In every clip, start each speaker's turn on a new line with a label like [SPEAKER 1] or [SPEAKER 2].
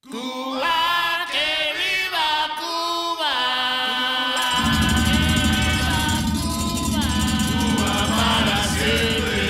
[SPEAKER 1] Cuba, que viva Cuba. Cuba para siempre.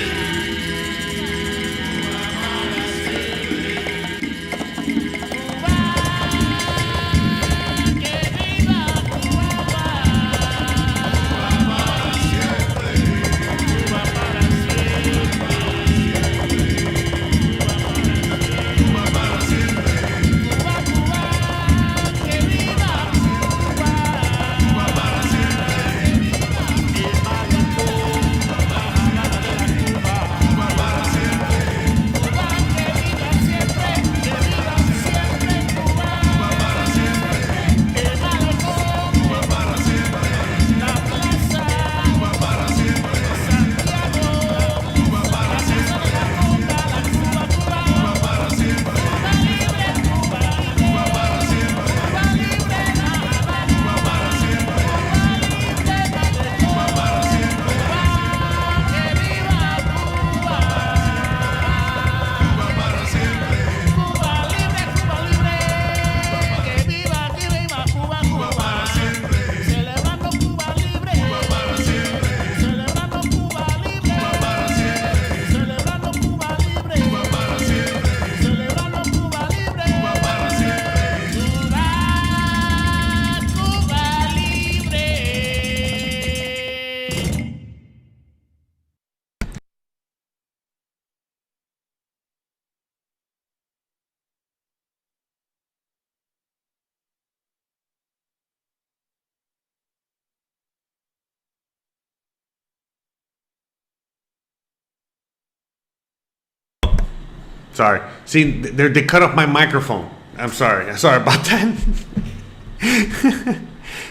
[SPEAKER 2] Sorry. See, they cut off my microphone. I'm sorry. Sorry about that.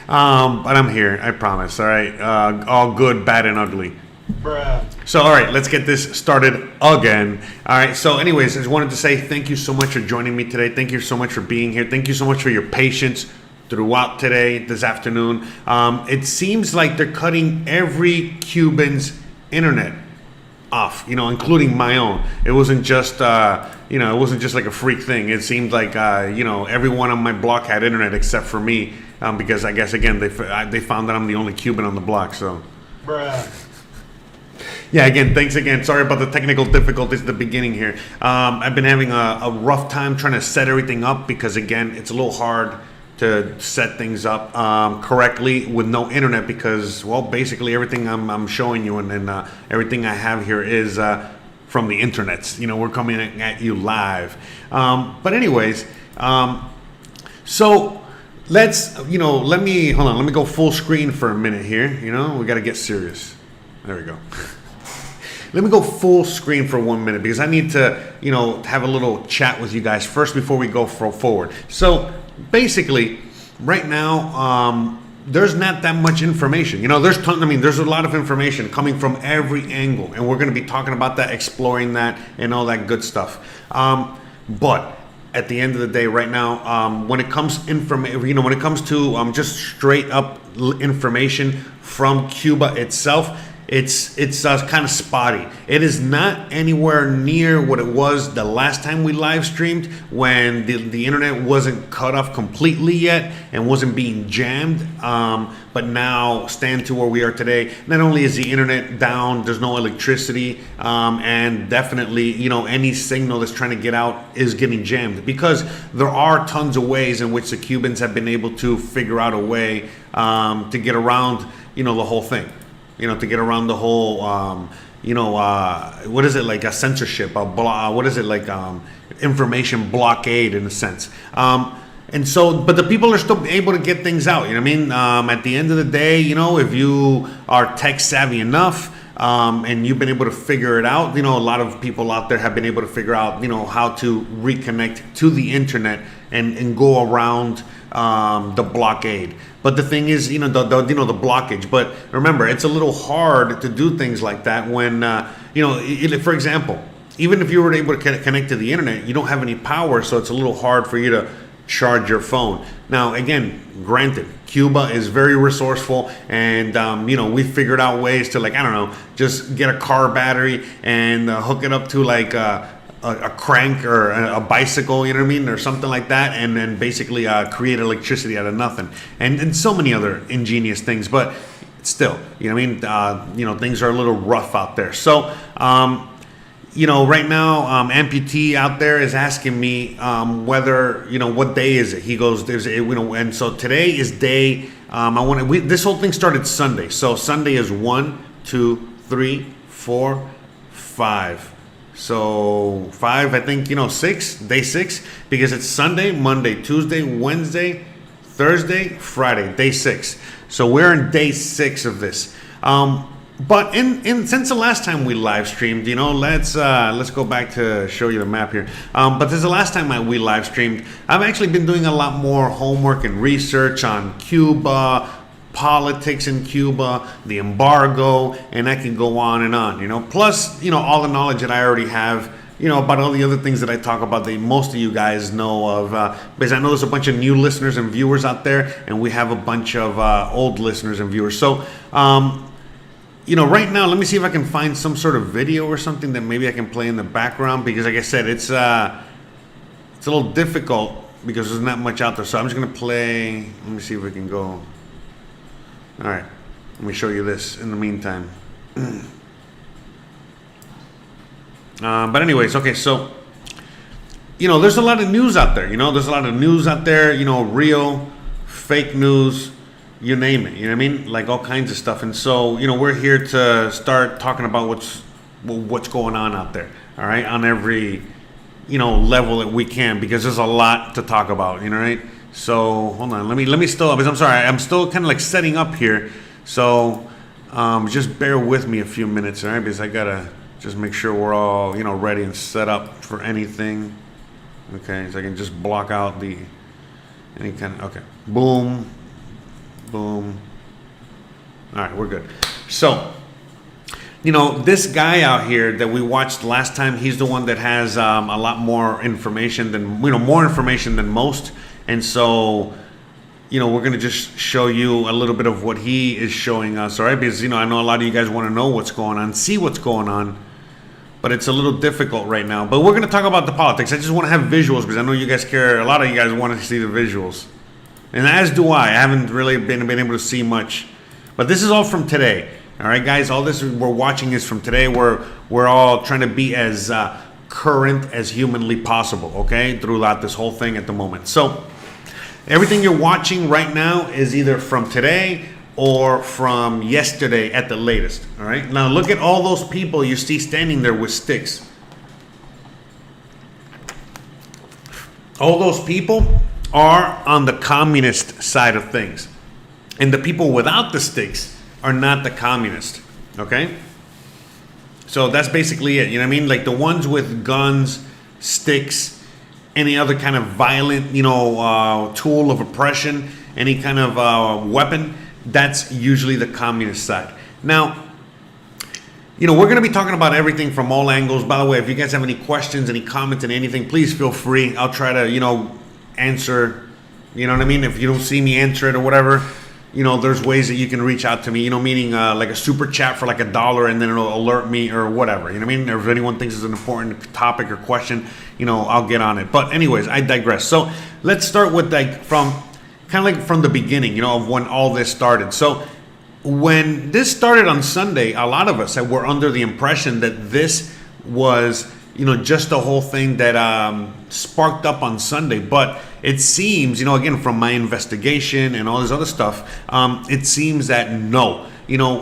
[SPEAKER 2] But I'm here. I promise. All right. All good, bad, and ugly.
[SPEAKER 1] Bruh.
[SPEAKER 2] So, all right, let's get this started again. All right. So, anyways, I just wanted to say thank you so much for joining me today. Thank you so much for being here. Thank you so much for your patience throughout this afternoon. It seems like they're cutting every Cuban's internet off, including my own. It wasn't just, it wasn't just like a freak thing. It seemed like, everyone on my block had internet except for me, because I guess, again, they found that I'm the only Cuban on the block, so.
[SPEAKER 1] Bruh.
[SPEAKER 2] Yeah, again, thanks again. Sorry about the technical difficulties at the beginning here. I've been having a rough time trying to set everything up because, again, it's a little hard to set things up correctly with no internet because, well, basically everything I'm showing you and everything I have here is from the internets. We're coming at you live. But anyways, so let's, let me go full screen for a minute here. We got to get serious. There we go. Let me go full screen for 1 minute because I need to, have a little chat with you guys first before we go forward. So basically, right now, there's not that much information. There's there's a lot of information coming from every angle, and we're going to be talking about that, exploring that, and all that good stuff. But at the end of the day, right now, when it comes when it comes to just straight up information from Cuba itself, it's kind of spotty. It is not anywhere near what it was the last time we live streamed when the internet wasn't cut off completely yet and wasn't being jammed. But now stand to where we are today. Not only is the internet down, there's no electricity, and definitely any signal that's trying to get out is getting jammed because there are tons of ways in which the Cubans have been able to figure out a way to get around the whole thing. To get around the whole, what is it, like a censorship, what is it, like information blockade in a sense. And so, but the people are still able to get things out, at the end of the day, if you are tech savvy enough, and you've been able to figure it out, a lot of people out there have been able to figure out, how to reconnect to the internet and go around the blockade. But the thing is, the blockage. But remember, it's a little hard to do things like that when, for example, even if you were able to connect to the internet, you don't have any power, so it's a little hard for you to charge your phone. Now, again, granted, Cuba is very resourceful, and we figured out ways to, just get a car battery and hook it up to a crank or a bicycle, you know what I mean, or something like that, and then basically create electricity out of nothing, and so many other ingenious things. But still, you know what I mean, things are a little rough out there. So right now, amputee out there is asking me whether, what day is it. He goes, and so today is day. This whole thing started Sunday. So Sunday is 1, 2, 3, 4, 5. So 5, I think, 6, day 6, because it's Sunday, Monday, Tuesday, Wednesday, Thursday, Friday, day 6. So we're in day 6 of this. But since the last time we live streamed, let's go back to show you the map here. But since the last time we live streamed, I've actually been doing a lot more homework and research on Cuba, politics in Cuba, the embargo, and I can go on and on. Plus, all the knowledge that I already have, about all the other things that I talk about that most of you guys know of, because I know there's a bunch of new listeners and viewers out there, and we have a bunch of old listeners and viewers. So, right now, let me see if I can find some sort of video or something that maybe I can play in the background, because like I said, it's a little difficult because there's not much out there. So I'm just going to play. Let me see if we can go. All right, let me show you this in the meantime. But anyways, okay, so, there's a lot of news out there, there's a lot of news out there, real, fake news, you name it, you know what I mean? Like all kinds of stuff. And so, we're here to start talking about what's going on out there, all right, on every, level that we can, because there's a lot to talk about, right? So hold on, let me still, because I'm sorry, I'm still kind of like setting up here. So just bear with me a few minutes, all right? Because I gotta just make sure we're all, ready and set up for anything. Okay, so I can just block out any kind of, okay, boom, boom. All right, we're good. So, this guy out here that we watched last time, he's the one that has a lot more information than, more information than most. And so, we're going to just show you a little bit of what he is showing us, all right? Because, I know a lot of you guys want to know what's going on, see what's going on, but it's a little difficult right now. But we're going to talk about the politics. I just want to have visuals because I know you guys care. A lot of you guys want to see the visuals. And as do I. I haven't really been able to see much. But this is all from today. All right, guys? All this we're watching is from today. We're all trying to be as current as humanly possible, okay? Throughout this whole thing at the moment. So everything you're watching right now is either from today or from yesterday at the latest, all right? Now look at all those people you see standing there with sticks. All those people are on the communist side of things. And the people without the sticks are not the communists, okay? So that's basically it, you know what I mean? Like the ones with guns, sticks, any other kind of violent, tool of oppression, any kind of weapon, that's usually the communist side. Now, we're going to be talking about everything from all angles. By the way, if you guys have any questions, any comments, and anything, please feel free. I'll try to, answer, you know what I mean? If you don't see me answer it or whatever, there's ways that you can reach out to me, meaning like a super chat for like $1 and then it'll alert me or whatever, you know what I mean? Or if anyone thinks it's an important topic or question, I'll get on it. But anyways, I digress. So let's start with from the beginning, of when all this started. So when this started on Sunday, a lot of us were under the impression that this was, just the whole thing that sparked up on Sunday. But it seems, again, from my investigation and all this other stuff, it seems that no.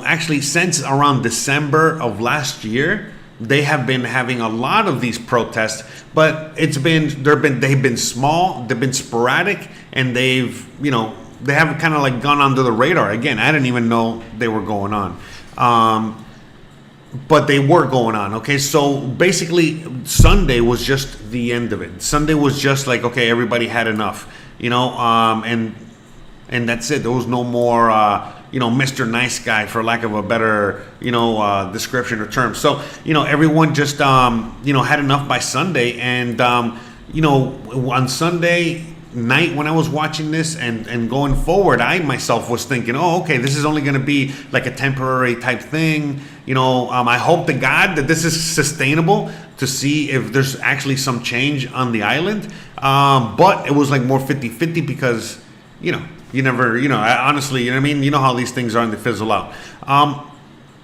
[SPEAKER 2] Actually, since around December of last year, they have been having a lot of these protests, but they've been small, they've been sporadic, and they haven't kind of like gone under the radar. Again, I didn't even know they were going on. But they were going on, okay? So basically, Sunday was just the end of it. Sunday was just like, okay, everybody had enough, and that's it. There was no more, Mr. Nice Guy, for lack of a better, description or term. So, everyone just, had enough by Sunday. And, on Sunday night when I was watching this and going forward, I myself was thinking, oh, okay, this is only going to be like a temporary type thing. I hope to God that this is sustainable to see if there's actually some change on the island. But it was like more 50-50 because, you never, honestly, you know how these things are and they fizzle out.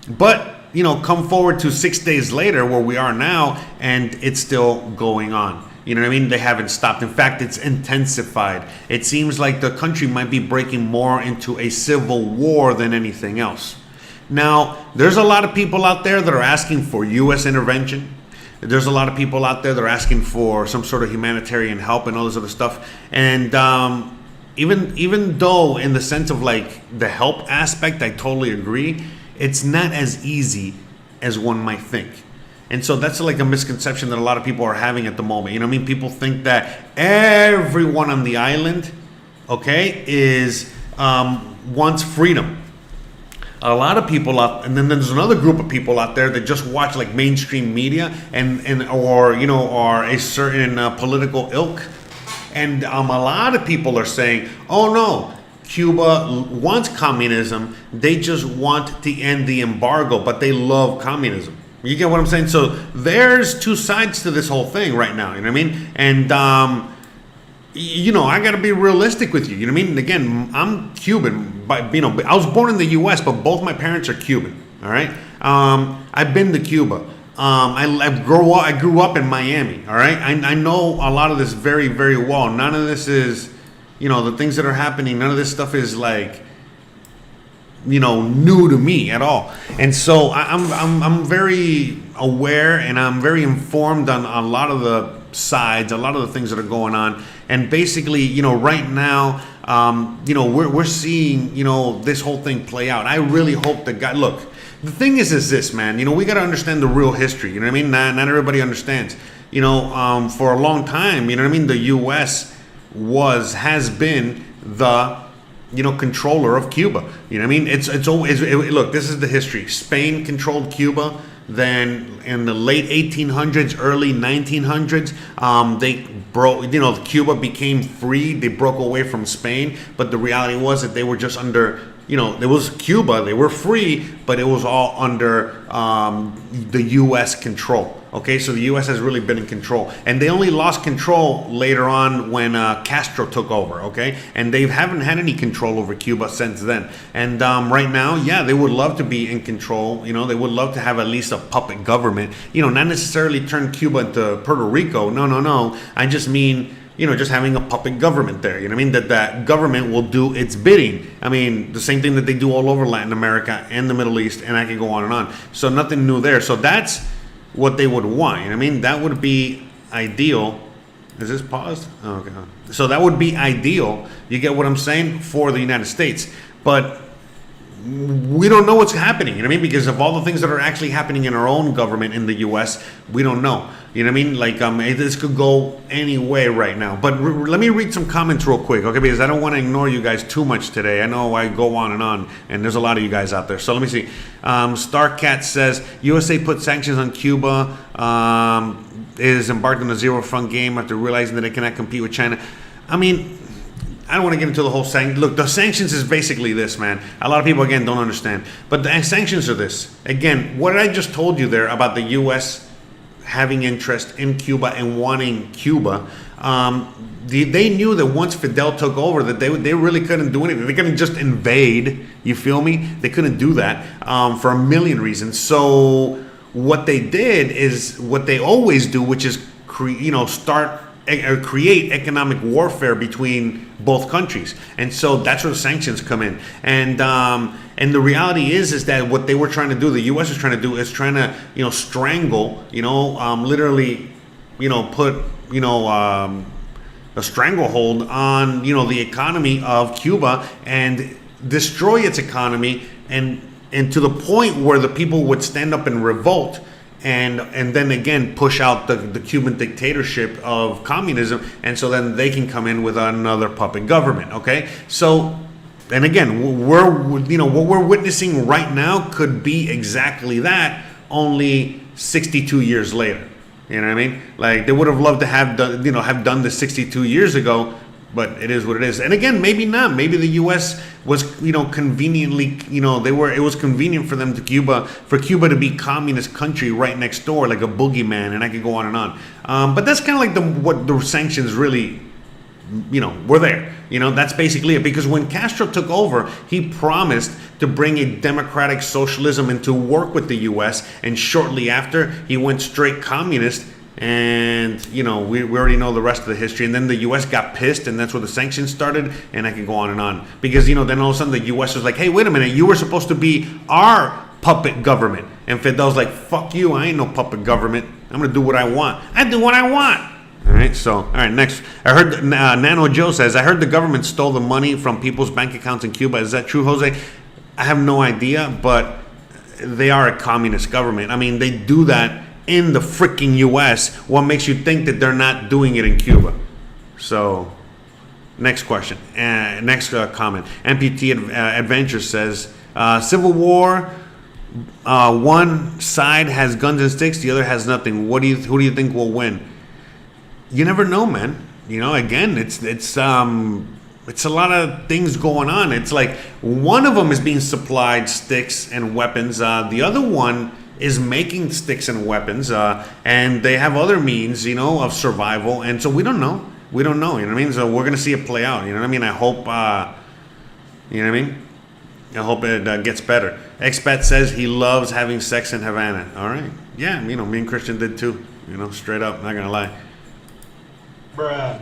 [SPEAKER 2] But, come forward to 6 days later where we are now and it's still going on. You know what I mean? They haven't stopped. In fact, it's intensified. It seems like the country might be breaking more into a civil war than anything else. Now, there's a lot of people out there that are asking for U.S. intervention. There's a lot of people out there that are asking for some sort of humanitarian help and all this other stuff. And even though in the sense of like the help aspect, I totally agree, it's not as easy as one might think. And so that's like a misconception that a lot of people are having at the moment. You know what I mean? People think that everyone on the island, okay, wants freedom. A lot of people out, and then there's another group of people out there that just watch like mainstream media or a certain political ilk. And a lot of people are saying, oh no, Cuba wants communism. They just want to end the embargo, but they love communism. You get what I'm saying? So there's two sides to this whole thing right now. You know what I mean? And, I got to be realistic with you. You know what I mean? Again, I'm Cuban. But, I was born in the U.S., but both my parents are Cuban. All right? I've been to Cuba. I grew up in Miami. All right? I know a lot of this very, very well. None of this is, the things that are happening, none of this stuff is like, new to me at all. And so I'm very aware and I'm very informed on a lot of the sides, a lot of the things that are going on. And basically, right now, we're seeing, this whole thing play out. I really hope that God, look, the thing is this, man, we got to understand the real history. You know what I mean? Not everybody understands, for a long time, the U.S. has been the controller of Cuba. You know what I mean? It's always, look, this is the history. Spain controlled Cuba. Then in the late 1800s, early 1900s, they broke, Cuba became free. They broke away from Spain. But the reality was that they were just under, it was Cuba. They were free, but it was all under the U.S. control. Okay, so the U.S. has really been in control. And they only lost control later on when Castro took over, okay? And they haven't had any control over Cuba since then. And right now, yeah, they would love to be in control. They would love to have at least a puppet government. Not necessarily turn Cuba into Puerto Rico. No. I just mean, just having a puppet government there. You know what I mean? That government will do its bidding. I mean, the same thing that they do all over Latin America and the Middle East, and I can go on and on. So nothing new there. So that's what they would want. You know what I mean? That would be ideal. Is this paused? Oh, okay. So that would be ideal. You get what I'm saying? For the United States. But we don't know what's happening, you know what I mean? Because of all the things that are actually happening in our own government in the U.S., we don't know. You know what I mean? Like, this could go any way right now. But let me read some comments real quick, okay? Because I don't want to ignore you guys too much today. I know I go on, and there's a lot of you guys out there. So let me see. Starcat says, USA put sanctions on Cuba, is embarked on a zero-front game after realizing that it cannot compete with China. I mean, I don't want to get into the whole sanction. Look, the sanctions is basically this, man. A lot of people, again, don't understand. But the sanctions are this. Again, what I just told you there about the U.S. having interest in Cuba and wanting Cuba, they knew that once Fidel took over that they really couldn't do anything. They couldn't just invade, you feel me? They couldn't do that for a million reasons. So what they did is what they always do, which is create economic warfare between both countries. And so that's where the sanctions come in. And the reality is that what they were trying to do, the U.S. is trying to do, is trying to, strangle, literally, put, a stranglehold on, the economy of Cuba and destroy its economy and to the point where the people would stand up and revolt and then again push out the Cuban dictatorship of communism, and so then they can come in with another puppet government. Okay, so and again, what we're witnessing right now could be exactly that, only 62 years later. You know what I mean? Like, they would have loved to have done this 62 years ago, But it is what it is. And again, maybe not. Maybe the U.S. was, conveniently, it was convenient for them for Cuba to be communist country right next door, like a boogeyman, and I could go on and on. But that's kind of like what the sanctions really, were there. That's basically it. Because when Castro took over, he promised to bring a democratic socialism and to work with the U.S. And shortly after, he went straight communist. And, we already know the rest of the history. And then the U.S. got pissed, and that's where the sanctions started. And I can go on and on. Because, then all of a sudden the U.S. was like, hey, wait a minute. You were supposed to be our puppet government. And Fidel's like, fuck you. I ain't no puppet government. I'm going to do what I want. I do what I want. All right. So, all right. Next. I heard Nano Joe says, I heard the government stole the money from people's bank accounts in Cuba. Is that true, Jose? I have no idea. But they are a communist government. I mean, they do that in the freaking U.S. What makes you think that they're not doing it in Cuba? So, next question. Next comment. MPT Adventure says, Civil War, one side has guns and sticks, the other has nothing. Who do you think will win? You never know, man. Again, it's a lot of things going on. It's like one of them is being supplied sticks and weapons. The other one is making sticks and weapons, and they have other means, of survival. And so we don't know. You know what I mean? So we're going to see it play out. You know what I mean? I hope, you know what I mean? I hope it gets better. Expat says he loves having sex in Havana. All right. Yeah, me and Christian did too. Straight up, not going to lie.
[SPEAKER 1] Bruh.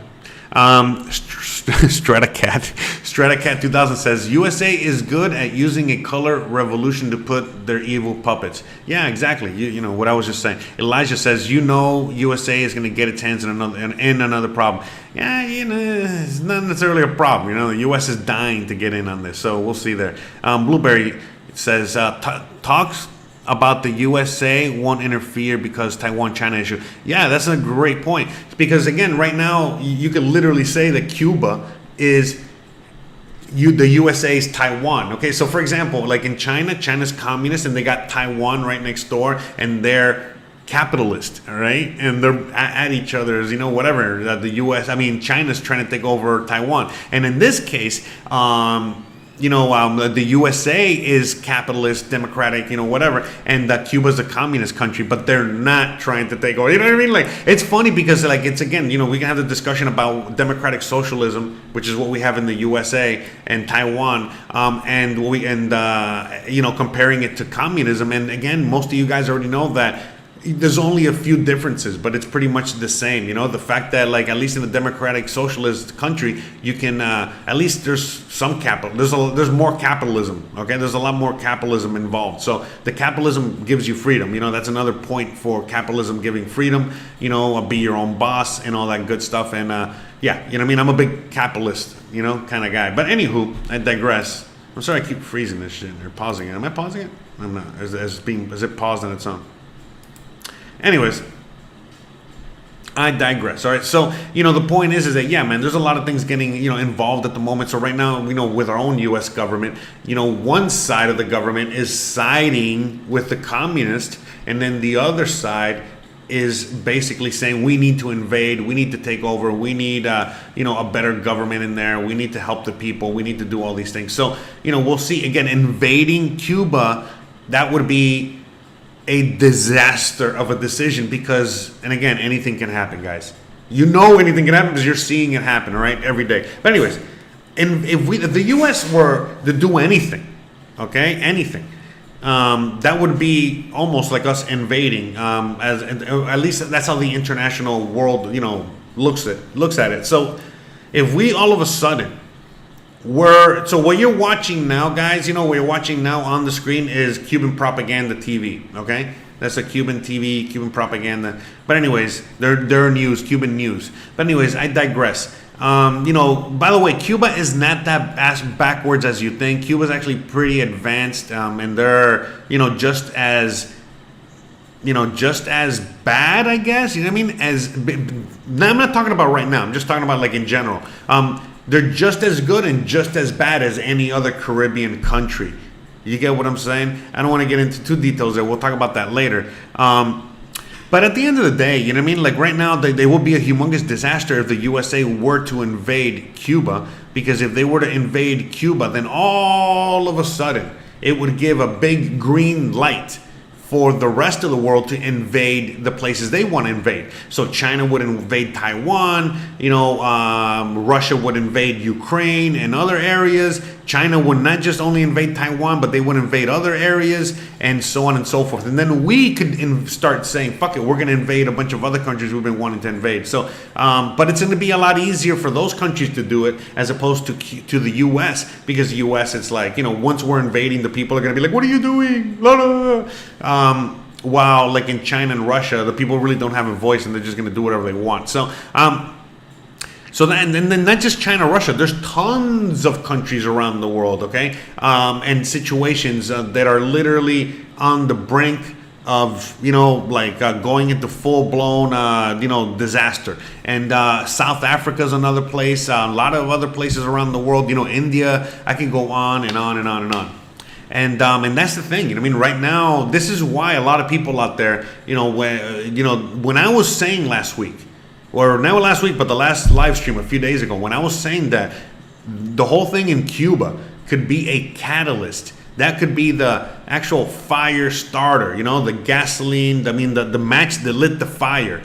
[SPEAKER 2] Stratacat 2000 says USA is good at using a color revolution to put their evil puppets. Yeah, exactly. You know what I was just saying. Elijah says USA is going to get its hands in another problem. Yeah, it's not necessarily a problem. The US is dying to get in on this, so we'll see there. Blueberry says talks about the USA won't interfere because Taiwan-China issue. Yeah, that's a great point. Because again, right now, you could literally say that Cuba is the USA's Taiwan. Okay, so for example, like in China's communist, and they got Taiwan right next door, and they're capitalist, all right? And they're at each other's, whatever. The China's trying to take over Taiwan. And in this case, the USA is capitalist, democratic, whatever, and that Cuba's a communist country, but they're not trying to take over. You know what I mean? Like, it's funny because, like, it's again, we can have the discussion about democratic socialism, which is what we have in the USA and Taiwan, comparing it to communism. And again, most of you guys already know that there's only a few differences, but it's pretty much the same. The fact that, like, at least in the democratic socialist country, you can at least there's some capital. There's more capitalism. Okay, there's a lot more capitalism involved. So the capitalism gives you freedom. That's another point for capitalism giving freedom. Be your own boss and all that good stuff. And I'm a big capitalist, kind of guy. But anywho, I digress. I'm sorry I keep freezing this shit or pausing it. Am I pausing it? I'm not. Is it paused on its own? Anyways, I digress. All right. So, the point is that, yeah, man, there's a lot of things getting, involved at the moment. So right now, with our own U.S. government, one side of the government is siding with the communist, and then the other side is basically saying we need to invade, we need to take over, we need, a better government in there, we need to help the people, we need to do all these things. So, we'll see. Again, invading Cuba, that would be a disaster of a decision because, and again, anything can happen, guys. Anything can happen because you're seeing it happen, all right, every day. But anyways, if the U.S. were to do anything, okay, anything, that would be almost like us invading. At least that's how the international world, looks at it. So if we all of a sudden so what you're watching now, guys, what you're watching now on the screen is Cuban propaganda TV, okay? That's a Cuban TV, Cuban propaganda. But anyways, they're news, Cuban news. But anyways, I digress. By the way, Cuba is not that as backwards as you think. Cuba's actually pretty advanced, and they're, just as bad, I guess. You know what I mean? I'm not talking about right now. I'm just talking about like in general. They're just as good and just as bad as any other Caribbean country. You get what I'm saying? I don't want to get into too details there. We'll talk about that later. But at the end of the day, you know what I mean? Like right now, they will be a humongous disaster if the USA were to invade Cuba. Because if they were to invade Cuba, then all of a sudden, it would give a big green light for the rest of the world to invade the places they want to invade. So China would invade Taiwan, you know, Russia would invade Ukraine and other areas. China would not just only invade Taiwan, but they would invade other areas, and so on and so forth. And then we could start saying, fuck it, we're going to invade a bunch of other countries we've been wanting to invade. So, but it's going to be a lot easier for those countries to do it as opposed to the U.S. Because the U.S., it's like, you know, once we're invading, the people are going to be like, what are you doing? La, la. While like in China and Russia, the people really don't have a voice and they're just going to do whatever they want. So, and then not just China, Russia. There's tons of countries around the world, okay, and situations that are literally on the brink of, you know, like going into full blown, you know, disaster. And South Africa is another place. A lot of other places around the world. You know, India. I can go on and on and on and on. And that's the thing, you know what I mean? Right now, this is why a lot of people out there, you know, when I was saying last week, or not last week, but the last live stream a few days ago, when I was saying that the whole thing in Cuba could be a catalyst, that could be the actual fire starter, you know, the gasoline, I mean, the match that lit the fire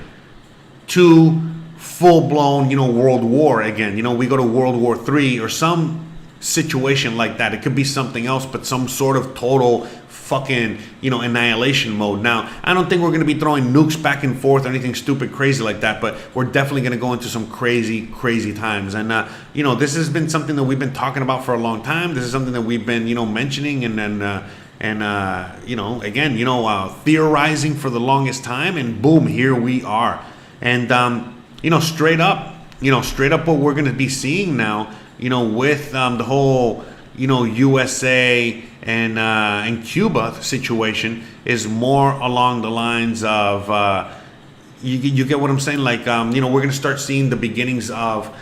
[SPEAKER 2] to full-blown, you know, world war again. You know, we go to World War III or some situation like that. It could be something else, but some sort of total fucking, you know, annihilation mode. Now, I don't think we're going to be throwing nukes back and forth or anything stupid crazy like that, but we're definitely going to go into some crazy times. And you know, this has been something that we've been talking about for a long time. This is something that we've been, you know, mentioning and you know, again, you know, theorizing for the longest time, and boom, here we are. And you know, straight up what we're going to be seeing now, you know, with the whole, you know, USA and Cuba situation is more along the lines of, you get what I'm saying? Like, you know, we're going to start seeing the beginnings of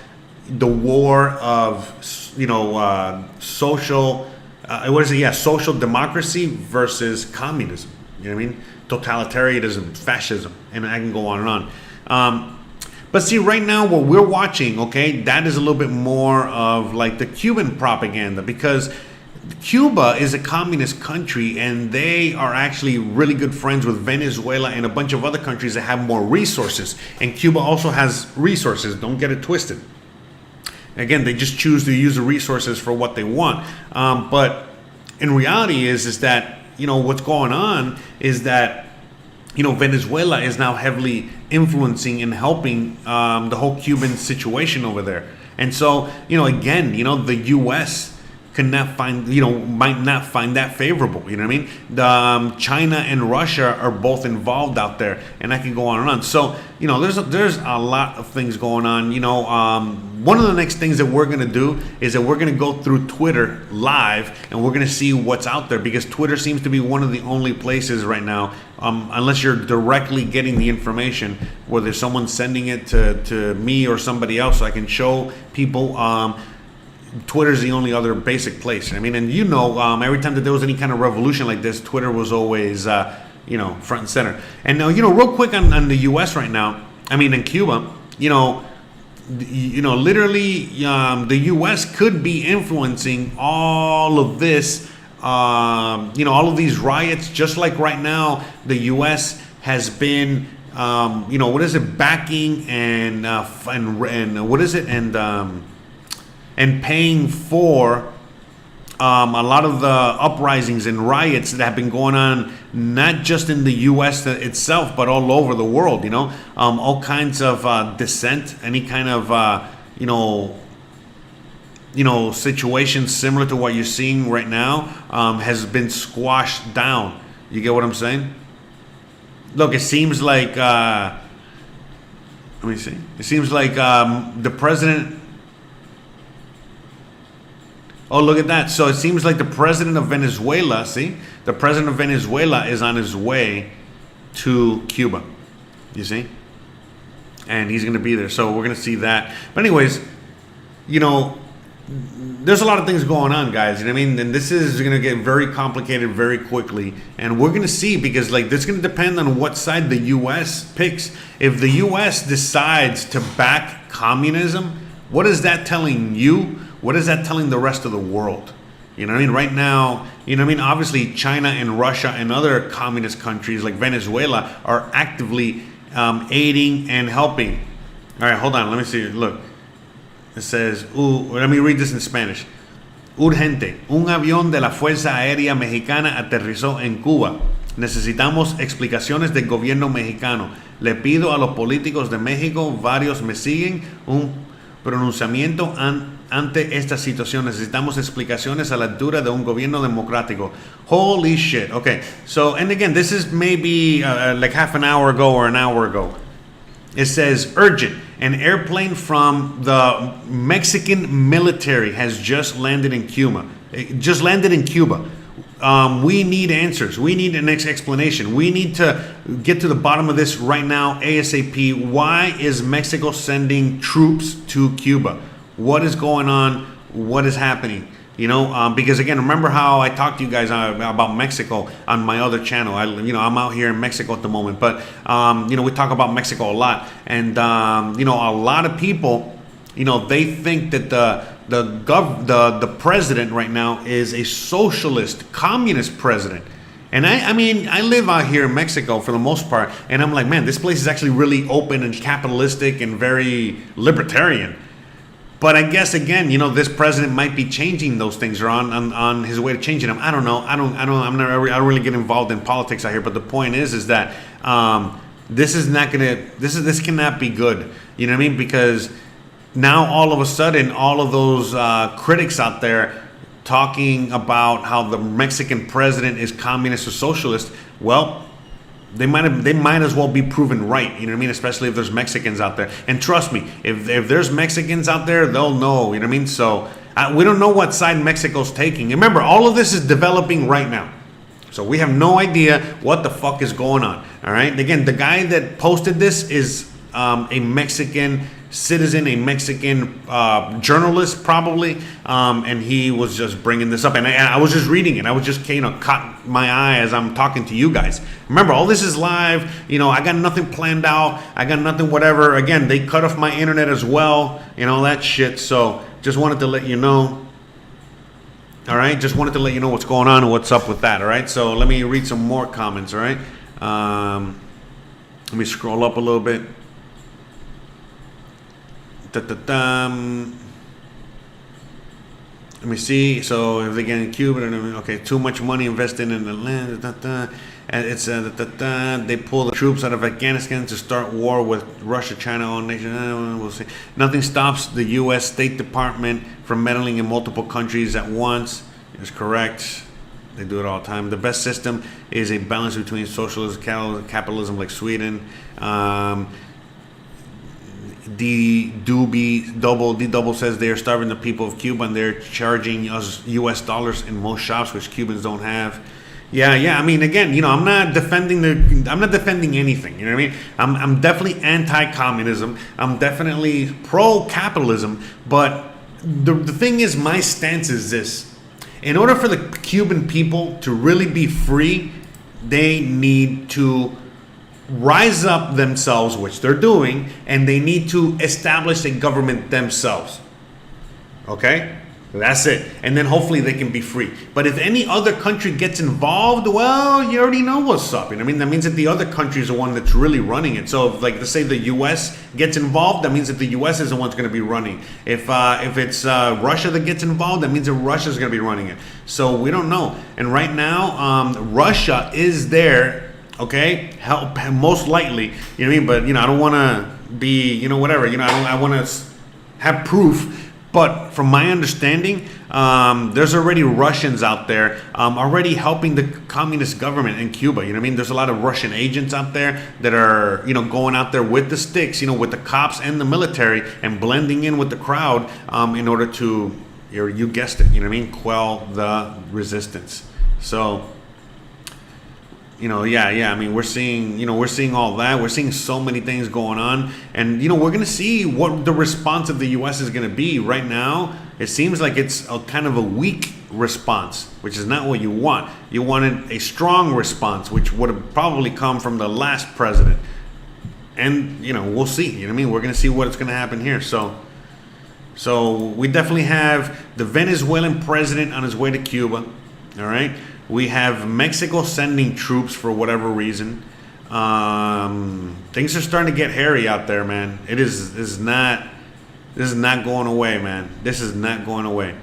[SPEAKER 2] the war of, you know, social, what is it? Yeah, social democracy versus communism. You know what I mean? Totalitarianism, fascism, and I can go on and on. But see, right now, what we're watching, okay, that is a little bit more of like the Cuban propaganda, because Cuba is a communist country and they are actually really good friends with Venezuela and a bunch of other countries that have more resources. And Cuba also has resources, don't get it twisted. Again, they just choose to use the resources for what they want. But in reality is that, you know, what's going on is that, you know, Venezuela is now heavily influencing and helping the whole Cuban situation over there. And so, you know, again, you know, the U.S. cannot find, you know, might not find that favorable. You know what I mean? China and Russia are both involved out there, and I can go on and on. So, you know, there's a lot of things going on. You know, one of the next things that we're going to do is that we're going to go through Twitter live, and we're going to see what's out there, because Twitter seems to be one of the only places right now, unless you're directly getting the information, whether someone's sending it to me or somebody else, so I can show people. Twitter's the only other basic place. I mean, and you know, every time that there was any kind of revolution like this, Twitter was always, you know, front and center. And now, you know, real quick on the U.S. right now, I mean, in Cuba, you know, literally, the U.S. could be influencing all of this, you know, all of these riots, just like right now, the U.S. has been, you know, what is it, backing and what is it, and paying for a lot of the uprisings and riots that have been going on, not just in the U.S. itself, but all over the world. You know, all kinds of dissent, any kind of you know, situations similar to what you're seeing right now has been squashed down. You get what I'm saying? Look, it seems like let me see. It seems like the president. Oh, look at that. So it seems like the president of Venezuela, see? The president of Venezuela is on his way to Cuba. You see? And he's going to be there. So we're going to see that. But anyways, you know, there's a lot of things going on, guys. You know what I mean? And this is going to get very complicated very quickly. And we're going to see, because like this is going to depend on what side the U.S. picks. If the U.S. decides to back communism, what is that telling you? What is that telling the rest of the world? You know what I mean? Right now, you know what I mean? Obviously, China and Russia and other communist countries like Venezuela are actively aiding and helping. All right, hold on. Let me see. Look. It says, let me read this in Spanish. Urgente, un avión de la Fuerza Aérea Mexicana aterrizó en Cuba. Necesitamos explicaciones del gobierno mexicano. Le pido a los políticos de México, varios me siguen, un pronunciamiento ante esta situación. Necesitamos explicaciones a la altura de un gobierno democrático. Holy shit. Okay, so, and again, this is maybe like half an hour ago or an hour ago. It says, urgent. An airplane from the Mexican military has just landed in Cuba. We need answers. We need an explanation. We need to get to the bottom of this right now, ASAP. Why is Mexico sending troops to Cuba? What is going on? What is happening? You know, because again, remember how I talked to you guys about Mexico on my other channel. I'm out here in Mexico at the moment, but we talk about Mexico a lot, and a lot of people, they think that the president right now is a socialist, communist president. And I live out here in Mexico for the most part, and I'm like, man, this place is actually really open and capitalistic and very libertarian. But I guess again, this president might be changing those things, or on his way to changing them. I don't know. I don't really get involved in politics out here. But the point is that this cannot be good. You know what I mean? Because now all of a sudden, all of those critics out there talking about how the Mexican president is communist or socialist, well, they might as well be proven right, you know what I mean? Especially if there's Mexicans out there. And trust me, if there's Mexicans out there, they'll know, you know what I mean? So we don't know what side Mexico's taking. And remember, all of this is developing right now. So we have no idea what the fuck is going on, all right? Again, the guy that posted this is a Mexican citizen, a Mexican journalist probably, and he was just bringing this up, and I was just reading it. I was just caught my eye as I'm talking to you guys. Remember, all this is live. I got nothing planned out. I got nothing whatever. Again, they cut off my internet as well and all that shit. So just wanted to let you know. All right, just wanted to let you know what's going on and what's up with that. All right, so let me read some more comments. All right, let me scroll up a little bit. Let me see. So if they get in Cuba, okay, too much money invested in the land. And it's they pull the troops out of Afghanistan to start war with Russia, China, all nations. We'll see. Nothing stops the U.S. State Department from meddling in multiple countries at once. It's correct. They do it all the time. The best system is a balance between socialism and capitalism, like Sweden. D double says they are starving the people of Cuba and they're charging us U.S. dollars in most shops, which Cubans don't have. Yeah. I mean, again, I'm not defending anything. You know what I mean? I'm definitely anti-communism. I'm definitely pro-capitalism. But the thing is, my stance is this: in order for the Cuban people to really be free, they need to rise up themselves, which they're doing, and they need to establish a government themselves. Okay? That's it. And then hopefully they can be free. But if any other country gets involved, well, you already know what's up. You know what I mean? That means that the other country is the one that's really running it. So if, like, let's say the U.S. gets involved, that means that the U.S. is the one that's going to be running. If it's Russia that gets involved, that means that Russia is going to be running it. So we don't know. And right now, Russia is there. Okay, help most likely, you know what I mean? But I don't want to be, whatever. I want to have proof. But from my understanding, there's already Russians out there already helping the communist government in Cuba. You know what I mean? There's a lot of Russian agents out there that are, going out there with the sticks, with the cops and the military, and blending in with the crowd in order to, you guessed it, you know what I mean, quell the resistance. So I mean, we're seeing all that. We're seeing so many things going on, and we're gonna see what the response of the U.S. is gonna be. Right now, it seems like it's a kind of a weak response, which is not what you want. You wanted a strong response, which would have probably come from the last president. And we'll see. We're gonna see what's gonna happen here. So we definitely have the Venezuelan president on his way to Cuba. All right. We have Mexico sending troops for whatever reason. Things are starting to get hairy out there, man. This is not going away, man. This is not going away.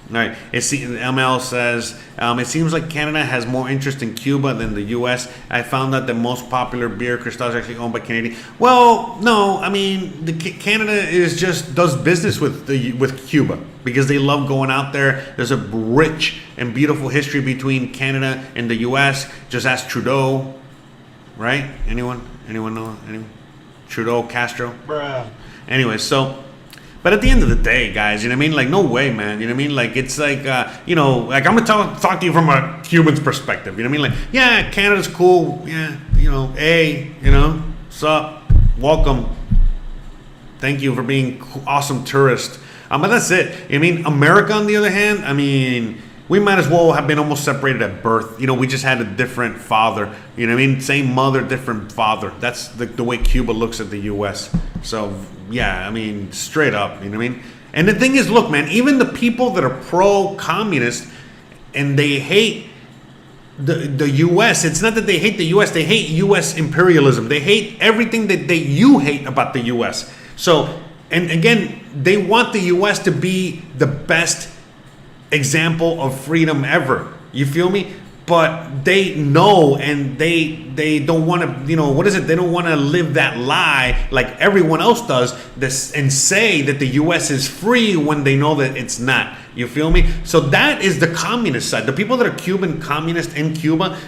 [SPEAKER 2] All right. ML says, it seems like Canada has more interest in Cuba than the U.S. I found that the most popular beer, Cristal, is actually owned by Canadian. Well, no, I mean, Canada does business with Cuba because they love going out there. There's a rich and beautiful history between Canada and the U.S. Just ask Trudeau, right? Anyone know? Anyone? Trudeau, Castro?
[SPEAKER 1] Bruh.
[SPEAKER 2] Anyway, so... But at the end of the day, guys, like, no way, man. Like, it's like, like, I'm going to talk to you from a Cuban's perspective. Like, yeah, Canada's cool. Yeah, sup, welcome. Thank you for being awesome tourist. But that's it. America, on the other hand, we might as well have been almost separated at birth. We just had a different father. Same mother, different father. That's the way Cuba looks at the U.S. So, yeah, straight up, And the thing is, look, man, even the people that are pro-communist and they hate the U.S., it's not that they hate the U.S., they hate U.S. imperialism. They hate everything that you hate about the U.S. So, and again, they want the U.S. to be the best example of freedom ever. You feel me? But they know, and they don't want to, what is it? They don't want to live that lie like everyone else does and say that the U.S. is free when they know that it's not. You feel me? So that is the communist side. The people that are Cuban communist in Cuba,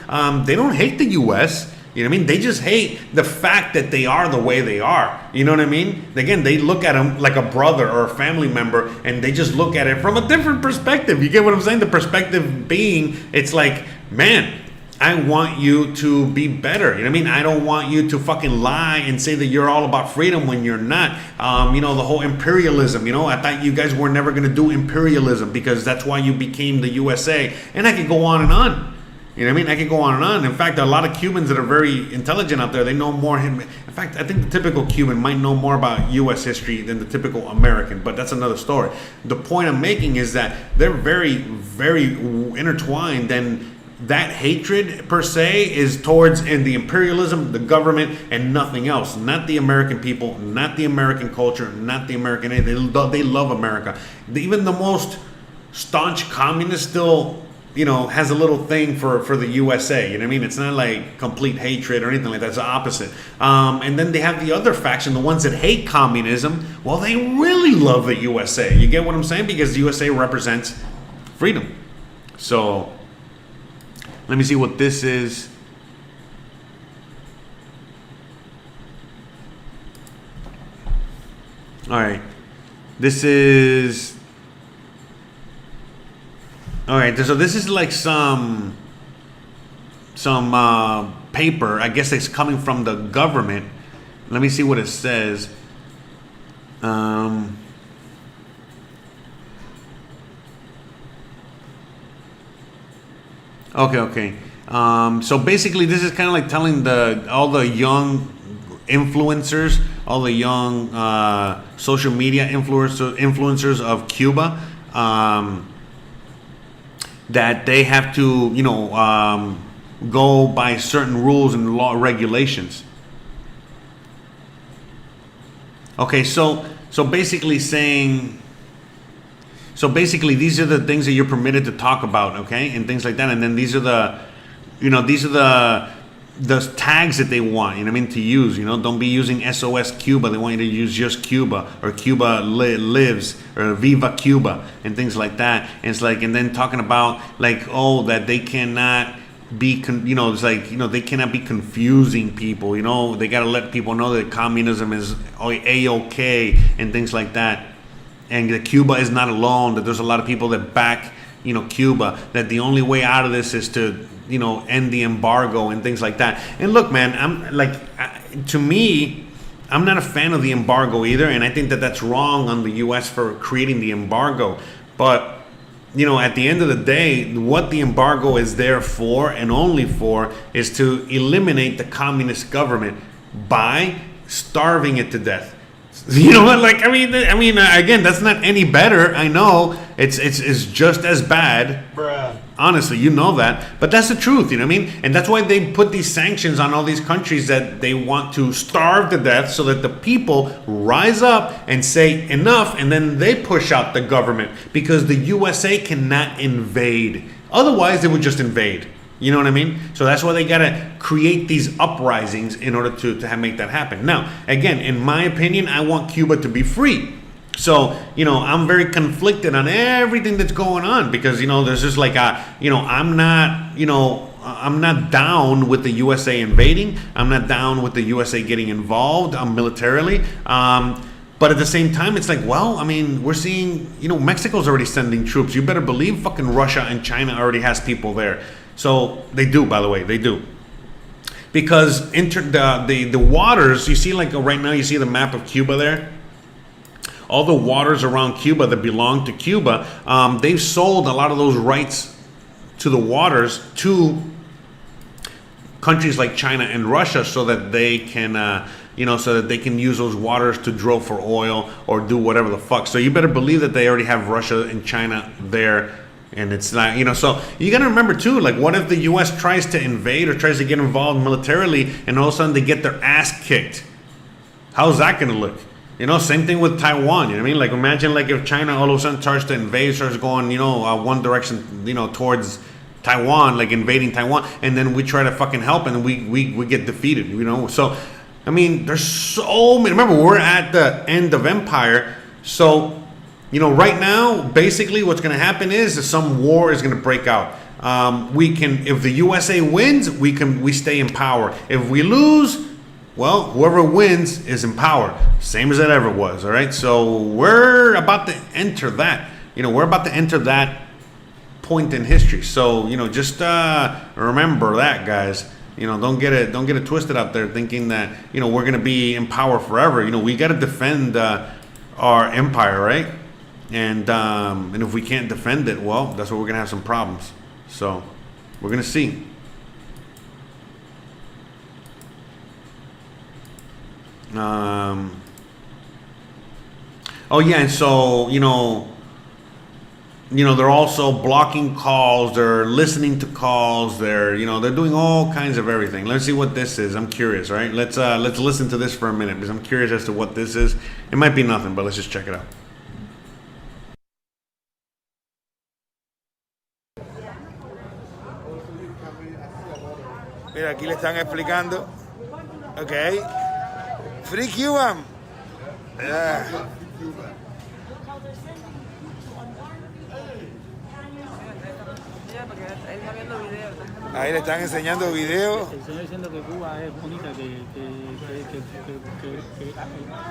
[SPEAKER 2] they don't hate the U.S., They just hate the fact that they are the way they are. You know what I mean? Again, they look at them like a brother or a family member, and they just look at it from a different perspective. You get what I'm saying? The perspective being, it's like, man, I want you to be better. I don't want you to fucking lie and say that you're all about freedom when you're not. The whole imperialism, I thought you guys were never going to do imperialism because that's why you became the USA. And I could go on and on. I could go on and on. In fact, a lot of Cubans that are very intelligent out there, they know more. In fact, I think the typical Cuban might know more about U.S. history than the typical American, but that's another story. The point I'm making is that they're very, very intertwined, and that hatred per se is towards the imperialism, the government, and nothing else. Not the American people, not the American culture, not the American. They love America. Even the most staunch communist still, has a little thing for the USA. It's not like complete hatred or anything like that. It's the opposite. And then they have the other faction, the ones that hate communism. Well, they really love the USA. You get what I'm saying? Because the USA represents freedom. So let me see what this is. All right. This is... All right, so this is like some paper. I guess it's coming from the government. Let me see what it says. Okay. So basically, this is kind of like telling all the young influencers, all the young social media influencers of Cuba. That they have to, go by certain rules and law regulations. Okay, so basically saying, these are the things that you're permitted to talk about, okay, and things like that, and then these are the tags that they want, to use. Don't be using SOS Cuba. They want you to use just Cuba or Cuba lives or Viva Cuba and things like that. And it's like, and then talking about like, that they cannot be, they cannot be confusing people. They got to let people know that communism is A-OK and things like that. And that Cuba is not alone. That there's a lot of people that back, Cuba. That the only way out of this is to end the embargo and things like that. And look, man, to me, I'm not a fan of the embargo either, and I think that that's wrong on the U.S. for creating the embargo. But at the end of the day, what the embargo is there for and only for is to eliminate the communist government by starving it to death. You know what? Like, I mean, again, that's not any better. I know it's just as bad.
[SPEAKER 1] Bruh.
[SPEAKER 2] Honestly, you know that, but that's the truth. You know what I mean? And that's why they put these sanctions on all these countries that they want to starve to death, so that the people rise up and say enough, and then they push out the government, because the USA cannot invade. Otherwise, they would just invade. You know what I mean? So that's why they gotta create these uprisings in order to make that happen. Now, again, in my opinion, I want Cuba to be free. So, I'm very conflicted on everything that's going on, because, there's just like I'm not down with the USA invading. I'm not down with the USA getting involved militarily. But at the same time, it's like, well, I mean, we're seeing, Mexico's already sending troops. You better believe fucking Russia and China already has people there. So they do, by the way, they do. Because the waters, you see, like right now, you see the map of Cuba there? All the waters around Cuba that belong to Cuba, they've sold a lot of those rights to the waters to countries like China and Russia, so that they can, use those waters to drill for oil or do whatever the fuck. So you better believe that they already have Russia and China there. And it's not, so you got to remember too, like, what if the U.S. tries to invade or tries to get involved militarily, and all of a sudden they get their ass kicked? How's that going to look? Same thing with Taiwan. You know what I mean? Like, imagine like if China all of a sudden starts to invade, starts going, one direction, towards Taiwan, like invading Taiwan, and then we try to fucking help, and we get defeated. So, I mean, there's so many. Remember, we're at the end of empire, so. Right now, basically what's going to happen is that some war is going to break out. If the USA wins, we stay in power. If we lose, well, whoever wins is in power. Same as it ever was, all right? So we're about to enter that. We're about to enter that point in history. So, just remember that, guys. Don't get it twisted out there thinking that, we're going to be in power forever. We got to defend our empire, right? And if we can't defend it, well, that's where we're gonna have some problems. So we're gonna see. Oh yeah, and so they're also blocking calls. They're listening to calls. They're doing all kinds of everything. Let's see what this is. I'm curious, right? Let's listen to this for a minute, because I'm curious as to what this is. It might be nothing, but let's just check it out.
[SPEAKER 3] Mira, aquí le están explicando. Ok. Free Cuban. Yeah. Ahí le están enseñando videos.
[SPEAKER 4] Estoy diciendo que Cuba es bonita, que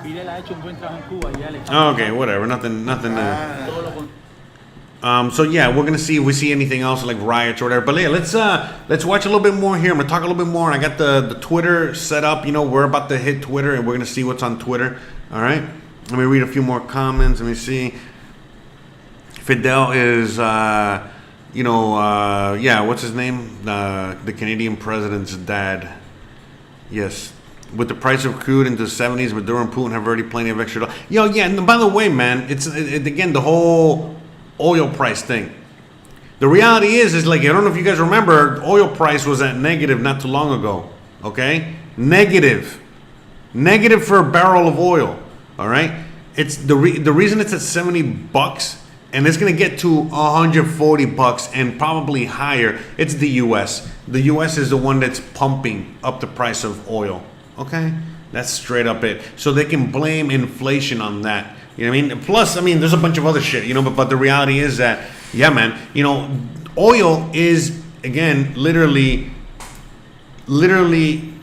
[SPEAKER 4] Fidel ha hecho un buen trabajo en Cuba y ya le están.
[SPEAKER 2] Okay, whatever. Nothing. So yeah, we're gonna see if we see anything else like riots or whatever. But yeah, let's watch a little bit more here. I'm gonna talk a little bit more. I got the Twitter set up. We're about to hit Twitter, and we're gonna see what's on Twitter. All right. Let me read a few more comments. Let me see. Fidel is, what's his name? The Canadian president's dad. Yes. With the price of crude into the 70s, Maduro and Putin have already plenty of extra. And by the way, man, it's again the whole oil price thing. The reality is like, I don't know if you guys remember, oil price was at negative not too long ago. Okay, negative for a barrel of oil. All right, it's the reason it's at $70, and it's gonna get to $140 and probably higher. It's the U.S. The U.S. is the one that's pumping up the price of oil. Okay, that's straight up it. So they can blame inflation on that. You know what I mean? Plus, there's a bunch of other shit, but the reality is that, yeah, man, oil is, again, literally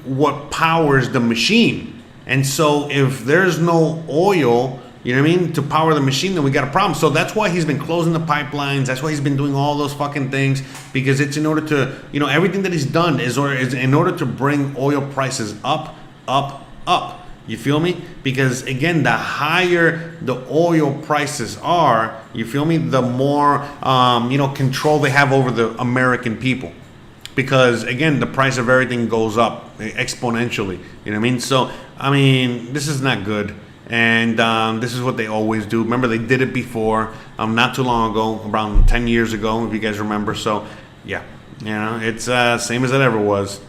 [SPEAKER 2] what powers the machine. And so if there's no oil, you know what I mean, to power the machine, then we got a problem. So that's why he's been closing the pipelines. That's why he's been doing all those fucking things, because it's in order to, you know, everything that he's done is in order to bring oil prices up, up, up. You feel me? Because again, the higher the oil prices are, you feel me, the more you know, control they have over the American people. Because again, the price of everything goes up exponentially. You know what I mean? So I mean, this is not good. And this is what they always do. Remember, they did it before, not too long ago, around 10 years ago, if you guys remember. So yeah, you know, it's same as it ever was.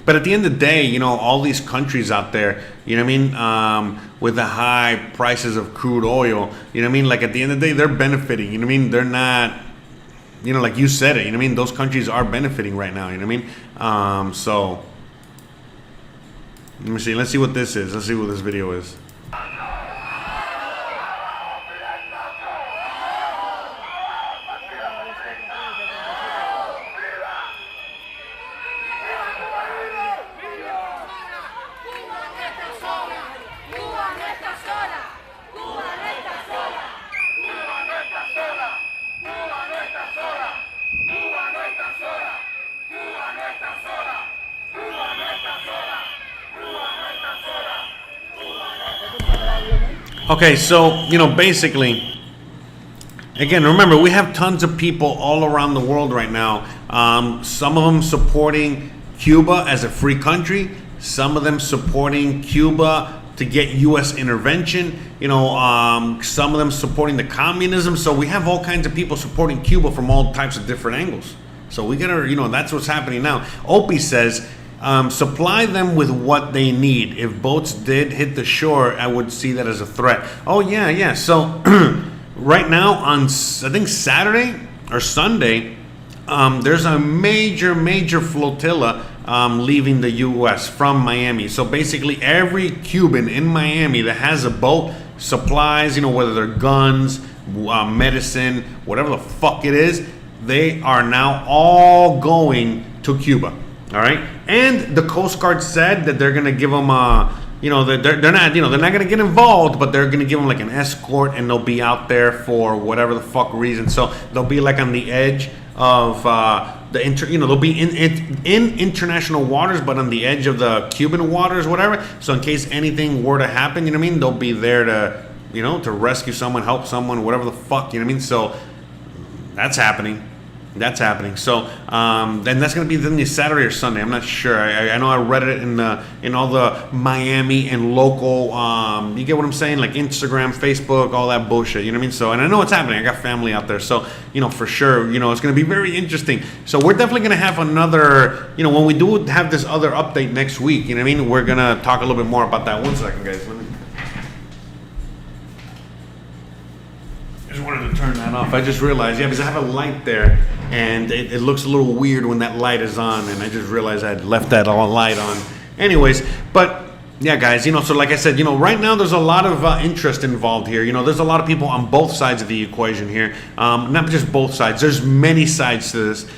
[SPEAKER 2] But at the end of the day, you know, all these countries out there, you know what I mean, with the high prices of crude oil, you know what I mean, like at the end of the day, they're benefiting, you know what I mean, they're not, you know, like you said it, you know what I mean, those countries are benefiting right now, you know what I mean, so, let me see, let's see what this is, let's see what this video is. Okay, so, you know, basically, again, remember, we have tons of people all around the world right now. Some of them supporting Cuba as a free country. Some of them supporting Cuba to get U.S. intervention. You know, some of them supporting the communism. So we have all kinds of people supporting Cuba from all types of different angles. So we gotta, you know, that's what's happening now. Opie says, supply them with what they need. If boats did hit the shore, I would see that as a threat. Oh yeah, yeah. So right now on, I think Saturday or Sunday, there's a major flotilla leaving the U.S. from Miami. So basically every Cuban in Miami that has a boat, supplies, you know, whether they're guns, medicine, whatever the fuck it is, they are now all going to Cuba. All right, and the Coast Guard said that they're gonna give them, you know, they're not, you know, they're not gonna get involved, but they're gonna give them like an escort, and they'll be out there for whatever the fuck reason. So they'll be like on the edge of you know, they'll be in international waters, but on the edge of the Cuban waters, whatever. So in case anything were to happen, you know what I mean, they'll be there to, you know, to rescue someone, help someone, whatever the fuck, you know what I mean. So that's happening. That's happening. So, and that's going to be then Saturday or Sunday. I'm not sure. I know I read it in all the Miami and local, you get what I'm saying? Like Instagram, Facebook, all that bullshit. You know what I mean? So, and I know it's happening. I got family out there. So, you know, for sure, you know, it's going to be very interesting. So we're definitely going to have another, you know, when we do have this other update next week, you know what I mean? We're going to talk a little bit more about that. 1 second, guys. Let me. I just wanted to turn that off. I just realized, yeah, because I have a light there, and it looks a little weird when that light is on, and I just realized I had left that light on. Anyways, but yeah, guys, you know, so like I said, you know, right now there's a lot of interest involved here. You know, there's a lot of people on both sides of the equation here. Not just both sides. There's many sides to this.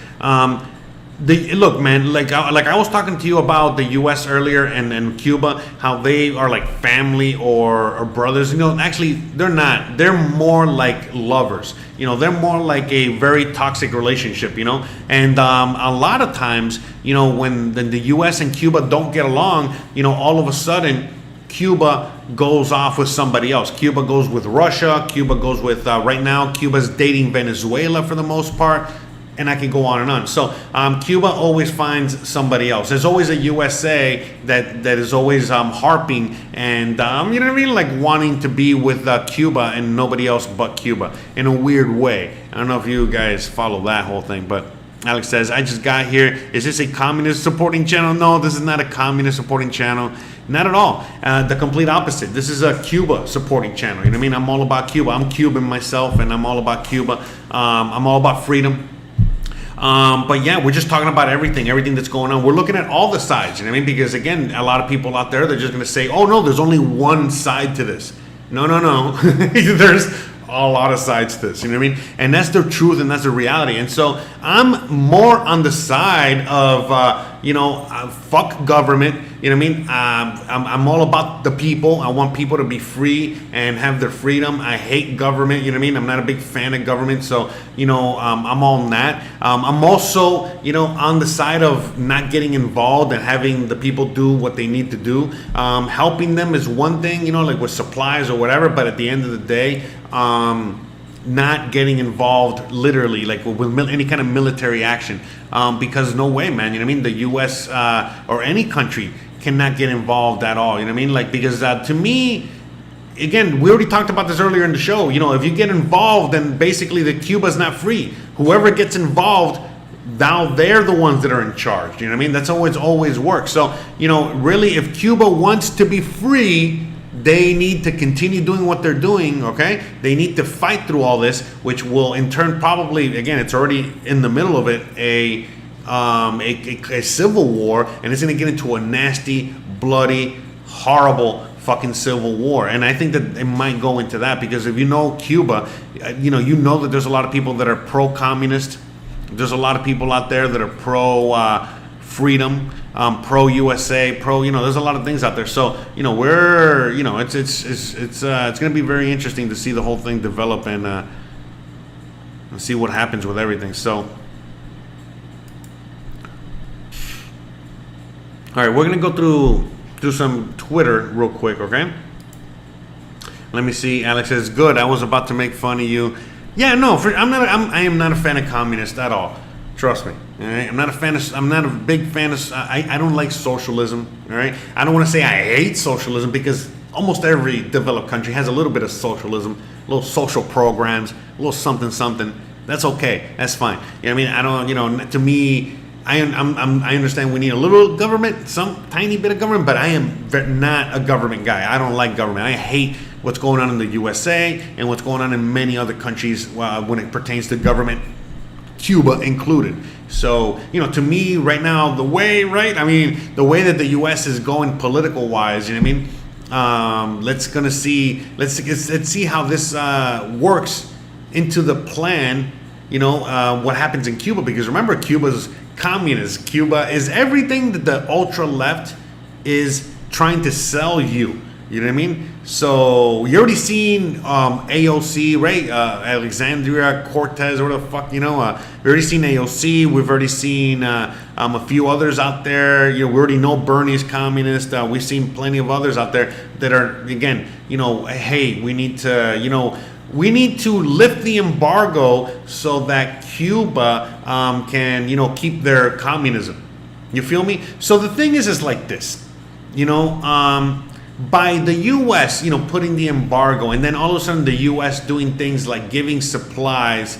[SPEAKER 2] Look, man, like I was talking to you about the U.S. earlier and Cuba, how they are like family or brothers. You know, actually, they're not. They're more like lovers. You know, they're more like a very toxic relationship, you know. And a lot of times, you know, when the U.S. and Cuba don't get along, you know, all of a sudden, Cuba goes off with somebody else. Cuba goes with Russia. Cuba goes with, right now, Cuba's dating Venezuela for the most part. And I can go on and on. So Cuba always finds somebody else. There's always a USA that is always harping and, you know what I mean? Like wanting to be with Cuba and nobody else but Cuba in a weird way. I don't know if you guys follow that whole thing, but Alex says, I just got here. Is this a communist supporting channel? No, this is not a communist supporting channel. Not at all. The complete opposite. This is a Cuba supporting channel. You know what I mean? I'm all about Cuba. I'm Cuban myself and I'm all about Cuba. I'm all about freedom. But yeah, we're just talking about everything that's going on. We're looking at all the sides, you know what I mean? Because again, a lot of people out there, they're just going to say, oh no, there's only one side to this. No. There's a lot of sides to this, you know what I mean? And that's the truth and that's the reality. And so I'm more on the side of, fuck government. You know what I mean? I'm all about the people. I want people to be free and have their freedom. I hate government. You know what I mean? I'm not a big fan of government. So, I'm on that. I'm also, on the side of not getting involved and having the people do what they need to do. Helping them is one thing, like with supplies or whatever. But at the end of the day, not getting involved literally, like with any kind of military action, because no way, man. You know what I mean? The U.S. Or any country cannot get involved at all. You know what I mean? Like, because to me, again, we already talked about this earlier in the show. If you get involved, then basically Cuba's not free. Whoever gets involved, now they're the ones that are in charge. You know what I mean? That's always works. So, really, if Cuba wants to be free, they need to continue doing what they're doing, okay? They need to fight through all this, which will in turn probably, again, it's already in the middle of it, a civil war, and it's going to get into a nasty, bloody, horrible fucking civil war. And I think that it might go into that, because if you know Cuba, you know that there's a lot of people that are pro-communist. There's a lot of people out there that are pro-freedom, pro-USA, there's a lot of things out there. So, it's going to be very interesting to see the whole thing develop and see what happens with everything. So, all right, we're going to go through some Twitter real quick, okay? Let me see. Alex says, good. I was about to make fun of you. Yeah, no, I am not a fan of communists at all. Trust me. All right? I'm not a big fan of, I don't like socialism. All right? I don't want to say I hate socialism, because almost every developed country has a little bit of socialism, little social programs, a little something. That's okay. That's fine. You know what I mean? I don't, to me, I understand we need a little government, some tiny bit of government, but I am not a government guy. I don't like government. I hate what's going on in the USA and what's going on in many other countries when it pertains to government, Cuba included. So, to me right now, the way that the U.S. is going political wise, you know what I mean? Let's see how this works into the plan. What happens in Cuba, because remember, Cuba's communist. Cuba is everything that the ultra left is trying to sell you. You know what I mean? So you already seen AOC, right? Alexandria Cortez, or whatever the fuck, we've already seen AOC. We've already seen a few others out there. We already know Bernie's communist. We've seen plenty of others out there that are, again, hey, we need to lift the embargo so that Cuba can, keep their communism. You feel me? So the thing is like this, by the U.S., putting the embargo, and then all of a sudden the U.S. doing things like giving supplies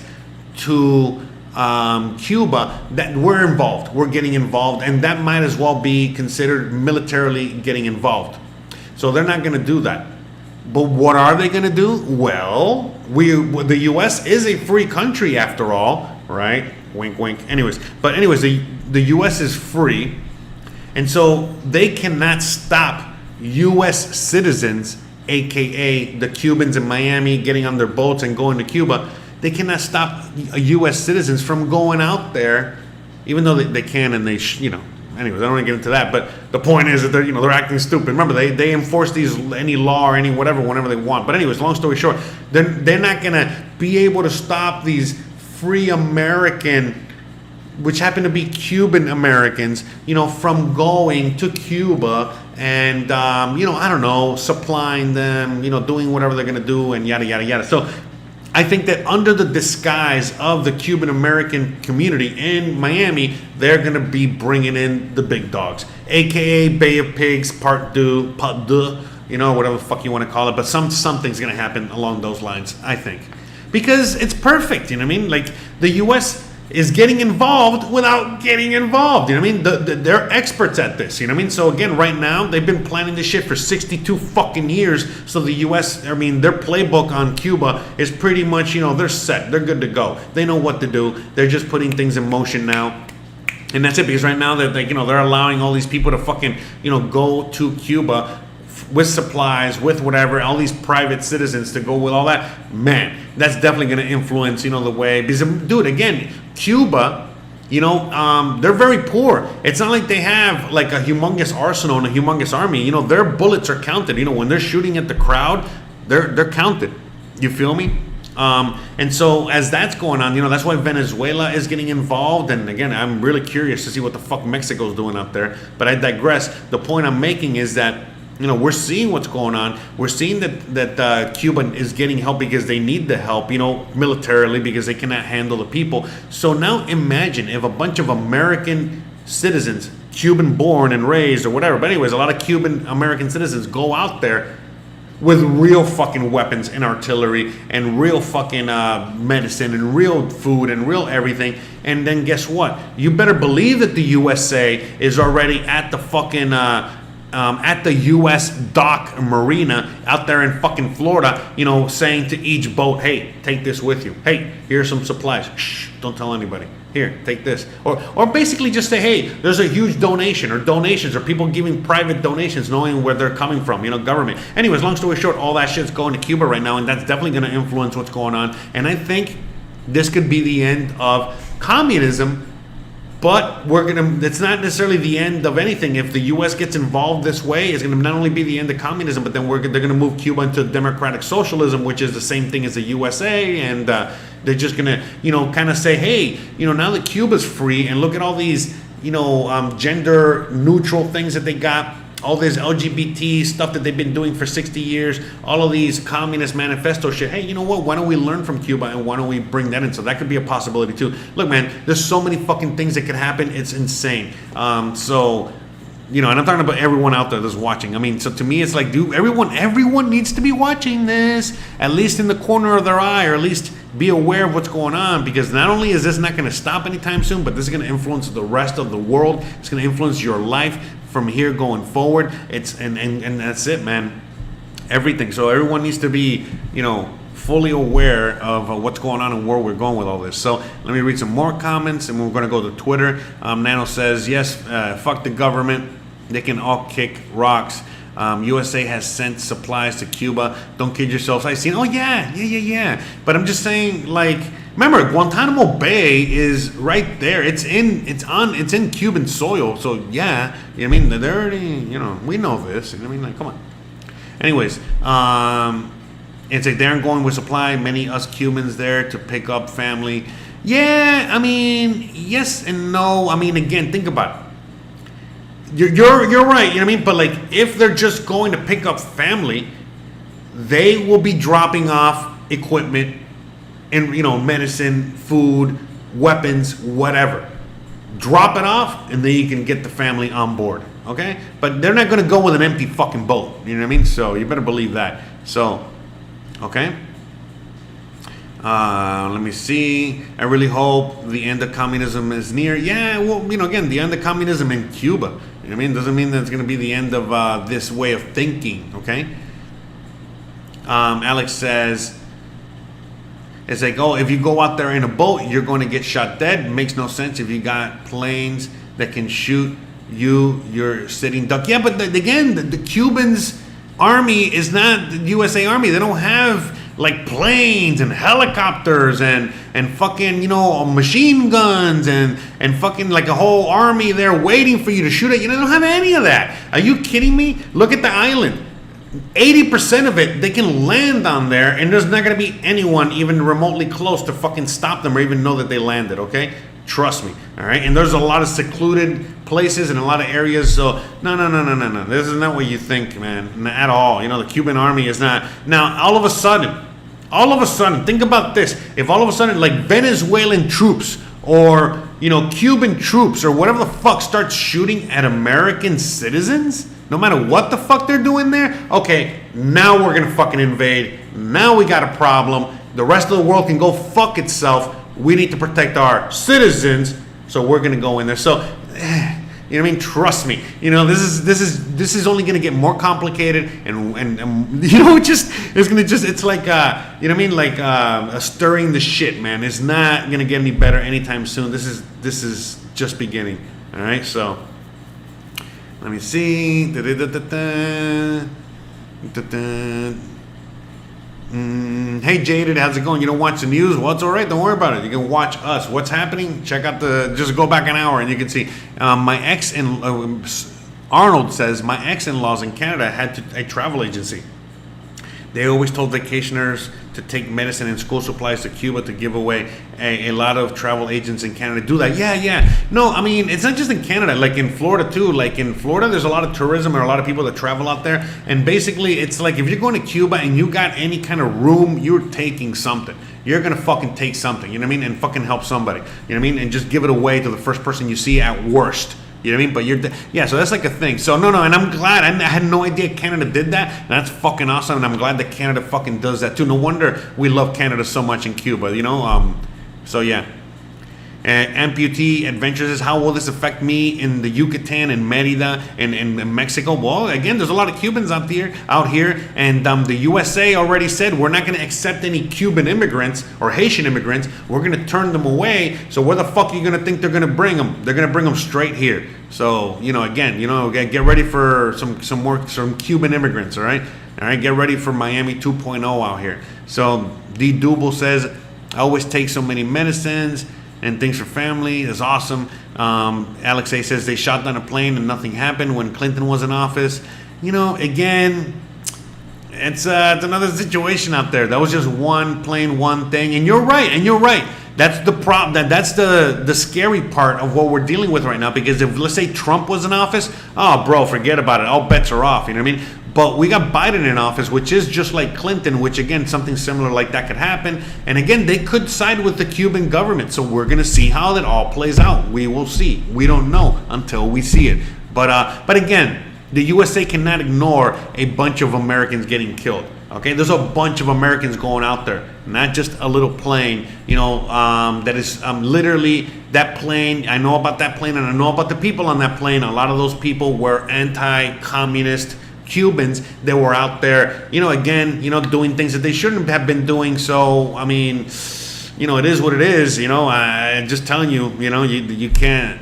[SPEAKER 2] to Cuba, that we're involved. We're getting involved, and that might as well be considered militarily getting involved. So they're not going to do that. But what are they going to do? Well, the U.S. is a free country after all, right? Wink, wink. Anyways, the U.S. is free, and so they cannot stop U.S. citizens, aka the Cubans in Miami, getting on their boats and going to Cuba. They cannot stop U.S. citizens from going out there, even though they can, and anyways, I don't want to get into that, but the point is that they're acting stupid. Remember, they enforce any law or any whatever whenever they want. But anyways, long story short, they're not gonna be able to stop these free American, which happen to be Cuban Americans, from going to Cuba and I don't know, supplying them, doing whatever they're gonna do, and yada yada yada. So I think that under the disguise of the Cuban American community in Miami, they're going to be bringing in the big dogs, aka Bay of Pigs Part 2, whatever the fuck you want to call it. But something's going to happen along those lines, I think, because it's perfect. You know what I mean? Like, the U.S. is getting involved without getting involved. You know what I mean? They're experts at this. You know what I mean? So again, right now, they've been planning this shit for 62 fucking years. So the U.S., their playbook on Cuba is pretty much, they're set. They're good to go. They know what to do. They're just putting things in motion now. And that's it, because right now they're allowing all these people to fucking, go to Cuba with supplies, with whatever, all these private citizens to go with all that. Man, that's definitely going to influence, the way, because, dude, again, Cuba You know, they're very poor. It's not like they have like a humongous arsenal and a humongous army. You know, their bullets are counted. You know, when they're shooting at the crowd, they're counted. You feel me? And so as that's going on, you know, that's why Venezuela is getting involved. And again, I'm really curious to see what the fuck Mexico's doing out there. But I digress. The point I'm making is that, you know, we're seeing what's going on. We're seeing that Cuba is getting help because they need the help, you know, militarily, because they cannot handle the people. So now imagine if a bunch of American citizens, Cuban born and raised or whatever, but anyways, a lot of Cuban American citizens go out there with real fucking weapons and artillery and real fucking medicine and real food and real everything. And then guess what? You better believe that the USA is already at the fucking at the U.S. dock marina out there in fucking Florida, you know, saying to each boat, hey, take this with you. Hey, here's some supplies. Shh, don't tell anybody. Here, take this. Or basically just say, hey, there's a huge donation or donations or people giving private donations knowing where they're coming from, you know, government. Anyways, long story short, all that shit's going to Cuba right now, and that's definitely going to influence what's going on. And I think this could be the end of communism. But it's not necessarily the end of anything. If the U.S. gets involved this way, it's going to not only be the end of communism, but then they're going to move Cuba into democratic socialism, which is the same thing as the USA. And they're just going to, you know, kind of say, hey, you know, now that Cuba's free and look at all these, you know, gender neutral things that they got, all this LGBT stuff that they've been doing for 60 years, all of these communist manifesto shit. Hey, you know what? Why don't we learn from Cuba and why don't we bring that in? So that could be a possibility too. Look, man, there's so many fucking things that could happen. It's insane. So, you know, and I'm talking about everyone out there that's watching. I mean, so to me, it's like, dude, everyone needs to be watching this, at least in the corner of their eye, or at least be aware of what's going on, because not only is this not going to stop anytime soon, but this is going to influence the rest of the world. It's going to influence your life from here going forward. It's and that's it, man. Everything. So everyone needs to be, you know, fully aware of what's going on and where we're going with all this. So let me read some more comments, and we're going to go to Twitter. Nano says, yes, fuck the government. They can all kick rocks. USA has sent supplies to Cuba. Don't kid yourselves. I seen. Oh yeah. But I'm just saying, like, remember, Guantanamo Bay is right there. It's in Cuban soil. So yeah, I mean, they're already, you know, we know this. I mean, like, come on. Anyways, it's like they're going with supply. Many us Cubans there to pick up family. Yeah, I mean, yes and no. I mean, again, think about it. You're right, you know what I mean? But like, if they're just going to pick up family, they will be dropping off equipment and, you know, medicine, food, weapons, whatever. Drop it off, and then you can get the family on board, okay? But they're not going to go with an empty fucking boat, you know what I mean? So you better believe that. So, okay. Let me see. I really hope the end of communism is near. Yeah, well, you know, again, the end of communism in Cuba. You know what I mean? Doesn't mean that it's going to be the end of this way of thinking, okay? Alex says, it's like, oh, if you go out there in a boat, you're going to get shot dead. It makes no sense if you got planes that can shoot you, you're sitting duck. Yeah, but again, the Cubans' army is not the USA Army. They don't have like planes and helicopters and fucking, you know, machine guns and fucking like a whole army there waiting for you to shoot at. You know, they don't have any of that. Are you kidding me? Look at the island. 80% of it, they can land on there, and there's not going to be anyone even remotely close to fucking stop them or even know that they landed, okay? Trust me, all right? And there's a lot of secluded places and a lot of areas, so no. This is not what you think, man, at all. You know, the Cuban Army is not. Now, all of a sudden, think about this. If all of a sudden, like, Venezuelan troops or, you know, Cuban troops or whatever the fuck starts shooting at American citizens, no matter what the fuck they're doing there, okay, now we're gonna fucking invade. Now we got a problem. The rest of the world can go fuck itself. We need to protect our citizens, so we're gonna go in there. So, you know what I mean? Trust me. You know, this is only gonna get more complicated, and you know, it's like you know what I mean? Like stirring the shit, man. It's not gonna get any better anytime soon. This is just beginning. All right, so. Let me see. Hey Jaded, how's it going? You don't watch the news? Well, it's all right. Don't worry about it. You can watch us. What's happening? Check out just go back an hour and you can see. Arnold says, my ex-in-laws in Canada had a travel agency. They always told vacationers to take medicine and school supplies to Cuba to give away. A lot of travel agents in Canada do that. Yeah. No, I mean, it's not just in Canada. Like in Florida too. Like in Florida, there's a lot of tourism and a lot of people that travel out there. And basically, it's like if you're going to Cuba and you got any kind of room, you're taking something. You're going to fucking take something, you know what I mean? And fucking help somebody, you know what I mean? And just give it away to the first person you see at worst. You know what I mean? But so that's like a thing. So no, and I'm glad. I had no idea Canada did that. And that's fucking awesome. And I'm glad that Canada fucking does that too. No wonder we love Canada so much in Cuba, you know? So yeah. Amputee Adventures says, how will this affect me in the Yucatan and Merida and in Mexico? Well, again, there's a lot of Cubans out here, and the USA already said we're not going to accept any Cuban immigrants or Haitian immigrants. We're going to turn them away. So where the fuck are you going to think they're going to bring them? They're going to bring them straight here. So again, get ready for some Cuban immigrants. All right, get ready for Miami 2.0 out here. So D. Double says, I always take so many medicines and things for family. That's awesome. Alex A says they shot down a plane and nothing happened when Clinton was in office. Again, it's another situation out there. That was just one plane, one thing. And you're right. That's the problem. That's the scary part of what we're dealing with right now. Because if, let's say, Trump was in office, oh, bro, forget about it. All bets are off. You know what I mean? But we got Biden in office, which is just like Clinton, which, again, something similar like that could happen. And again, they could side with the Cuban government. So we're going to see how that all plays out. We will see. We don't know until we see it. But again, the USA cannot ignore a bunch of Americans getting killed. Okay, there's a bunch of Americans going out there, not just a little plane, that is literally that plane. I know about that plane and I know about the people on that plane. A lot of those people were anti-communist Cubans that were out there, again, doing things that they shouldn't have been doing. So, I mean, it is what it is, I'm just telling you, you can't.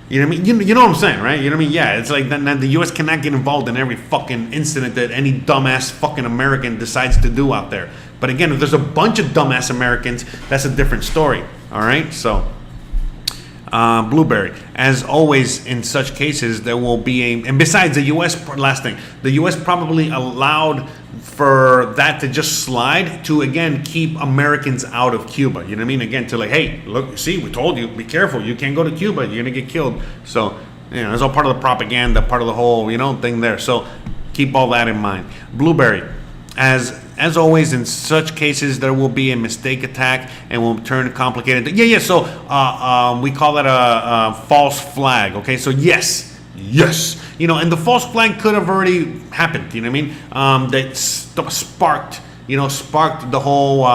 [SPEAKER 2] You know what I mean? You know what I'm saying, right? You know what I mean? Yeah, it's like that the U.S. cannot get involved in every fucking incident that any dumbass fucking American decides to do out there. But again, if there's a bunch of dumbass Americans, that's a different story. All right? So, Blueberry. As always, in such cases, there will be and besides the U.S., last thing, the U.S. probably allowed for that to just slide to, again, keep Americans out of Cuba. You know what I mean? Again, to like, hey, look, see, we told you, be careful. You can't go to Cuba. You're going to get killed. So, it's all part of the propaganda, part of the whole, thing there. So keep all that in mind. Blueberry. As always, in such cases, there will be a mistake attack and will turn complicated. Yeah. So we call that a false flag. Okay. So yes. And the false flag could have already happened. You know what I mean? That sparked the whole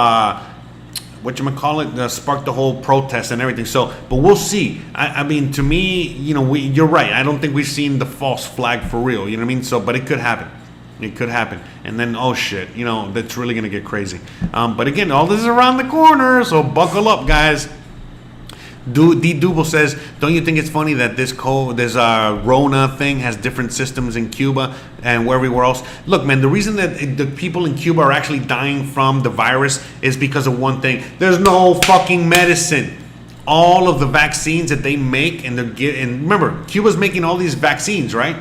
[SPEAKER 2] sparked the whole protest and everything. So, but we'll see. I mean, to me, you're right. I don't think we've seen the false flag for real. You know what I mean? So, but it could happen. It could happen. And then, oh shit, that's really going to get crazy. But again, all this is around the corner, so buckle up, guys. D. Double says, don't you think it's funny that this Rona thing has different systems in Cuba and everywhere else? Look, man, the reason that the people in Cuba are actually dying from the virus is because of one thing. There's no fucking medicine. All of the vaccines that they make, and remember, Cuba's making all these vaccines, right?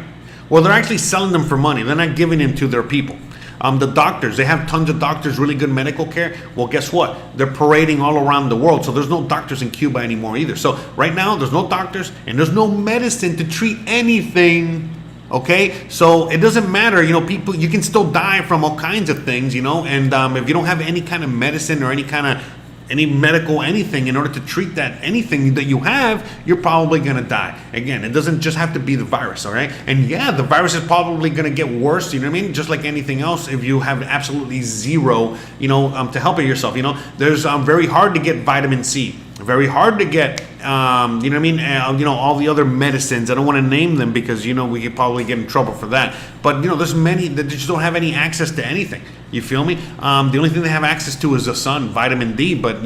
[SPEAKER 2] Well, they're actually selling them for money. They're not giving them to their people. The doctors, they have tons of doctors, really good medical care. Well, guess what? They're parading all around the world. So there's no doctors in Cuba anymore either. So right now, there's no doctors and there's no medicine to treat anything. Okay? So it doesn't matter. People, you can still die from all kinds of things, and if you don't have any kind of medicine or any medical anything in order to treat anything that you have, you're probably going to die. Again, it doesn't just have to be the virus, all right? And yeah, the virus is probably going to get worse, you know what I mean? Just like anything else, if you have absolutely zero, to help yourself, there's very hard to get vitamin C, very hard to get, all the other medicines. I don't want to name them because, we could probably get in trouble for that. But, there's many that just don't have any access to anything. You feel me? The only thing they have access to is the sun, vitamin D, but,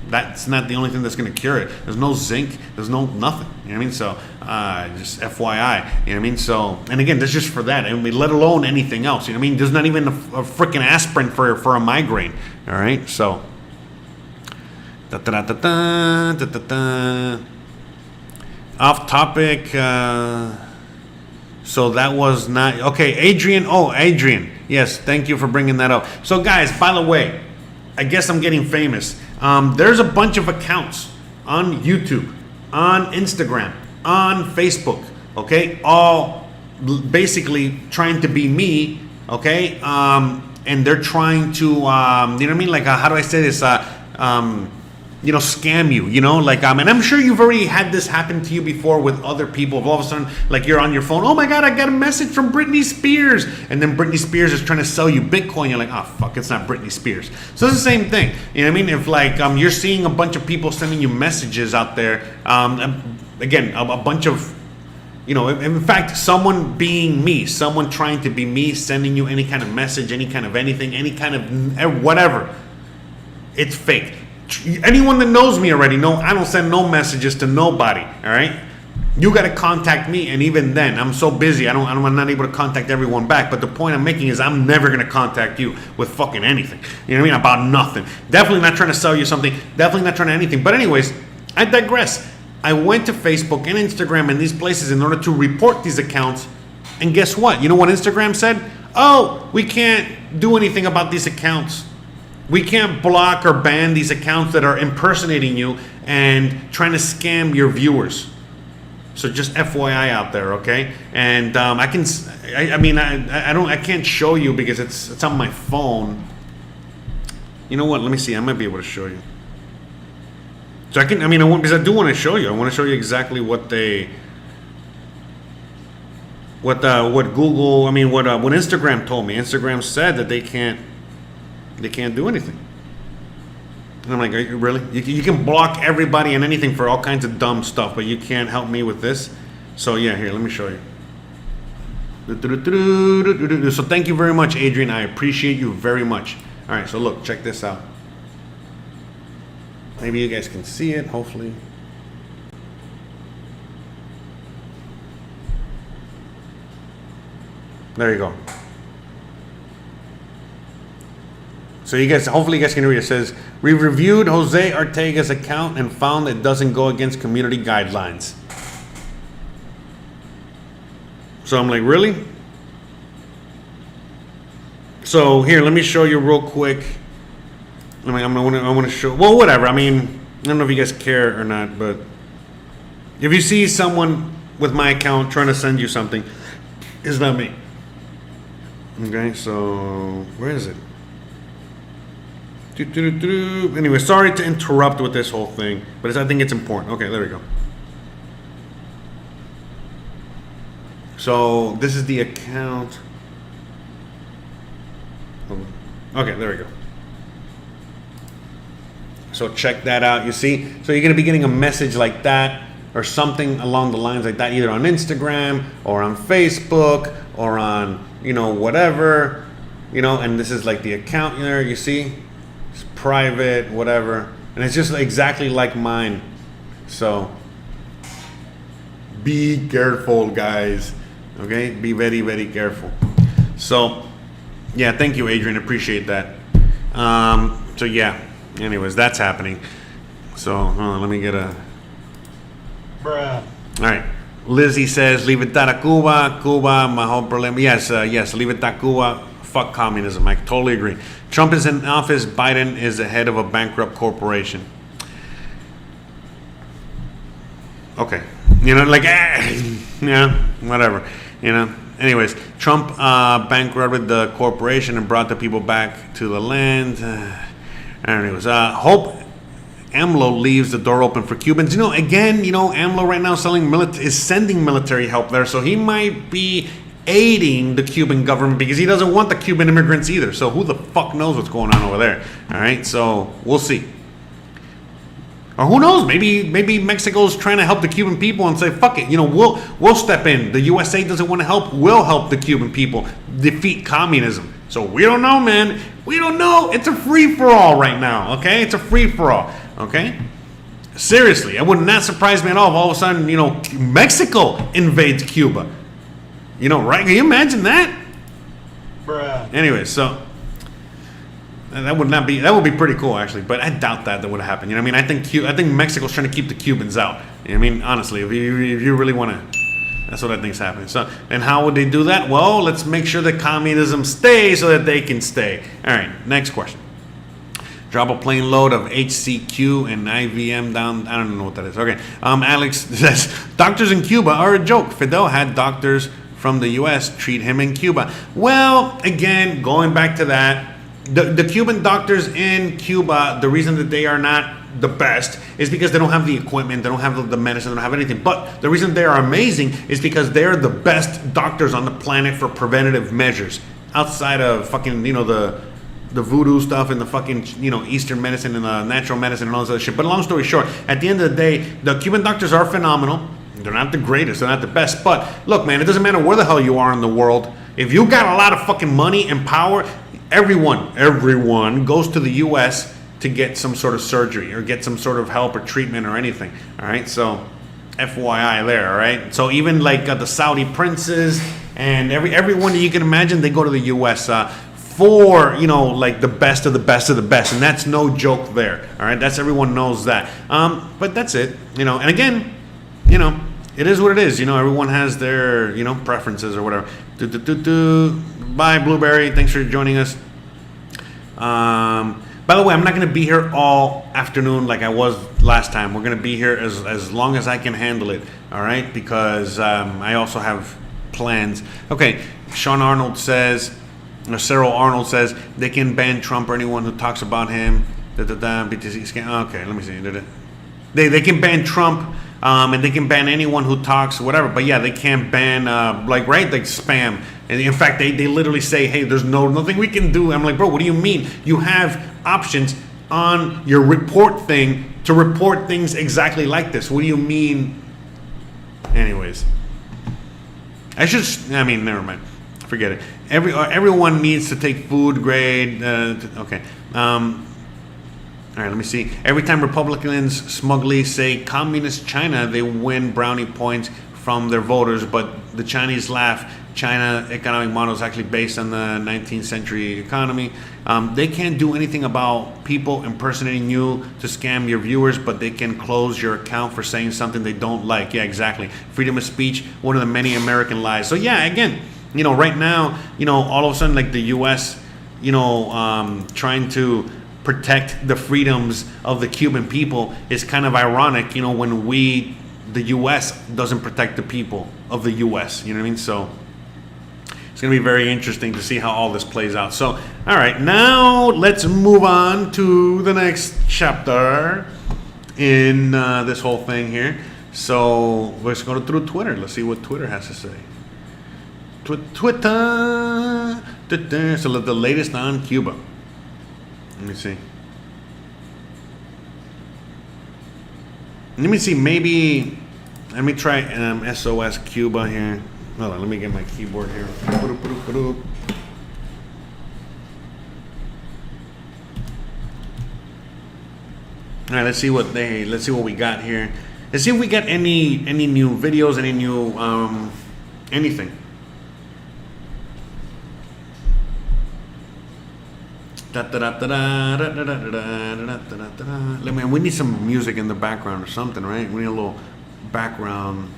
[SPEAKER 2] that's not the only thing that's going to cure it. There's no zinc. There's no nothing. You know what I mean? So just FYI. You know what I mean? So, and again, that's just for that. I mean, let alone anything else. You know what I mean? There's not even a freaking aspirin for a migraine. All right? So. Off topic. So that was not okay. Adrian. Oh, Adrian. Yes, thank you for bringing that up. So, guys, by the way, I guess I'm getting famous. There's a bunch of accounts on YouTube, on Instagram, on Facebook. Okay, all basically trying to be me. Okay, and they're trying to, you know what I mean? Like, how do I say this? You know, scam you, you know, like, and I'm sure you've already had this happen to you before with other people. All of a sudden, like, you're on your phone, oh my God, I got a message from Britney Spears. And then Britney Spears is trying to sell you Bitcoin. You're like, oh, fuck, it's not Britney Spears. So it's the same thing. You know what I mean? If, like, you're seeing a bunch of people sending you messages out there, again, a bunch of, you know, in fact, someone being me, someone trying to be me, sending you any kind of message, any kind of anything, any kind of whatever, it's fake. Anyone that knows me already know I don't send no messages to nobody. All right, you got to contact me, and even then, I'm so busy. I'm not able to contact everyone back. But the point I'm making is I'm never gonna contact you with fucking anything. You know what I mean? About nothing. Definitely not trying to sell you something. Definitely not trying to anything. But anyways, I digress. I went to Facebook and Instagram and these places in order to report these accounts, and guess what? You know what Instagram said? Oh, we can't do anything about these accounts. We can't block or ban these accounts that are impersonating you and trying to scam your viewers. So just FYI out there, okay? And I can't show you because it's on my phone. You know what? Let me see. I might be able to show you. So because I do want to show you. I want to show you exactly what Google. What Instagram told me. Instagram said that they can't do anything. And I'm like, are you really? You can block everybody and anything for all kinds of dumb stuff, but you can't help me with this. So yeah, here, let me show you. So thank you very much, Adrian. I appreciate you very much. All right, so look, check this out. Maybe you guys can see it, hopefully. There you go. So hopefully you guys can read it. It says, we reviewed Jose Arteaga's account and found it doesn't go against community guidelines. So I'm like, really? So here, let me show you real quick. I want to show, well, whatever. I don't know if you guys care or not, but if you see someone with my account trying to send you something, it's not me. Okay, so where is it? Anyway, sorry to interrupt with this whole thing, but I think it's important. Okay, there we go. So this is the account. Okay, there we go. So check that out. You see, so you're gonna be getting a message like that or something along the lines like that, either on Instagram or on Facebook or on, whatever, and this is like the account there, you see, it's private, whatever, and it's just exactly like mine. So be careful, guys. Okay, be very, very careful. So yeah, thank you, Adrian, appreciate that. So yeah, anyways, that's happening. So let me get a
[SPEAKER 1] Bruh.
[SPEAKER 2] All right. Lizzie says, Libertad a Cuba. Cuba, my whole problem. Yes, Libertad Cuba. Fuck communism. I totally agree. Trump is in office. Biden is the head of a bankrupt corporation. Okay. Yeah, whatever. Anyways, Trump bankrupted the corporation and brought the people back to the land. Anyways, hope AMLO leaves the door open for Cubans. AMLO right now is sending military help there, so he might be aiding the Cuban government because he doesn't want the Cuban immigrants either. So who the fuck knows what's going on over there? All right, so we'll see. Or who knows? Maybe Mexico's trying to help the Cuban people and say, fuck it, we'll step in. The USA doesn't want to help. We'll help the Cuban people defeat communism. So we don't know, man. We don't know. It's a free-for-all right now, okay? It's a free-for-all. Okay? Seriously, it would not surprise me at all if all of a sudden, you know, Mexico invades Cuba. You know, right? Can you imagine that?
[SPEAKER 1] Bruh.
[SPEAKER 2] Anyway, so that would be pretty cool actually, but I doubt that would happen. You know what I mean? I think Mexico's trying to keep the Cubans out. You know what I mean, honestly, if you really want to, that's what I think's happening. So, and how would they do that? Well, let's make sure that communism stays so that they can stay. All right, next question. Drop a plane load of HCQ and IVM down. I don't know what that is. Okay. Alex says, doctors in Cuba are a joke. Fidel had doctors from the U.S. treat him in Cuba. Well, again, going back to that, the Cuban doctors in Cuba, the reason that they are not the best is because they don't have the equipment, they don't have the medicine, they don't have anything. But the reason they are amazing is because they're the best doctors on the planet for preventative measures. Outside of fucking, you know, the voodoo stuff and the fucking, you know, Eastern medicine and the natural medicine and all this other shit. But long story short, at the end of the day, the Cuban doctors are phenomenal. They're not the greatest, they're not the best. But look, man, it doesn't matter where the hell you are in the world. If you got a lot of fucking money and power, everyone goes to the U.S. to get some sort of surgery or get some sort of help or treatment or anything. All right, so FYI there. All right, so even like the Saudi princes and everyone that you can imagine, they go to the U.S. For, you know, like the best of the best of the best, and that's no joke there. All right, that's, everyone knows that. But that's it, you know. And again, you know, it is what it is. You know, everyone has their, you know, preferences or whatever. Bye, Blueberry. Thanks for joining us. By the way, I'm not going to be here all afternoon like I was last time. We're going to be here as long as I can handle it. All right, because I also have plans. Okay, Sean Arnold says. Cyril Arnold says they can ban Trump or anyone who talks about him. BTC scam. Okay, let me see. They can ban Trump, and they can ban anyone who talks whatever. But yeah, they can't ban like spam. And in fact, they literally say, hey, there's nothing we can do. I'm like, bro, what do you mean? You have options on your report thing to report things exactly like this. What do you mean? Anyways, never mind. Forget it. Everyone needs to take food grade. Okay. All right, let me see. Every time Republicans smugly say communist China, they win brownie points from their voters, but the Chinese laugh. China economic model is actually based on the 19th century economy. They can't do anything about people impersonating you to scam your viewers, but they can close your account for saying something they don't like. Yeah, exactly. Freedom of speech, one of the many American lies. So yeah, again, you know, right now, you know, all of a sudden, like the U.S., you know, trying to protect the freedoms of the Cuban people is kind of ironic, you know, when the U.S. doesn't protect the people of the U.S., you know what I mean? So it's going to be very interesting to see how all this plays out. So, all right, now let's move on to the next chapter in this whole thing here. So let's go through Twitter. Let's see what Twitter has to say. Twitter. So the latest on Cuba. Let me see. Maybe, let me try SOS Cuba here. Hold on, let me get my keyboard here. All right, let's see what we got here. Let's see if we got any new videos, any new anything. We need some music in the background or something, right? We need a little background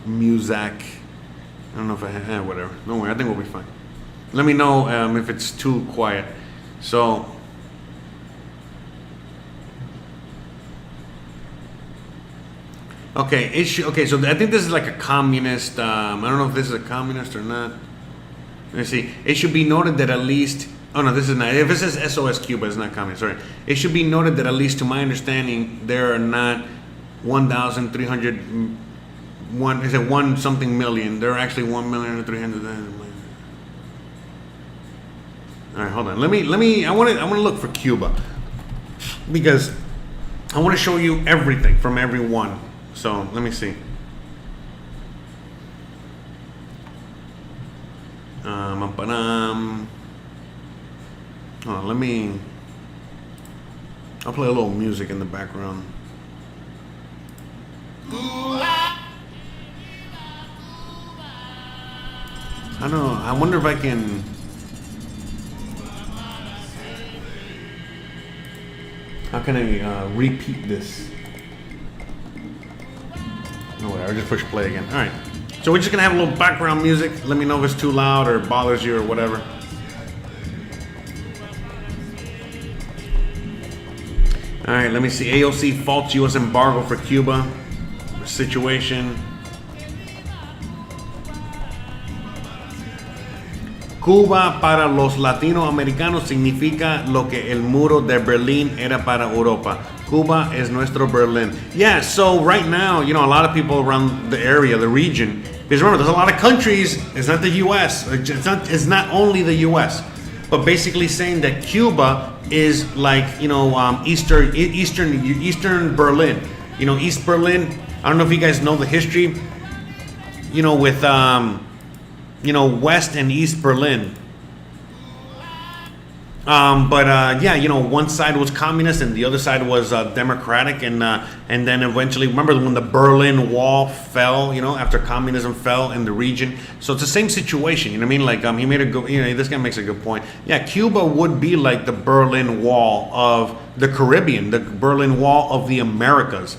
[SPEAKER 2] music. I don't know if I have, whatever. Don't worry, I think we'll be fine. Let me know if it's too quiet. So, okay, so I think this is like a communist. I don't know if this is a communist or not. Let me see. It should be noted that at least. Oh no, this is not. If it says SOS Cuba, it's not communist. Sorry. It should be noted that at least to my understanding, there are not 1,300. Is it 1 something million? There are actually 1,300,000. All right, hold on. Let me. I want to look for Cuba because I want to show you everything from everyone. So let me see. Oh, let me. I'll play a little music in the background. I don't know. I wonder if I can. How can I repeat this? No, whatever. Just push play again. All right. So we're just gonna have a little background music. Let me know if it's too loud or bothers you or whatever. All right. Let me see. AOC faults U.S. embargo for Cuba. Situation. Cuba para los latinoamericanos significa lo que el muro de Berlín era para Europa. Cuba es nuestro Berlin. Yeah, so right now, you know, a lot of people around the area, the region, because remember, there's a lot of countries, it's not the US, it's not only the US, but basically saying that Cuba is like, you know, Eastern Berlin. You know, East Berlin, I don't know if you guys know the history, you know, with, you know, West and East Berlin. Yeah, you know, one side was communist and the other side was democratic, and then eventually, remember when the Berlin Wall fell, you know, after communism fell in the region. So it's the same situation, you know what I mean? Like, he made a good, you know, this guy makes a good point. Yeah, Cuba would be like the Berlin Wall of the Caribbean, the Berlin Wall of the Americas.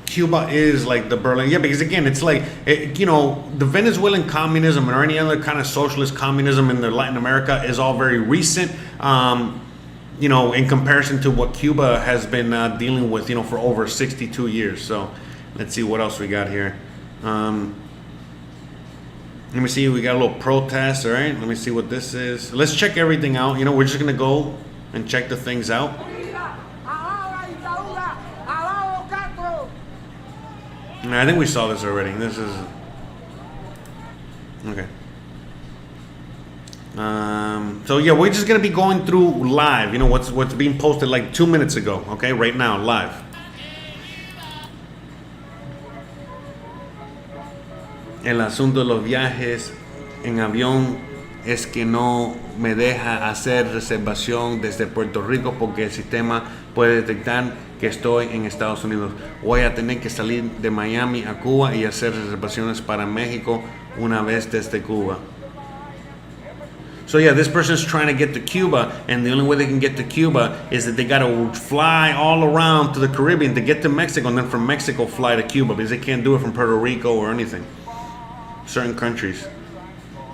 [SPEAKER 2] Cuba is like the Berlin, yeah, because again, it's like, you know, the Venezuelan communism or any other kind of socialist communism in the Latin America is all very recent, you know, in comparison to what Cuba has been dealing with, you know, for over 62 years. So let's see what else we got here. Let me see, we got a little protest, all right? Let me see what this is. Let's check everything out. You know, we're just gonna go and check the things out. I think we saw this already. This is okay. So yeah, we're just gonna be going through live. You know what's being posted like 2 minutes ago. Okay, right now, live. El asunto de los viajes en avión es que no me deja hacer reservación desde Puerto Rico porque el sistema puede detectar que estoy en Estados Unidos. Voy a tener que salir de Miami a Cuba y hacer reservaciones para México una vez desde Cuba. So yeah, this person's trying to get to Cuba, and the only way they can get to Cuba is that they got to fly all around to the Caribbean to get to Mexico, and then from Mexico fly to Cuba, because they can't do it from Puerto Rico or anything. Certain countries.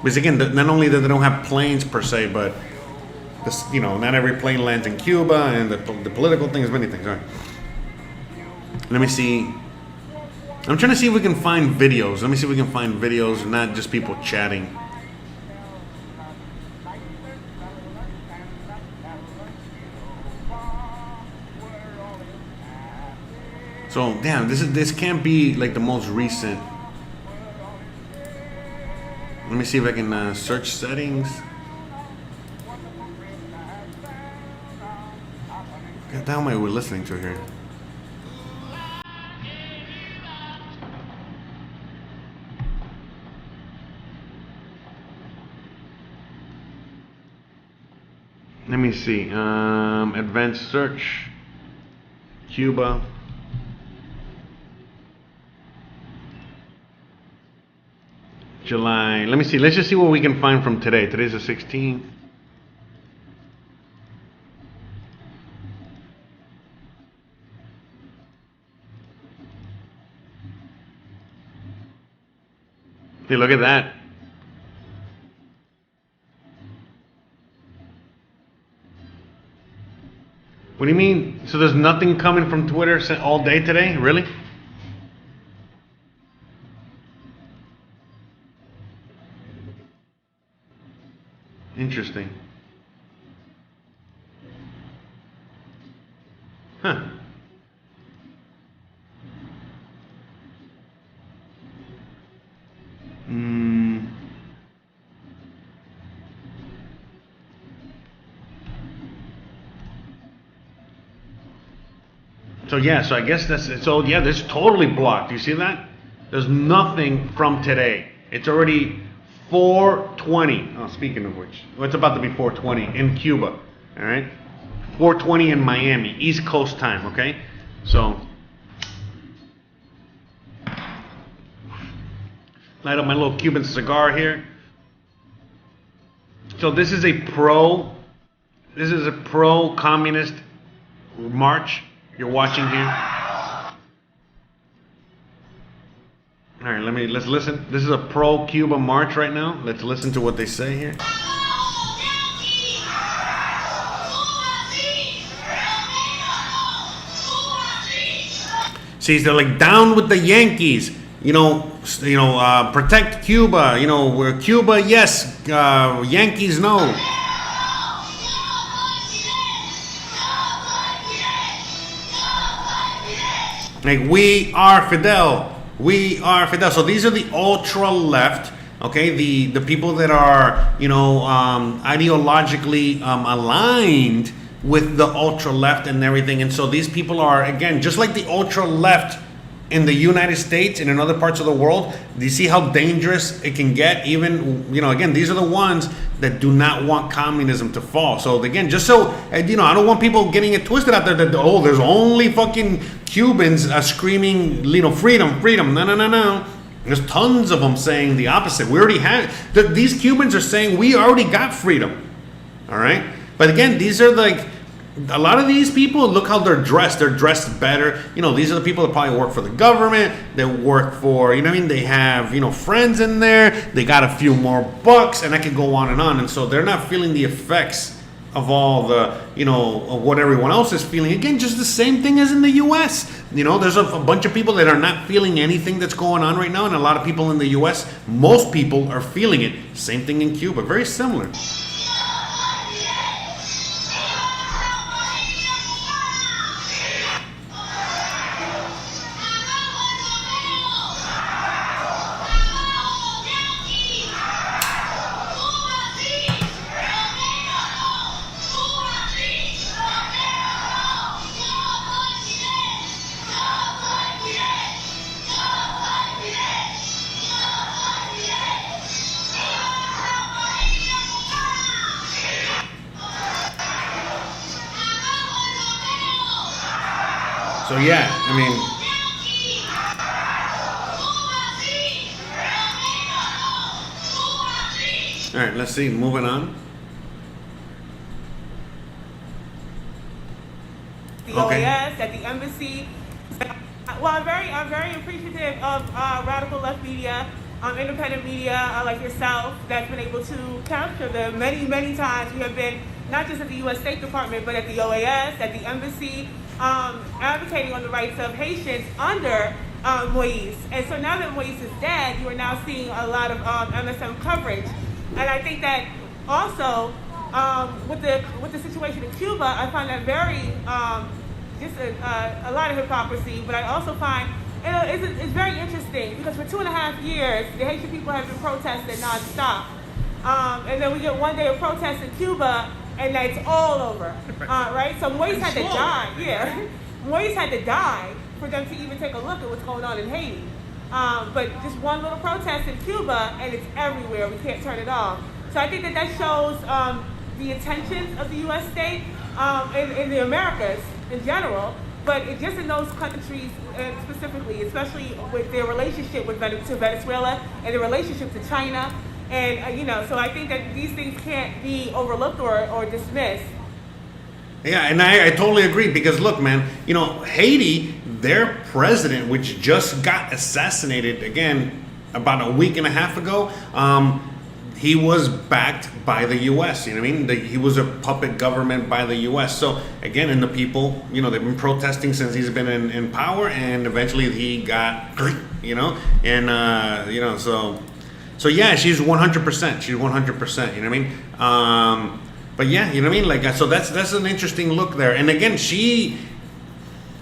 [SPEAKER 2] Because again, not only that they don't have planes per se, but this, you know, not every plane lands in Cuba, and the political things, many things. All right. Let me see. I'm trying to see if we can find videos. Let me see if we can find videos, not just people chatting. So damn, this can't be like the most recent. Let me see if I can search settings. What the hell am I listening to here? Let me see. Advanced search. Cuba. July. Let me see. Let's just see what we can find from today. Today's the 16th. Hey, look at that. What do you mean? So there's nothing coming from Twitter all day today? Really? Interesting. Huh. So yeah, so I guess that's, so yeah, this is totally blocked. You see that? There's nothing from today. It's already 4:20. Oh, speaking of which, well, it's about to be 4:20 in Cuba. All right, 4:20 in Miami, East Coast time, okay? So, light up my little Cuban cigar here. So this is a pro-communist march you're watching here. All right, let's listen. This is a pro-Cuba march right now. Let's listen to what they say here. See, they're like down with the Yankees. Protect Cuba. We're Cuba, yes. Yankees, no. Like, we are Fidel. We are Fidel. So these are the ultra left. Okay, the people that are ideologically aligned with the ultra left and everything. And so these people are, again, just like the ultra left in the United States and in other parts of the world. Do you see how dangerous it can get? Even, again, these are the ones that do not want communism to fall. So again, just so, I don't want people getting it twisted out there that, there's only fucking Cubans screaming, freedom, freedom. No. There's tons of them saying the opposite. We already have, these Cubans are saying we already got freedom. All right? But again, these are like, a lot of these people, look how they're dressed. They're dressed better. These are the people that probably work for the government. They work for, they have, friends in there. They got a few more bucks, and I could go on. And so they're not feeling the effects of all the, of what everyone else is feeling. Again, just the same thing as in the U.S. There's a bunch of people that are not feeling anything that's going on right now. And a lot of people in the U.S., most people are feeling it. Same thing in Cuba. Very similar. So yeah, all right, let's see, moving on.
[SPEAKER 5] The OAS, at the embassy. Well, I'm very appreciative of radical left media, independent media like yourself that's been able to capture the many times we have been, not just at the U.S. State Department, but at the OAS, at the embassy, advocating on the rights of Haitians under Moise. And so now that Moise is dead, you are now seeing a lot of MSM coverage. And I think that also with the situation in Cuba, I find that very just a lot of hypocrisy. But I also find it's very interesting because for 2.5 years, the Haitian people have been protesting nonstop. And then we get one day of protest in Cuba, and that's all over, right? So Moise had to die, Moise had to die for them to even take a look at what's going on in Haiti. But just one little protest in Cuba, and it's everywhere. We can't turn it off. So I think that shows the intentions of the U.S. state in the Americas in general, but just in those countries specifically, especially with their relationship to Venezuela and their relationship to China. And, so I think that these things can't be overlooked or dismissed.
[SPEAKER 2] Yeah, and I totally agree because, look, man, Haiti, their president, which just got assassinated, again, about a week and a half ago, he was backed by the U.S., he was a puppet government by the U.S. So, again, and the people, they've been protesting since he's been in power, and eventually he got, So yeah, she's 100%. She's 100%. But yeah, Like, so that's an interesting look there. And again,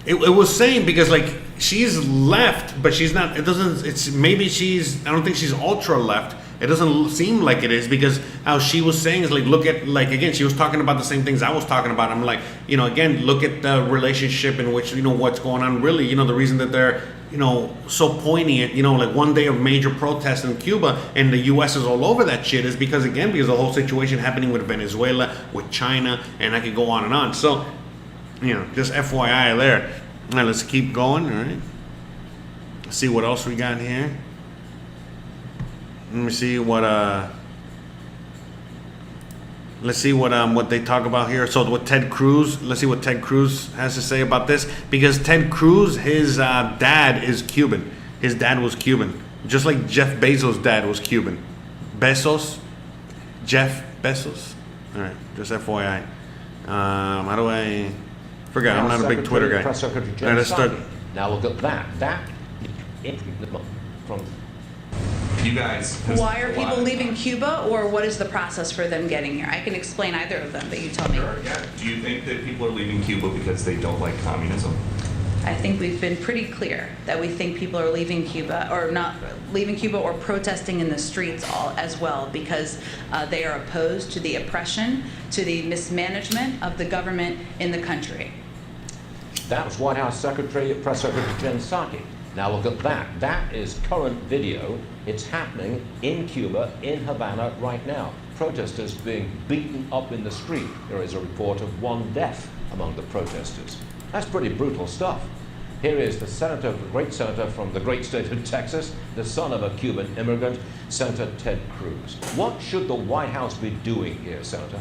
[SPEAKER 2] it was saying because like she's left, but she's not. I don't think she's ultra left. It doesn't seem like it is because how she was saying is like, look at, like, again, she was talking about the same things I was talking about. I'm like, again, look at the relationship in which, what's going on really, the reason that they're you know, so poignant, you know, like one day of major protest in Cuba and the U.S. is all over that shit is because the whole situation happening with Venezuela, with China, and I could go on and on. So, you know, just FYI there. All right, let's keep going, all right? Let's see what else we got here. Let me see what they talk about here. So what Ted Cruz, let's see what Ted Cruz has to say about this. Because Ted Cruz, his dad is Cuban. His dad was Cuban. Just like Jeff Bezos' dad was Cuban. Jeff Bezos. All right, just FYI. How do I, forgot, I'm not a big Twitter guy.
[SPEAKER 6] Press Secretary
[SPEAKER 2] All right, let's start.
[SPEAKER 6] Now look at that. That from
[SPEAKER 7] you guys.
[SPEAKER 8] Why are people leaving Cuba, or what is the process for them getting here? I can explain either of them, but you tell me.
[SPEAKER 7] Sure, yeah. Do you think that people are leaving Cuba because they don't like communism?
[SPEAKER 8] I think we've been pretty clear that we think people are leaving Cuba, or not leaving Cuba, or protesting in the streets as well, because they are opposed to the oppression, to the mismanagement of the government in the country.
[SPEAKER 6] That was White House Press Secretary Jen Psaki. Now look at that. That is current video. It's happening in Cuba, in Havana right now. Protesters being beaten up in the street. There is a report of one death among the protesters. That's pretty brutal stuff. Here is the senator, the great senator from the great state of Texas, the son of a Cuban immigrant, Senator Ted Cruz. What should the White House be doing here, Senator?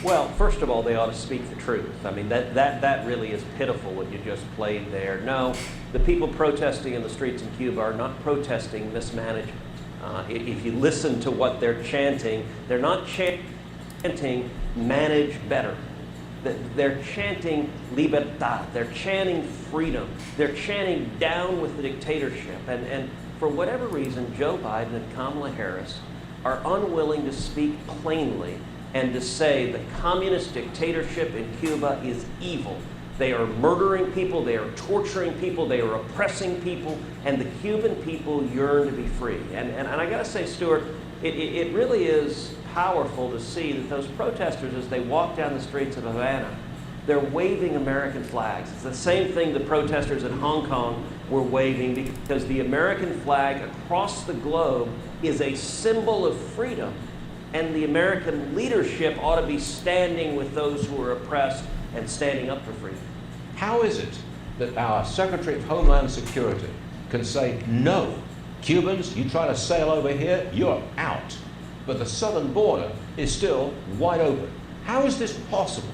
[SPEAKER 9] Well, first of all, they ought to speak the truth. I mean, that really is pitiful what you just played there. No, the people protesting in the streets in Cuba are not protesting mismanagement. If you listen to what they're chanting, they're not chanting manage better. They're chanting libertad. They're chanting freedom. They're chanting down with the dictatorship. And for whatever reason, Joe Biden and Kamala Harris are unwilling to speak plainly and to say the communist dictatorship in Cuba is evil. They are murdering people, they are torturing people, they are oppressing people, and the Cuban people yearn to be free. And I gotta say, Stuart, it really is powerful to see that those protesters, as they walk down the streets of Havana, they're waving American flags. It's the same thing the protesters in Hong Kong were waving, because the American flag across the globe is a symbol of freedom. And the American leadership ought to be standing with those who are oppressed and standing up for freedom.
[SPEAKER 6] How is it that our Secretary of Homeland Security can say, no, Cubans, you try to sail over here, you're out. But the southern border is still wide open. How is this possible?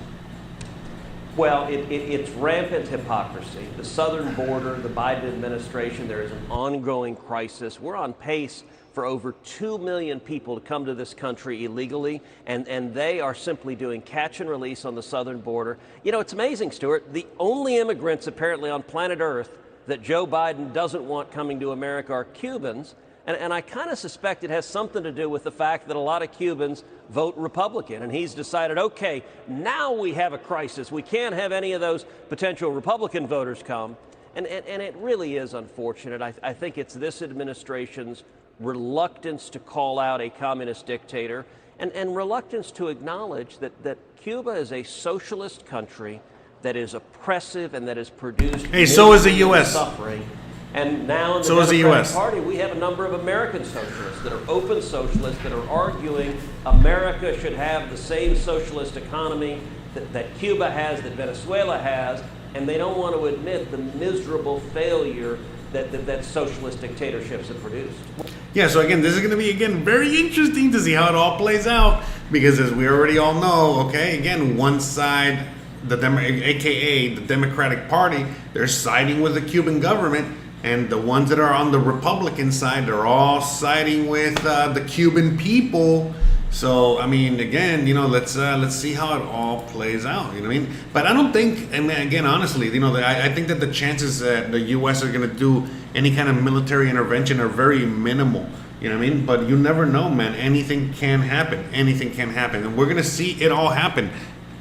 [SPEAKER 9] Well, it's rampant hypocrisy. The southern border, the Biden administration, there is an ongoing crisis. We're on pace for over 2 million people to come to this country illegally, and they are simply doing catch and release on the southern border. You know, it's amazing, Stuart. The only immigrants apparently on planet Earth that Joe Biden doesn't want coming to America are Cubans, and I kind of suspect it has something to do with the fact that a lot of Cubans vote Republican, and he's decided, okay, now we have a crisis. We can't have any of those potential Republican voters come, and it really is unfortunate. I think it's this administration's reluctance to call out a communist dictator and reluctance to acknowledge that Cuba is a socialist country that is oppressive and that has produced
[SPEAKER 2] so is the U.S.
[SPEAKER 9] suffering. And now in the
[SPEAKER 2] So is the
[SPEAKER 9] Democratic
[SPEAKER 2] U.S.
[SPEAKER 9] Party, we have a number of American socialists that are open socialists that are arguing America should have the same socialist economy that Cuba has, that Venezuela has, and they don't want to admit the miserable failure that socialist dictatorships have produced.
[SPEAKER 2] Yeah, so again, this is going to be, very interesting to see how it all plays out, because as we already all know, okay, again, one side, aka the Democratic Party, they're siding with the Cuban government, and the ones that are on the Republican side, they're all siding with the Cuban people. So, I mean, again, let's see how it all plays out, you know what I mean? But I don't think, and again, honestly, I think that the chances that the U.S. are going to do any kind of military intervention are very minimal, you know what I mean? But you never know, man. Anything can happen. Anything can happen. And we're going to see it all happen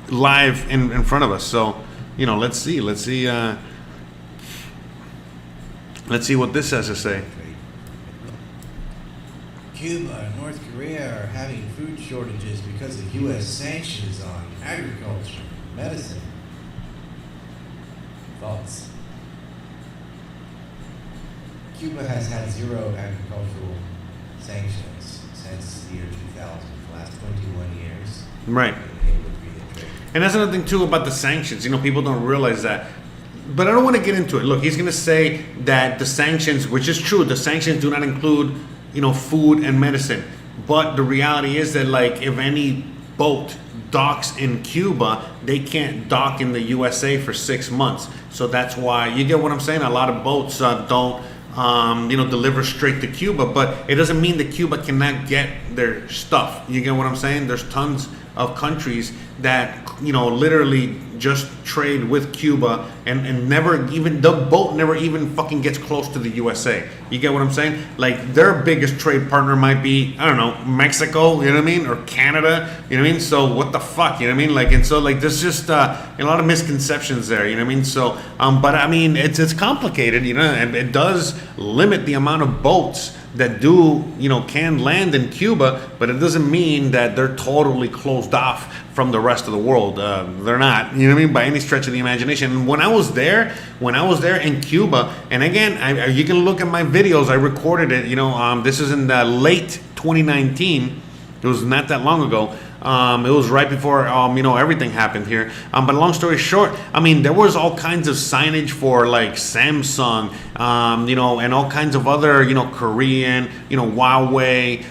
[SPEAKER 2] live in front of us. So, let's see. Let's see what this has to say.
[SPEAKER 10] Cuba and North Korea are having food shortages because of U.S. sanctions on agriculture, medicine. Thoughts? Cuba has had 0 agricultural sanctions since the year 2000, the last 21 years.
[SPEAKER 2] Right. And that's another thing too about the sanctions. You know, people don't realize that. But I don't want to get into it. Look, he's going to say that the sanctions, which is true, the sanctions do not include, you know, food and medicine. But the reality is that, like, if any boat docks in Cuba, they can't dock in the USA for 6 months. So that's why, you get what I'm saying? A lot of boats don't, you know, deliver straight to Cuba. But it doesn't mean that Cuba cannot get their stuff. You get what I'm saying? There's tons of countries that, you know, literally just trade with Cuba and never even, the boat never even fucking gets close to the USA. You get what I'm saying? Like, their biggest trade partner might be, I don't know, Mexico, you know what I mean? Or Canada, you know what I mean? So what the fuck, you know what I mean? Like, and so, like, there's just a lot of misconceptions there, you know what I mean? So, but I mean, it's complicated, you know, and it does limit the amount of boats that do, you know, can land in Cuba, but it doesn't mean that they're totally closed off from the rest of the world. They're not, you know what I mean, by any stretch of the imagination. And when I was there in Cuba, and again, you can look at my videos, I recorded it, you know, this is in the late 2019, it was not that long ago. It was right before, you know, everything happened here. But long story short, I mean, there was all kinds of signage for, like, Samsung, you know, and all kinds of other, you know, Korean, you know, Huawei,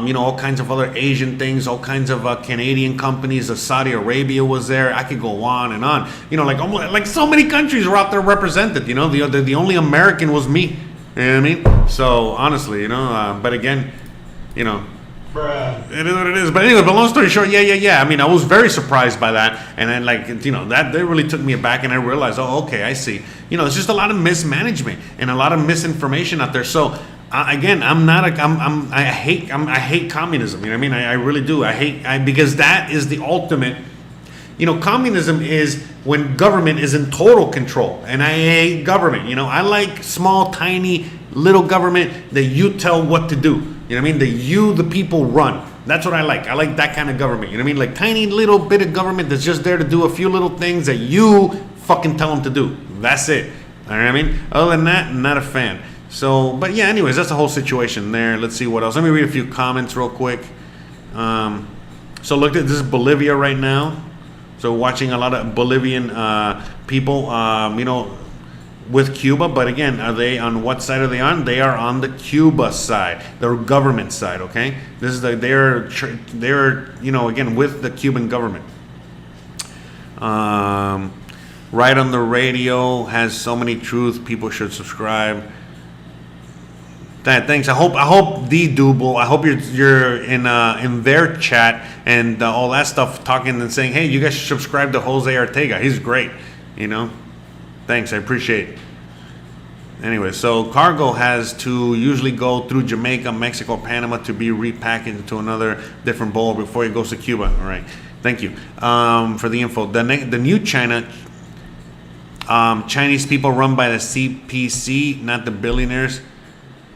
[SPEAKER 2] you know, all kinds of other Asian things, all kinds of Canadian companies. Saudi Arabia was there. I could go on and on. You know, like so many countries were out there represented. You know, the only American was me. You know what I mean? So honestly, you know, but again, you know, it is what it is. But anyway, but long story short, yeah. I mean, I was very surprised by that. And then, like, you know, that really took me aback, and I realized, oh, okay, I see. You know, it's just a lot of mismanagement and a lot of misinformation out there. So again, I hate communism. You know what I mean? I really do. Because that is the ultimate. You know, communism is when government is in total control, and I hate government. You know, I like small, tiny, little government that you tell what to do. You know what I mean? That you, the people, run. That's what I like. I like that kind of government. You know what I mean? Like, tiny little bit of government that's just there to do a few little things that you fucking tell them to do. That's it. All right, I mean? Other than that, not a fan. So, but yeah, anyways, that's the whole situation there. Let's see what else. Let me read a few comments real quick. So look at this is Bolivia right now. So watching a lot of Bolivian people, you know, with Cuba, but again, are they on what side are they on? They are on the Cuba side, the government side. Okay, this is they're you know, again, with the Cuban government. Right on the radio has so many truths. People should subscribe. Thanks. I hope the Double. I hope you're in their chat and all that stuff, talking and saying, hey, you guys should subscribe to Jose Arteaga. He's great. You know. Thanks, I appreciate it. Anyway, so cargo has to usually go through Jamaica, Mexico, Panama to be repackaged into another different bowl before it goes to Cuba. All right, thank you for the info. The new China, Chinese people run by the CPC, not the billionaires.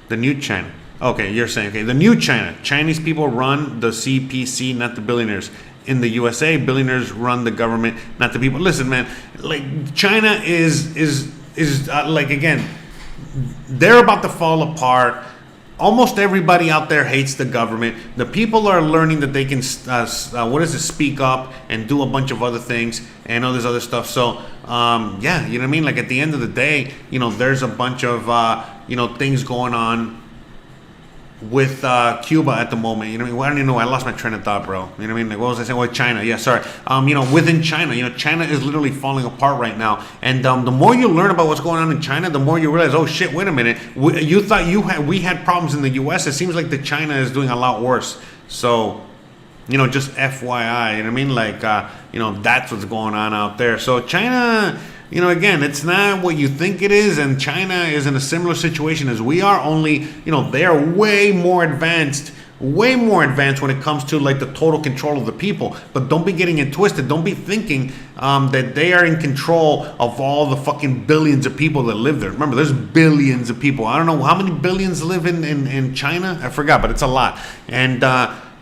[SPEAKER 2] The new China. Okay, you're saying, okay, the new China. Chinese people run the CPC, not the billionaires. In the USA, billionaires run the government, not the people. Listen, man, like, China is like, again, they're about to fall apart. Almost everybody out there hates the government. The people are learning that they can, speak up and do a bunch of other things and all this other stuff. So, yeah, you know what I mean? Like, at the end of the day, you know, there's a bunch of, you know, things going on with Cuba at the moment. You know what I mean? Well, I don't even know. I lost my train of thought, bro. You know what I mean? Like, what was I saying? Well, China. Yeah, sorry. You know, within China, you know, China is literally falling apart right now. And the more you learn about what's going on in China, the more you realize, oh shit, wait a minute. You thought we had problems in the U.S. It seems like the China is doing a lot worse. So, you know, just FYI. You know what I mean? Like, you know, that's what's going on out there. So China, you know, again, it's not what you think it is, and China is in a similar situation as we are, only, you know, they are way more advanced when it comes to, like, the total control of the people. But don't be getting it twisted. Don't be thinking that they are in control of all the fucking billions of people that live there. Remember, there's billions of people. I don't know how many billions live in China. I forgot, but it's a lot. And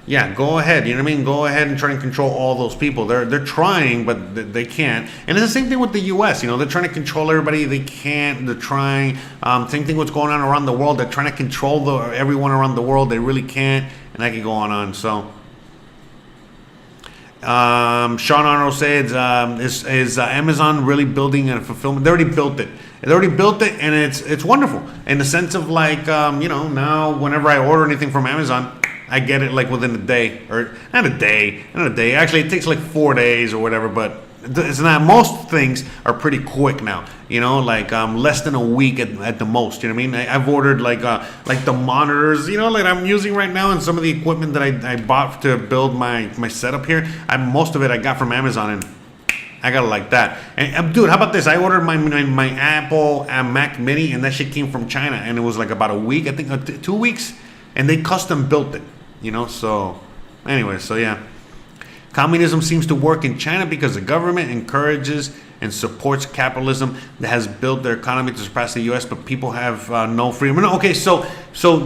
[SPEAKER 2] yeah, go ahead. You know what I mean? Go ahead and try and control all those people. They're trying, but they can't. And it's the same thing with the U.S. You know, they're trying to control everybody. They can't. They're trying. Same thing what's going on around the world. They're trying to control everyone around the world. They really can't. And I can go on. So, Sean Arnold says, is Amazon really building a fulfillment? They already built it. They already built it, and it's wonderful in the sense of like, you know, now whenever I order anything from Amazon, I get it like within a day, or not a day. Actually, it takes like 4 days or whatever, but it's not. Most things are pretty quick now, you know, like less than a week at the most. You know what I mean? I've ordered like the monitors, you know, like I'm using right now, and some of the equipment that I bought to build my setup here. Most of it I got from Amazon, and I got it like that. And dude, how about this? I ordered my Apple Mac Mini, and that shit came from China, and it was like about a week, I think, 2 weeks, and they custom built it. You know, so anyway, so yeah. Communism seems to work in China because the government encourages and supports capitalism that has built their economy to surpass the U.S., but people have no freedom. No, okay, so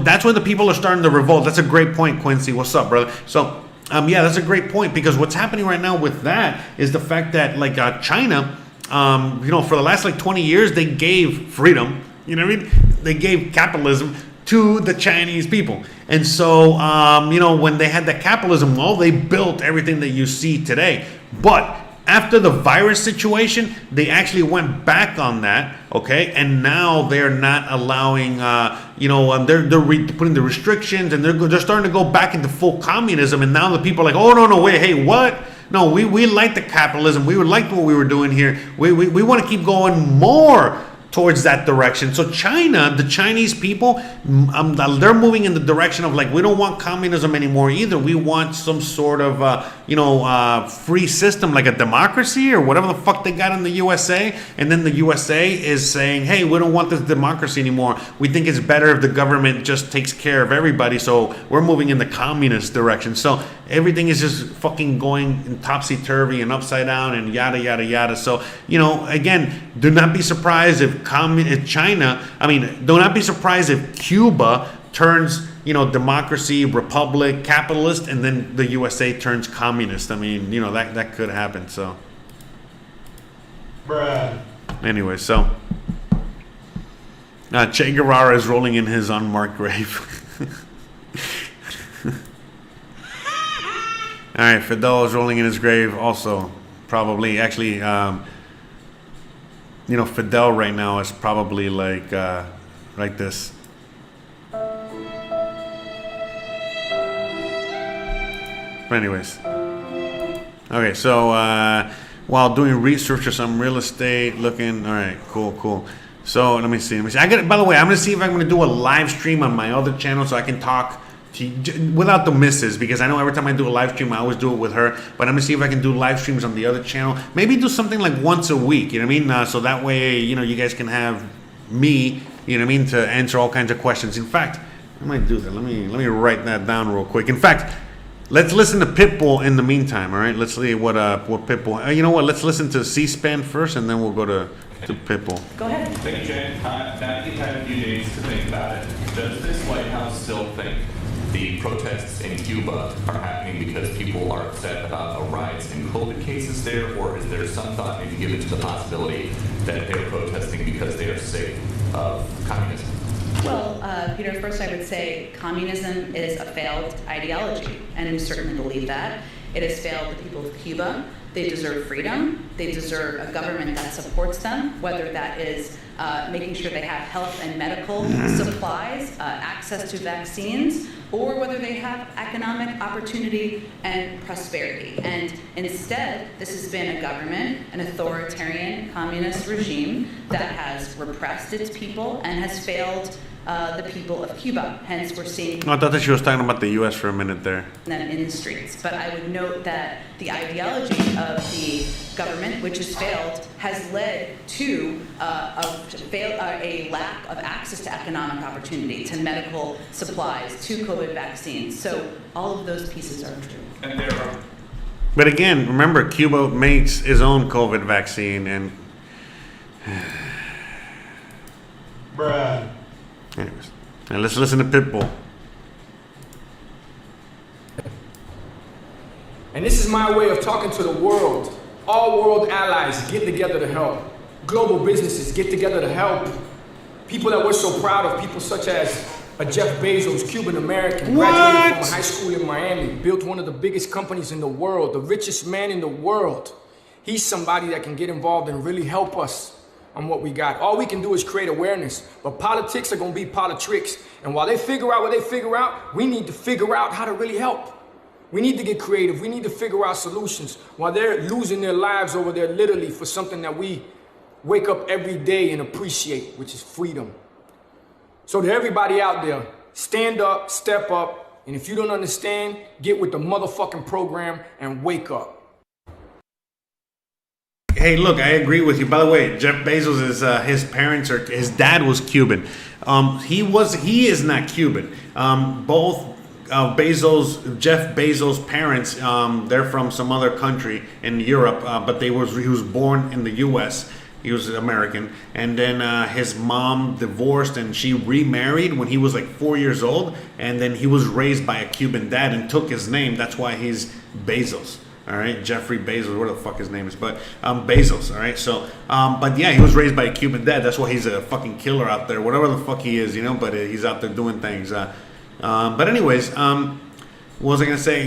[SPEAKER 2] that's why the people are starting to revolt. That's a great point, Quincy. What's up, brother? So, yeah, that's a great point, because what's happening right now with that is the fact that, like, China, you know, for the last, like, 20 years, they gave freedom, you know what I mean? They gave capitalism to the Chinese people. And so, you know, when they had the capitalism, well, they built everything that you see today. But after the virus situation, they actually went back on that, okay? And now they're not allowing, you know, they're putting the restrictions, and they're starting to go back into full communism. And now the people are like, oh, no, wait, hey, what? No, we like the capitalism. We liked what we were doing here. We want to keep going more towards that direction. So China, the Chinese people, they're moving in the direction of like, we don't want communism anymore either. We want some sort of, you know, free system, like a democracy or whatever the fuck they got in the USA. And then the USA is saying, hey, we don't want this democracy anymore. We think it's better if the government just takes care of everybody. So we're moving in the communist direction. So everything is just fucking going topsy-turvy and upside down and yada, yada, yada. So, you know, again, do not be surprised if China, do not be surprised if Cuba turns, you know, democracy, republic, capitalist, and then the USA turns communist. I mean, you know, that could happen. So,
[SPEAKER 1] Bruh.
[SPEAKER 2] Anyway, so Che Guevara is rolling in his unmarked grave. All right, Fidel is rolling in his grave also, probably. Actually, you know, Fidel right now is probably like this. But anyways, okay. So while doing research or some real estate, looking. All right, cool. So let me see. I got. By the way, I'm gonna see if I'm gonna do a live stream on my other channel so I can talk without the misses, because I know every time I do a live stream I always do it with her, but I'm gonna see if I can do live streams on the other channel, maybe do something like once a week, you know what I mean, so that way, you know, you guys can have me, you know what I mean, to answer all kinds of questions. In fact, I might do that. Let me write that down real quick. In fact, let's listen to Pitbull in the meantime. All right, let's see what Pitbull, you know what, let's listen to C-SPAN first, and then we'll go to Pitbull.
[SPEAKER 8] Go ahead.
[SPEAKER 7] Thank you, Jay. Now you've had a few days to think about it. Does this White House still think the protests in Cuba are happening because people are upset about a rise in COVID cases there, or is there some thought maybe given to the possibility that they're protesting because they are sick of communism?
[SPEAKER 8] Well, Peter, first I would say communism is a failed ideology, and we certainly believe that. It has failed the people of Cuba. They deserve freedom. They deserve a government that supports them, whether that is making sure they have health and medical supplies, access to vaccines, or whether they have economic opportunity and prosperity. And instead, this has been a government, an authoritarian communist regime that has repressed its people and has failed the people of Cuba. Hence, we're seeing...
[SPEAKER 2] I thought that she was talking about the U.S. for a minute there.
[SPEAKER 8] ...them in the streets. But I would note that the ideology of the government, which has failed, has led to a lack of access to economic opportunity, to medical supplies, to COVID vaccines. So all of those pieces are true.
[SPEAKER 7] And there are...
[SPEAKER 2] But again, remember, Cuba makes his own COVID vaccine, and...
[SPEAKER 1] Bruh.
[SPEAKER 2] Anyways, now let's listen to Pitbull.
[SPEAKER 11] And this is my way of talking to the world. All world allies get together to help. Global businesses get together to help. People that we're so proud of, people such as Jeff Bezos, Cuban American, graduated from a high school in Miami, built one of the biggest companies in the world, the richest man in the world. He's somebody that can get involved and really help us on what we got. All we can do is create awareness, but politics are gonna be politricks. And while they figure out what they figure out, we need to figure out how to really help. We need to get creative. We need to figure out solutions while they're losing their lives over there literally for something that we wake up every day and appreciate, which is freedom. So to everybody out there, stand up, step up, and if you don't understand, get with the motherfucking program and wake up.
[SPEAKER 2] Hey, look, I agree with you. By the way, Jeff Bezos is his parents or his dad was Cuban. He is not Cuban. Both Jeff Bezos' parents, they're from some other country in Europe, but he was born in the U.S. He was American, and then his mom divorced and she remarried when he was like 4 years old, and then he was raised by a Cuban dad and took his name. That's why he's Bezos. All right, Jeffrey Bezos, whatever the fuck his name is, but Bezos. All right, so but yeah, he was raised by a Cuban dad. That's why he's a fucking killer out there, whatever the fuck he is, you know. But he's out there doing things. But anyways, what was I gonna say?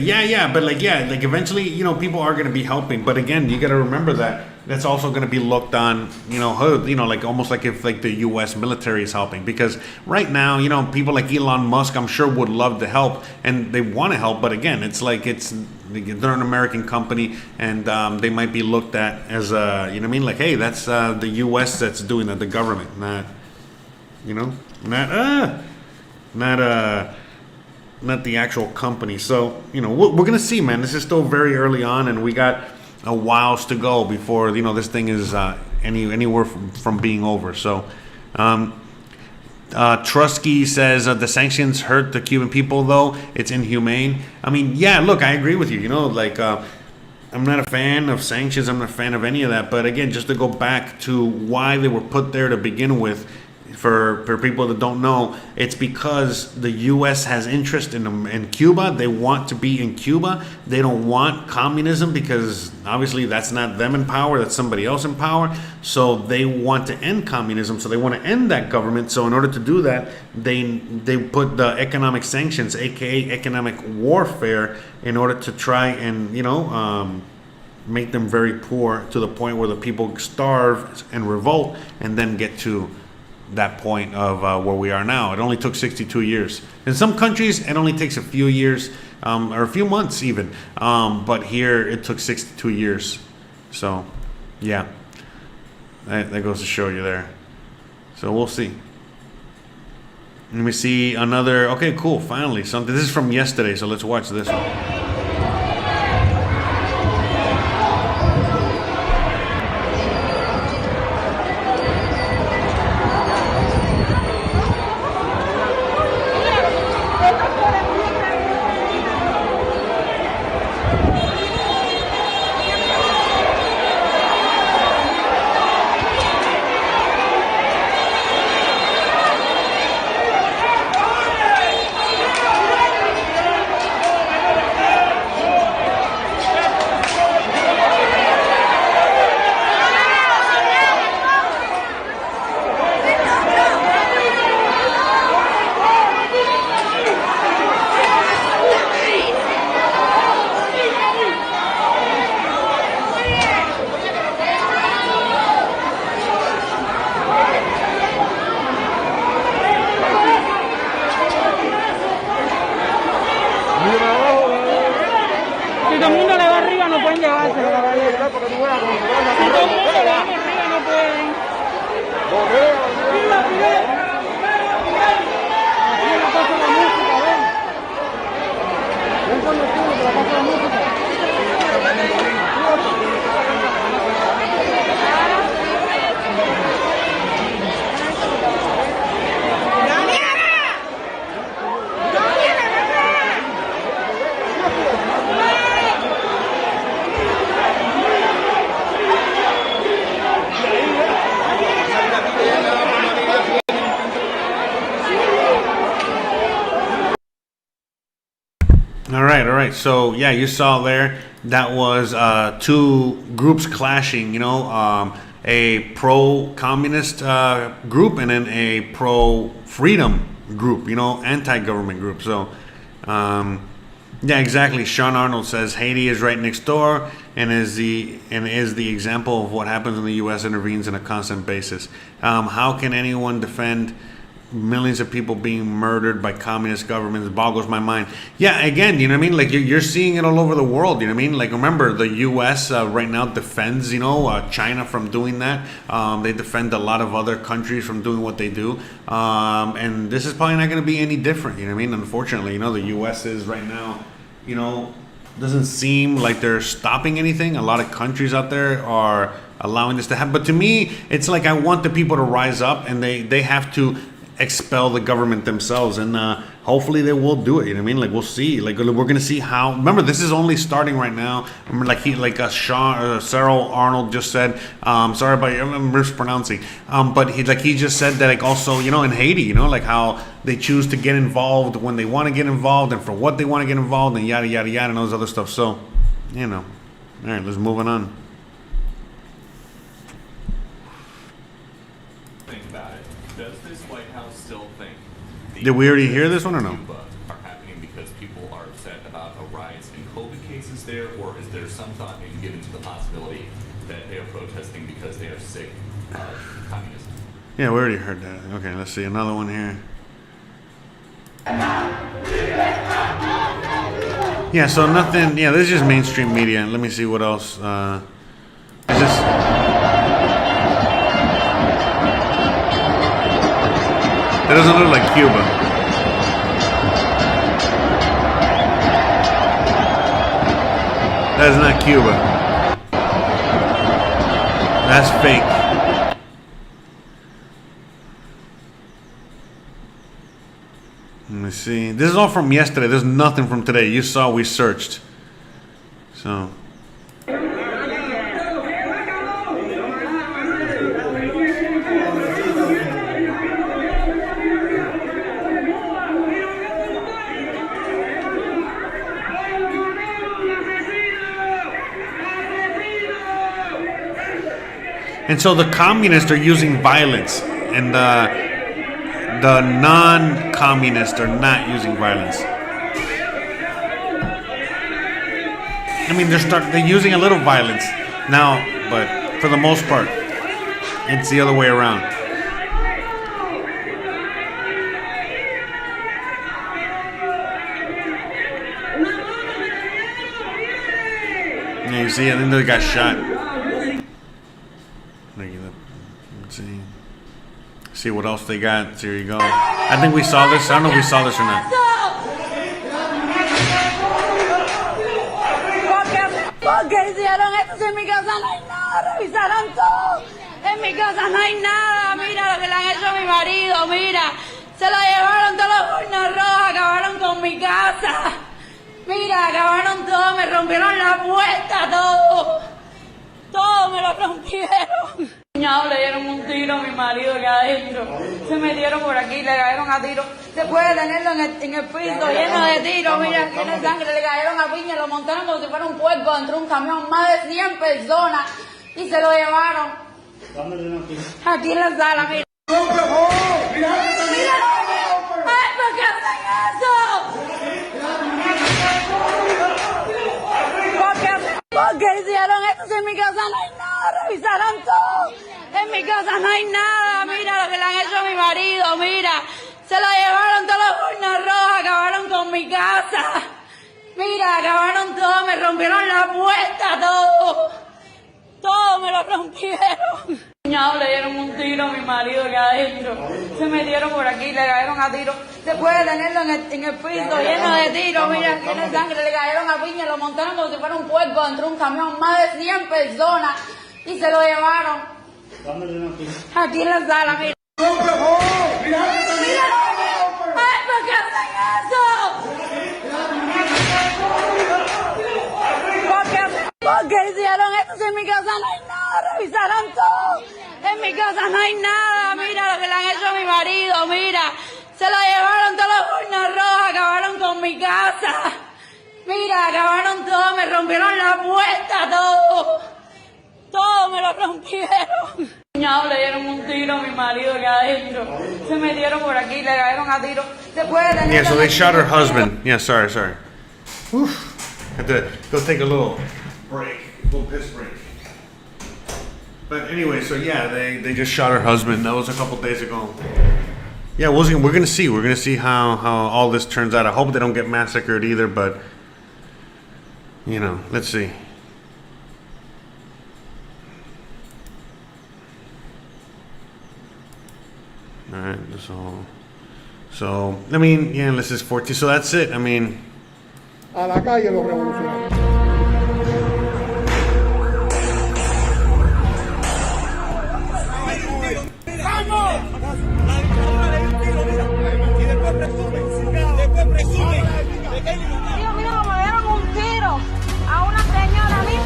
[SPEAKER 2] But like eventually, you know, people are gonna be helping. But again, you gotta remember that that's also gonna be looked on, like almost like if like the U.S. military is helping, because right now, you know, people like Elon Musk, I'm sure would love to help and they want to help, but again, they're an American company and they might be looked at as like, hey, that's the U.S. that's doing that, the government, not the actual company. So, you know, we're gonna see, man. This is still very early on, and we got a whiles to go before, you know, this thing is anywhere from being over. So, Trusky says the sanctions hurt the Cuban people, though it's inhumane. I mean, yeah, look, I agree with you. You know, like I'm not a fan of sanctions. I'm not a fan of any of that. But again, just to go back to why they were put there to begin with. For people that don't know, it's because the U.S. has interest in Cuba. They want to be in Cuba. They don't want communism because obviously that's not them in power. That's somebody else in power. So they want to end communism. So they want to end that government. So in order to do that, they put the economic sanctions, aka economic warfare, in order to try and make them very poor to the point where the people starve and revolt and then get to that point of where we are now. It only took 62 years. In some countries, it only takes a few years or a few months even. But here, it took 62 years. So, yeah. That goes to show you there. So, we'll see. Let me see another. Okay, cool. Finally, something. This is from yesterday, so let's watch this one. All right. So yeah, you saw there that was two groups clashing, you know, a pro-communist group and then a pro-freedom group, you know, anti-government group. So, yeah, exactly. Sean Arnold says Haiti is right next door and is the example of what happens when the U.S. intervenes on a constant basis. How can anyone defend millions of people being murdered by communist governments? It boggles my mind. Yeah, again, you know what I mean? Like you're seeing it all over the world. You know what I mean? Like remember, the U.S. Right now defends, you know, China from doing that. They defend a lot of other countries from doing what they do. And this is probably not going to be any different. You know what I mean? Unfortunately, you know, the U.S. is right now, you know, doesn't seem like they're stopping anything. A lot of countries out there are allowing this to happen. But to me, it's like I want the people to rise up and they have to expel the government themselves, and hopefully they will do it. You know what I mean? Like we'll see. Like we're gonna see how. Remember, this is only starting right now. Remember, like Cyril Arnold just said. Sorry about I'm mispronouncing. But he just said that like also, you know, in Haiti, you know, like how they choose to get involved when they want to get involved and for what they want to get involved and yada yada yada and all this other stuff. So, you know, all right, let's move on. Did we already hear this one or no?
[SPEAKER 7] Cuba are happening because people are upset about a rise in COVID cases there, or is there some thought maybe given to the possibility that they are protesting because they are sick of communism?
[SPEAKER 2] Yeah, we already heard that. Okay, let's see another one here. Yeah, so nothing. Yeah, this is just mainstream media. Let me see what else. Is this? That doesn't look like Cuba. That is not Cuba. That's fake. Let me see. This is all from yesterday. There's nothing from today. You saw we searched. So. And so the communists are using violence, and the non-communists are not using violence. I mean, they're using a little violence now, but for the most part, it's the other way around. Yeah, you see, I think they got shot. Let's see what else they got. Here you go. I think we saw this. I don't know if we saw this or not.
[SPEAKER 12] ¿Por qué hicieron esto? Si en mi casa no hay nada, revisaron todo. En mi casa no hay nada. Mira lo que le han hecho a mi marido. Mira, se lo llevaron todos los boinas rojas, acabaron con mi casa. Mira, acabaron todo, me rompieron la puerta, todo. Todo me lo rompieron. Le dieron un tiro a mi marido que adentro. Se metieron por aquí, le cayeron a tiro. Se puede tenerlo en el piso lleno de tiros. Mira, tiene sangre, le cayeron a piña, lo montaron como si fuera un puerco dentro de un camión. Más de 100 personas. Y se lo llevaron. ¿Dónde le dieron aquí? Aquí en la sala, mira. ¡Mira! ¡Ay, por qué hacen eso! ¿Por qué hicieron esto? Si en mi casa no hay nada, revisaron todo. En mi casa no hay nada. Mira lo que le han hecho a mi marido. Mira, se lo llevaron todos los boinas rojas, acabaron con mi casa. Mira, acabaron todo, me rompieron la puerta, todo. Todo me lo rompieron. Le dieron un tiro a mi marido que adentro. Se metieron por aquí, le cayeron a tiro. Se puede tenerlo en el piso lleno de tiros. Mira, tiene sangre, le cayeron a piña, lo montaron como si fuera un puerco dentro de un camión. Más de 100 personas. Y se lo llevaron. ¿Dónde le dieron aquí? Aquí en la sala, mira. ¡Mira! ¡Ay, por qué hacen eso! ¿Por qué hicieron esto? Si en mi casa no hay nada, revisaron todo. En mi casa no hay nada. Mira lo que le han hecho a mi marido. Mira, se lo llevaron todos los boinas rojas, acabaron con mi casa. Mira, acabaron todo, me me rompieron la puerta, todo. Todo me lo rompieron. Cuñado, le dieron un tiro a mi marido que adentro. Se metieron por aquí, le cayeron a tiro. Se puede tener.
[SPEAKER 2] Yeah, so they shot her husband. Yeah, sorry. Oof. Had to go take a little break, a little piss break. But anyway, so yeah, they just shot her husband. That was a couple days ago. Yeah, we're gonna see. We're gonna see how all this turns out. I hope they don't get massacred either, but you know, let's see. All right, so I mean, yeah, this is 14. So that's it. I mean,
[SPEAKER 13] a la calle los revolucionarios.
[SPEAKER 12] Mira cómo le dieron un tiro a una señora, mira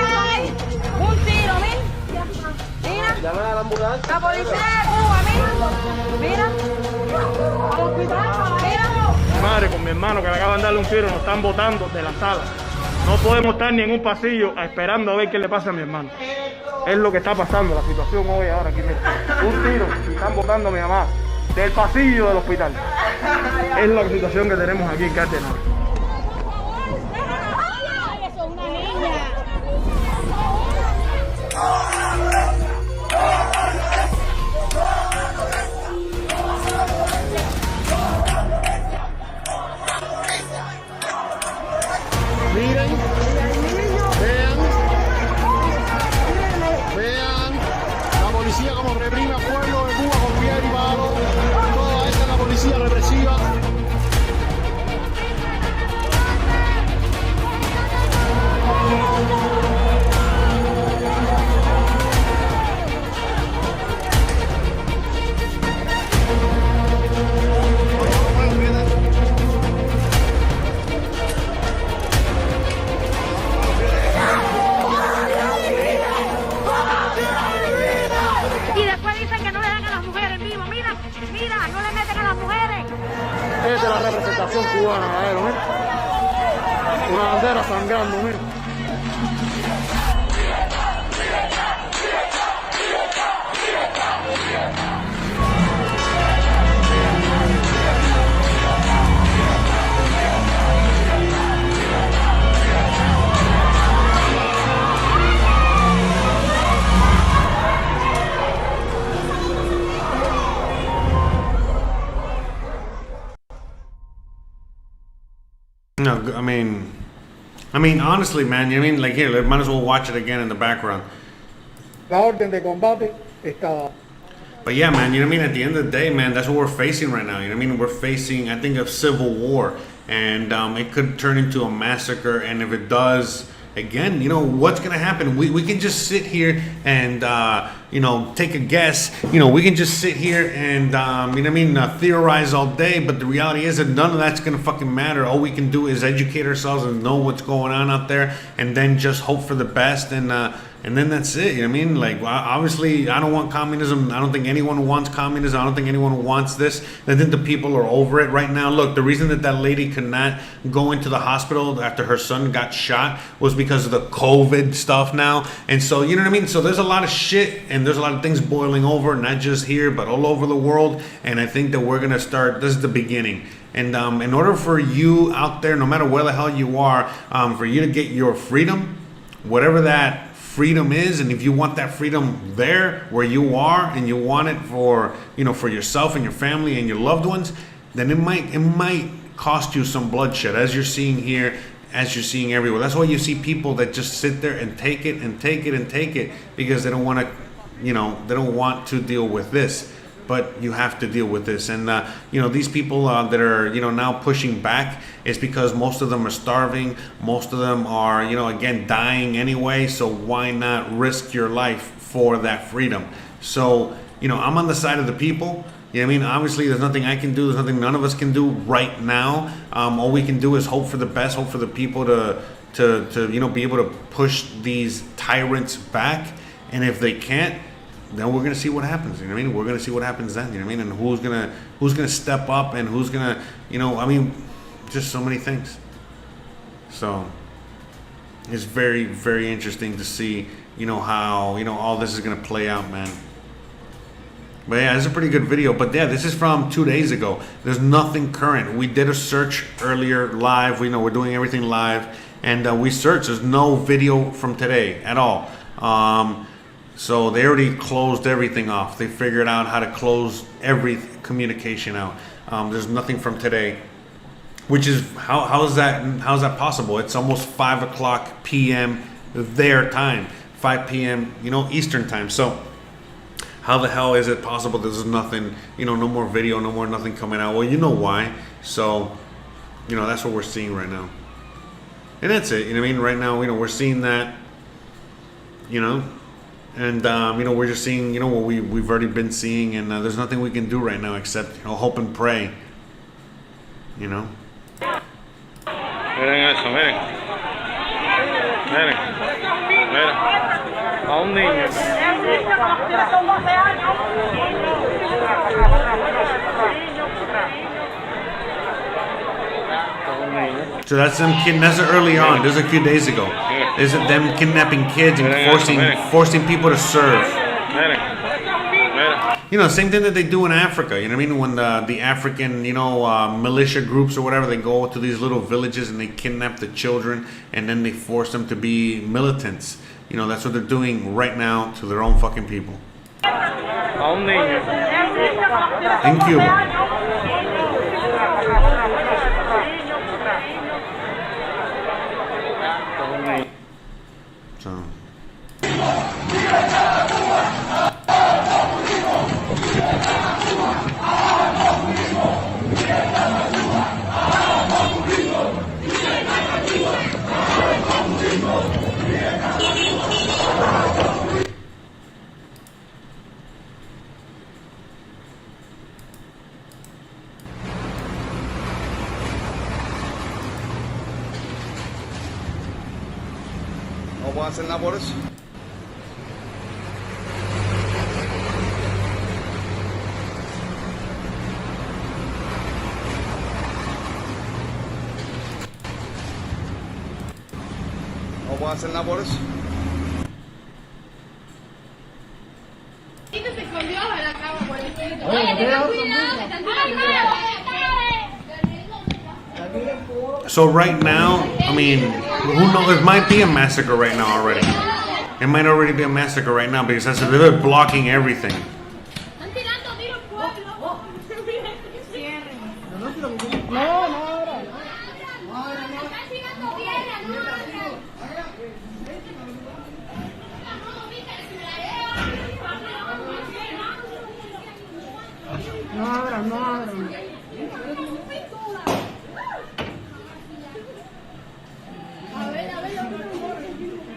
[SPEAKER 12] eso, un tiro, mira,
[SPEAKER 13] Llama a la ambulancia.
[SPEAKER 12] la policía de Cuba, mira, al hospital, mira.
[SPEAKER 13] Mi madre con mi hermano que le acaban de darle un tiro nos están botando de la sala. No podemos estar ni en un pasillo esperando a ver qué le pasa a mi hermano. Es lo que está pasando, la situación hoy, ahora aquí. Mira. Un tiro y están botando a mi mamá del pasillo del hospital. Es la situación que tenemos aquí en Cartagena.
[SPEAKER 12] Eso es una niña.
[SPEAKER 13] Miren, vean la policía como reprime al pueblo de Cuba con piedra y palo. Toda esta es la policía represiva.
[SPEAKER 12] Y después dicen que no le dan a las mujeres vivas. Mira, no le meten a las mujeres.
[SPEAKER 13] Esta es la representación cubana, mira. Una bandera sangrando, mira.
[SPEAKER 2] no, I mean, honestly, man. I mean, like here, might as well watch it again in the background.
[SPEAKER 13] La orden de combate está.
[SPEAKER 2] But yeah, man, you know what I mean? At the end of the day, man, that's what we're facing right now. You know what I mean? We're facing, I think, a civil war. And it could turn into a massacre. And if it does, again, you know, what's going to happen? We can just sit here and, you know, take a guess. You know, we can just sit here and, you know what I mean, theorize all day. But the reality is that none of that's going to fucking matter. All we can do is educate ourselves and know what's going on out there. And then just hope for the best. And then that's it. You know what I mean? Like, obviously, I don't want communism. I don't think anyone wants communism. I don't think anyone wants this. I think the people are over it right now. Look, the reason that lady could not go into the hospital after her son got shot was because of the COVID stuff now. And so, you know what I mean? So there's a lot of shit and there's a lot of things boiling over, not just here, but all over the world. And I think that we're going to start, this is the beginning. And in order for you out there, no matter where the hell you are, for you to get your freedom, whatever that freedom is, and if you want that freedom there where you are and you want it for, you know, for yourself and your family and your loved ones, then it might cost you some bloodshed, as you're seeing here, as you're seeing everywhere. That's why you see people that just sit there and take it and take it and take it because they don't want to, you know, they don't want to deal with this. But you have to deal with this. And, you know, these people that are, you know, now pushing back is because most of them are starving. Most of them are, you know, again, dying anyway. So why not risk your life for that freedom? So, you know, I'm on the side of the people. You know what I mean? Obviously, there's nothing I can do. There's nothing none of us can do right now. All we can do is hope for the best, hope for the people to you know, be able to push these tyrants back. And if they can't, then we're gonna see what happens. You know what I mean? We're gonna see what happens then. You know what I mean? And who's gonna step up and who's gonna, you know, I mean, just so many things. So it's very, very interesting to see, how, all this is going to play out, man. But yeah, it's a pretty good video. But yeah, this is from 2 days ago. There's nothing current. We did a search earlier live. We know we're doing everything live. And we searched. There's no video from today at all. So they already closed everything off. They figured out how to close every communication out. There's nothing from today. Which is, how is that possible? It's almost 5 o'clock p.m. their time. 5 p.m., Eastern time. So how the hell is it possible there's nothing, no more video, no more nothing coming out? Well, you know why. So, that's what we're seeing right now. And that's it, right now, we're seeing that, and, we're just seeing, what we've already been seeing, and there's nothing we can do right now except, hope and pray,
[SPEAKER 13] Miren eso, miren. Miren. Miren. A un niño.
[SPEAKER 2] So that's them that's early on. This is a few days ago. This is them kidnapping kids and forcing people to serve. Same thing that they do in Africa. When the African, militia groups or whatever, they go to these little villages and they kidnap the children and then they force them to be militants. That's what they're doing right now to their own fucking people. In Cuba. So.
[SPEAKER 3] ¿Vamos a hacer labores? ¿Vamos a hacer labores?
[SPEAKER 12] Se escondió a la cama, pobrecito. Oye, tengan cuidado, están tirando.
[SPEAKER 2] So right now, who knows? It might be a massacre right now already. It might already be a massacre right now because they're blocking everything.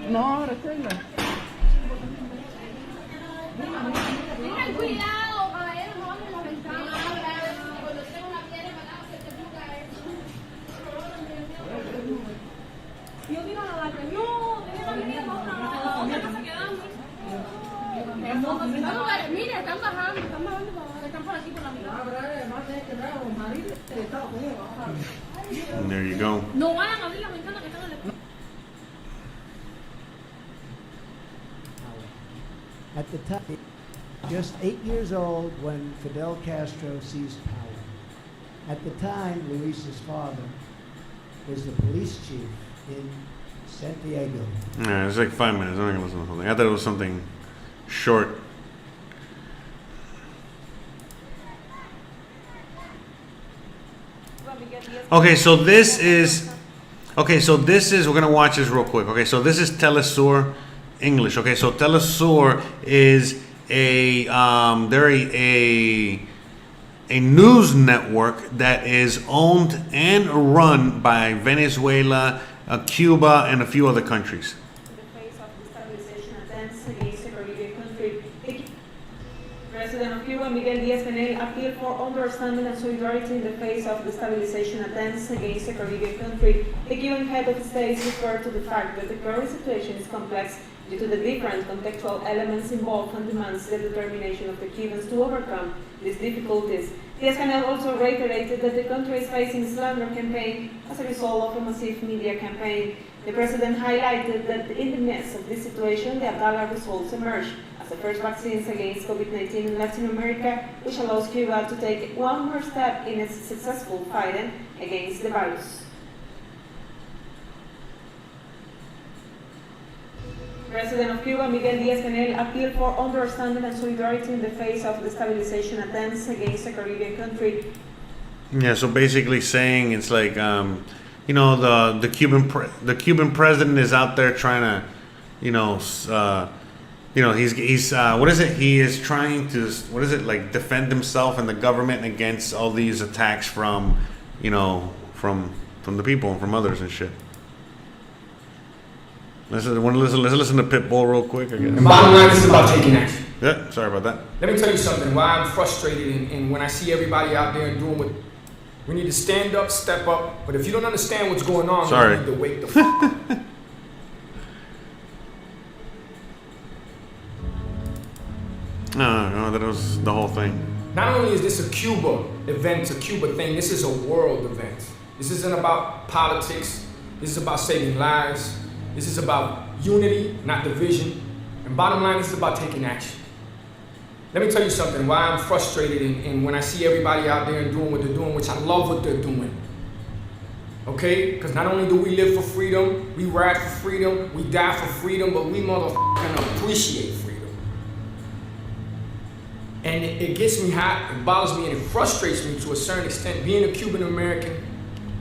[SPEAKER 12] No, retenga. Tengan cuidado, caballeros, no vamos a las ventanas. Cuando tenga una piedra embalada, se te pica eso. Yo tiro a la barca. No, tengo la piedra para otra lado. ¿Qué pasa quedando? Mira, están bajando están por aquí por la mitad.
[SPEAKER 2] And there you go.
[SPEAKER 12] No vayan a abrir la ventana que están en el...
[SPEAKER 14] At the time, just 8 years old when Fidel Castro seized power. At the time, Luis's father was the police chief in Santiago.
[SPEAKER 2] Yeah, it's like 5 minutes. I'm not gonna listen to something. I thought it was something short. Okay, so this is. We're gonna watch this real quick. Okay, so this is Telesur English. Okay, so Telesur is they're a news network that is owned and run by Venezuela, Cuba, and a few other countries.
[SPEAKER 15] President of Cuba, Miguel Díaz-Canel, appealed for understanding and solidarity in the face of destabilization attempts against the Caribbean country. The Cuban head of state referred to the fact that the current situation is complex due to the different contextual elements involved and demands the determination of the Cubans to overcome these difficulties. Diaz-Canel also reiterated that the country is facing slander campaign as a result of a massive media campaign. The president highlighted that in the midst of this situation, the Arteaga results emerged as the first vaccines against COVID-19 in Latin America, which allows Cuba to take one more step in its successful fighting against the virus. President of Cuba, Miguel Diaz-Canel, appealed for understanding and solidarity in the face of the stabilization attempts against the Caribbean country.
[SPEAKER 2] Yeah, so basically saying it's like, you know, the Cuban president is out there trying to, he's what is it? He is trying to, what is it, like defend himself and the government against all these attacks from, from the people and from others and shit. Let's listen to Pitbull real quick, I guess.
[SPEAKER 11] And bottom line, this is about taking action.
[SPEAKER 2] Yeah, sorry about that.
[SPEAKER 11] Let me tell you something, why I'm frustrated and when I see everybody out there doing what, we need to stand up, step up, but if you don't understand what's going on, you need to wake the fuck up.
[SPEAKER 2] No, that was the whole thing.
[SPEAKER 11] Not only is this a Cuba event, a Cuba thing, this is a world event. This isn't about politics, this is about saving lives. This is about unity, not division. And bottom line, this is about taking action. Let me tell you something, why I'm frustrated and when I see everybody out there and doing what they're doing, which I love what they're doing. Okay? Because not only do we live for freedom, we ride for freedom, we die for freedom, but we motherfucking appreciate freedom. And it gets me hot, it bothers me, and it frustrates me to a certain extent, being a Cuban American,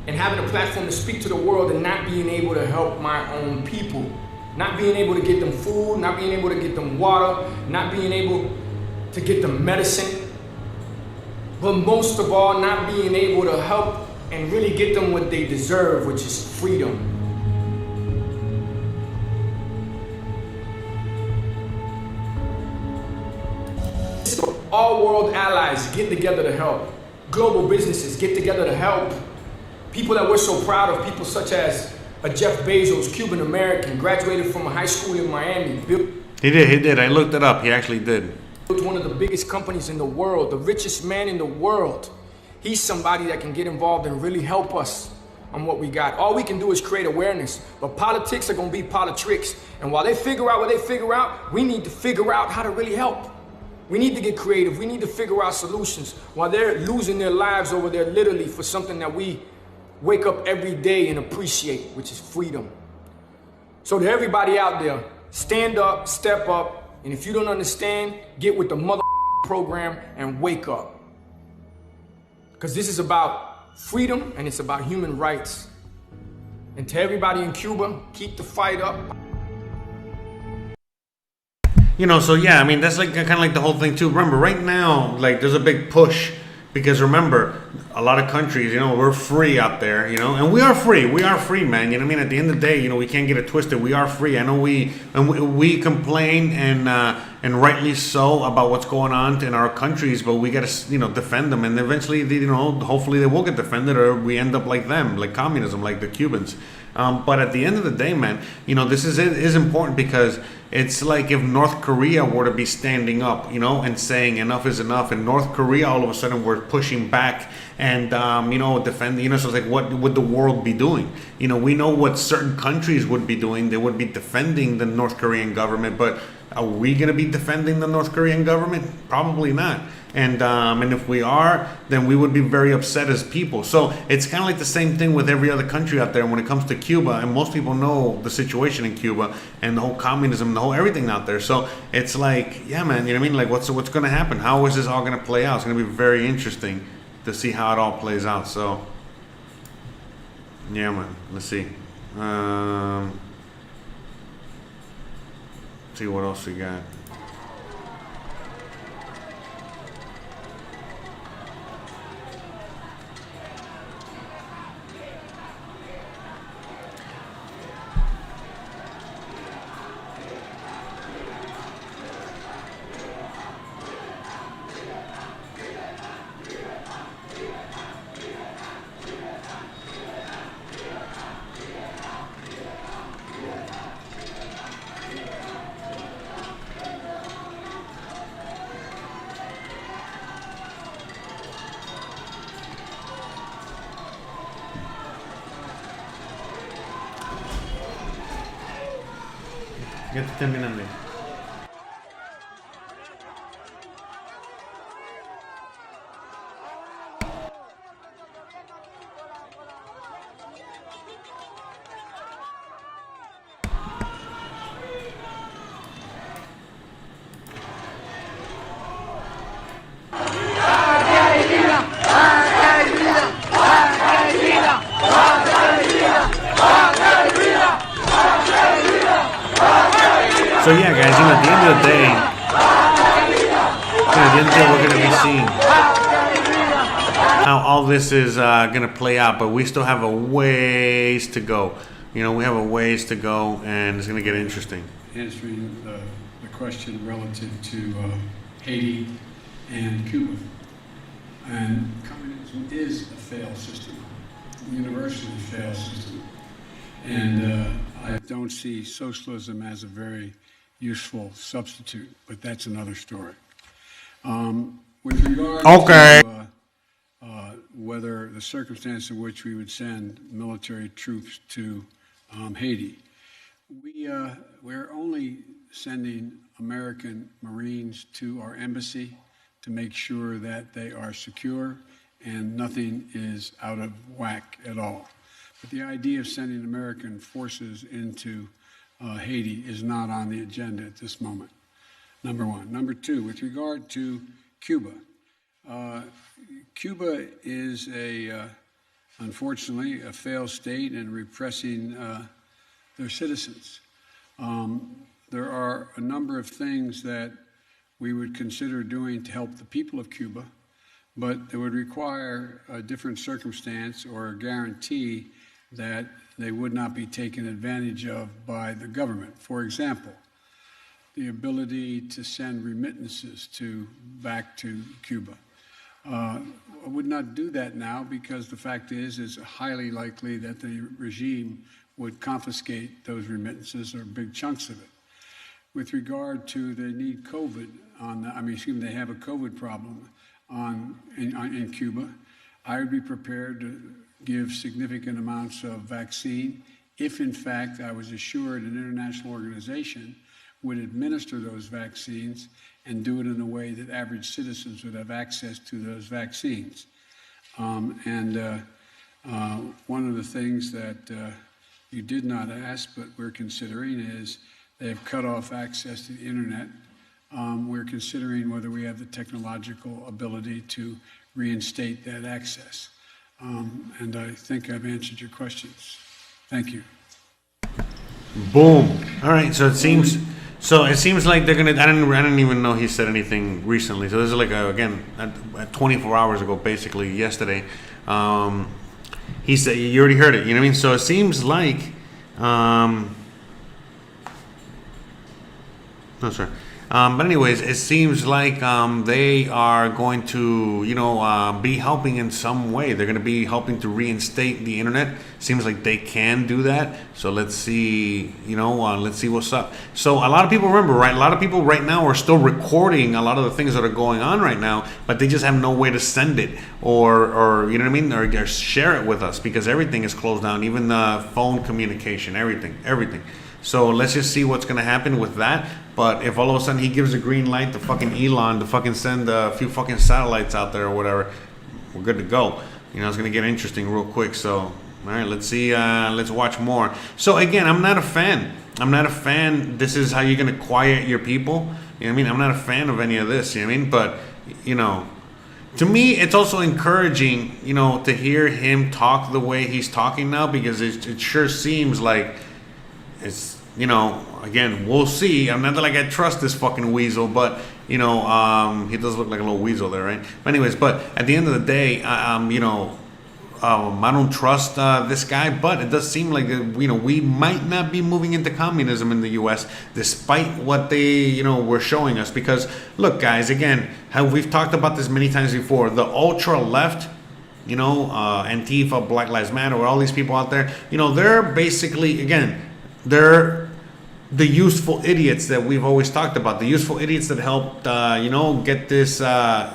[SPEAKER 11] and having a platform to speak to the world and not being able to help my own people. Not being able to get them food, not being able to get them water, not being able to get them medicine. But most of all, not being able to help and really get them what they deserve, which is freedom. All world allies get together to help. Global businesses get together to help. People that we're so proud of, people such as Jeff Bezos, Cuban American, graduated from a high school in Miami.
[SPEAKER 2] He did. I looked it up. He actually did.
[SPEAKER 11] Built one of the biggest companies in the world, the richest man in the world. He's somebody that can get involved and really help us on what we got. All we can do is create awareness, but politics are gonna be politics. And while they figure out what they figure out, we need to figure out how to really help. We need to get creative. We need to figure out solutions while they're losing their lives over there literally for something that we wake up every day and appreciate, which is freedom. So to everybody out there, stand up, step up, and if you don't understand, get with the mother program and wake up. Because this is about freedom and it's about human rights. And to everybody in Cuba, keep the fight up.
[SPEAKER 2] So yeah, I mean, that's like kind of like the whole thing too. Remember, right now, like there's a big push. Because remember, a lot of countries, we're free out there, and we are free, man. At the end of the day, we can't get it twisted. We are free. I know we complain and rightly so about what's going on in our countries, but we got to, defend them. And eventually, hopefully they will get defended, or we end up like them, like communism, like the Cubans. But at the end of the day, man, this is important because it's like if North Korea were to be standing up, and saying enough is enough, and North Korea all of a sudden were pushing back and, defending, so it's like, what would the world be doing? We know what certain countries would be doing. They would be defending the North Korean government, but are we going to be defending the North Korean government? Probably not. And if we are, then we would be very upset as people. So it's kind of like the same thing with every other country out there when it comes to Cuba. And most people know the situation in Cuba and the whole communism, the whole everything out there. So it's like, yeah, man, Like what's going to happen? How is this all going to play out? It's going to be very interesting to see how it all plays out. So yeah, man. Let's see. See what else we got. Ya estoy terminando. So yeah, guys, at the end of the day, at the end of the day, we're going to be seeing how all this is going to play out, but we still have a ways to go. We have a ways to go, and it's going to get interesting.
[SPEAKER 16] Answering the question relative to Haiti and Cuba. And communism is a failed system, universally failed system. And I don't see socialism as a very useful substitute, but that's another story. With regard to whether the circumstance in which we would send military troops to Haiti, we're only sending American Marines to our embassy to make sure that they are secure and nothing is out of whack at all. But the idea of sending American forces into Haiti is not on the agenda at this moment, number one. Number two, with regard to Cuba, Cuba is unfortunately a failed state in repressing their citizens. There are a number of things that we would consider doing to help the people of Cuba, but it would require a different circumstance or a guarantee that they would not be taken advantage of by the government. For example, the ability to send remittances back to Cuba. I would not do that now because the fact is it's highly likely that the regime would confiscate those remittances or big chunks of it. With regard to they need COVID they have a COVID problem in Cuba, I would be prepared to give significant amounts of vaccine if, in fact, I was assured an international organization would administer those vaccines and do it in a way that average citizens would have access to those vaccines. One of the things that you did not ask, but we're considering, is they have cut off access to the internet. We're considering whether we have the technological ability to reinstate that access. And I think I've answered your questions. Thank you.
[SPEAKER 2] Boom. All right. So it seems like they're gonna. I didn't even know he said anything recently. So this is like again 24 hours ago, basically yesterday. He said you already heard it. You know what I mean? So it seems like. No, sir. But anyways, it seems like they are going to, be helping in some way. They're going to be helping to reinstate the internet. Seems like they can do that. So let's see, let's see what's up. So a lot of people remember, right? A lot of people right now are still recording a lot of the things that are going on right now, but they just have no way to send it or you know what I mean, or share it with us because everything is closed down, even the phone communication, everything. So let's just see what's going to happen with that. But if all of a sudden he gives a green light to fucking Elon to fucking send a few fucking satellites out there or whatever, we're good to go. It's going to get interesting real quick. So, all right, let's see. Let's watch more. So, again, I'm not a fan. This is how you're going to quiet your people. You know what I mean? I'm not a fan of any of this. You know what I mean? But, to me, it's also encouraging, to hear him talk the way he's talking now because it sure seems like it's, again, we'll see. I'm not like I trust this fucking weasel, but he does look like a little weasel there, right? But anyways, at the end of the day, I don't trust this guy, but it does seem like we might not be moving into communism in the U.S. despite what they were showing us. Because look, guys, again, how we've talked about this many times before, the ultra left. Antifa, Black Lives Matter, or all these people out there, they're basically, again, they're the useful idiots that we've always talked about, the useful idiots that helped, get this, guy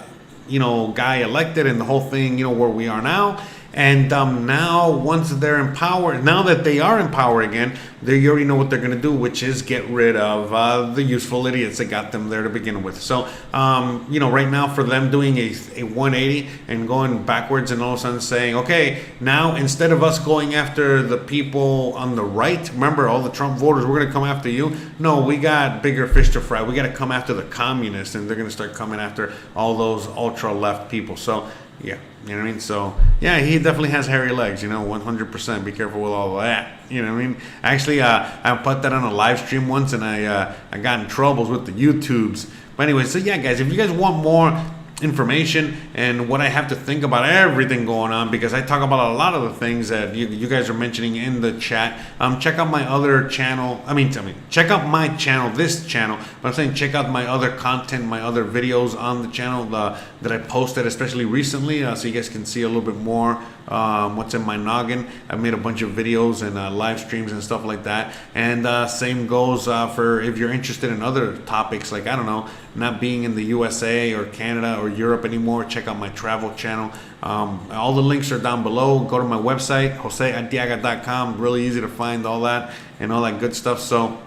[SPEAKER 2] elected and the whole thing, where we are now. And now, once they're in power, now that they are in power again, you already know what they're going to do, which is get rid of the useful idiots that got them there to begin with. So, right now for them doing a 180 and going backwards and all of a sudden saying, okay, now instead of us going after the people on the right, remember all the Trump voters, we're going to come after you. No, we got bigger fish to fry. We got to come after the communists, and they're going to start coming after all those ultra left people. So, yeah, you know what I mean? So, yeah, he definitely has hairy legs, 100%. Be careful with all that, you know what I mean? Actually, I put that on a live stream once, and I got in troubles with the YouTubes. But anyway, so yeah, guys, if you guys want more information and what I have to think about everything going on, because I talk about a lot of the things that you guys are mentioning in the chat, check out my other channel. I mean, check out my channel, this channel, but I'm saying check out my other content, my other videos on the channel that I posted, especially recently, so you guys can see a little bit more what's in my noggin. I've made a bunch of videos and live streams and stuff like that. And same goes for if you're interested in other topics, like, I don't know, not being in the USA or Canada or Europe anymore, check out my travel channel. All the links are down below. Go to my website, josearteaga.com. Really easy to find all that and all that good stuff. So,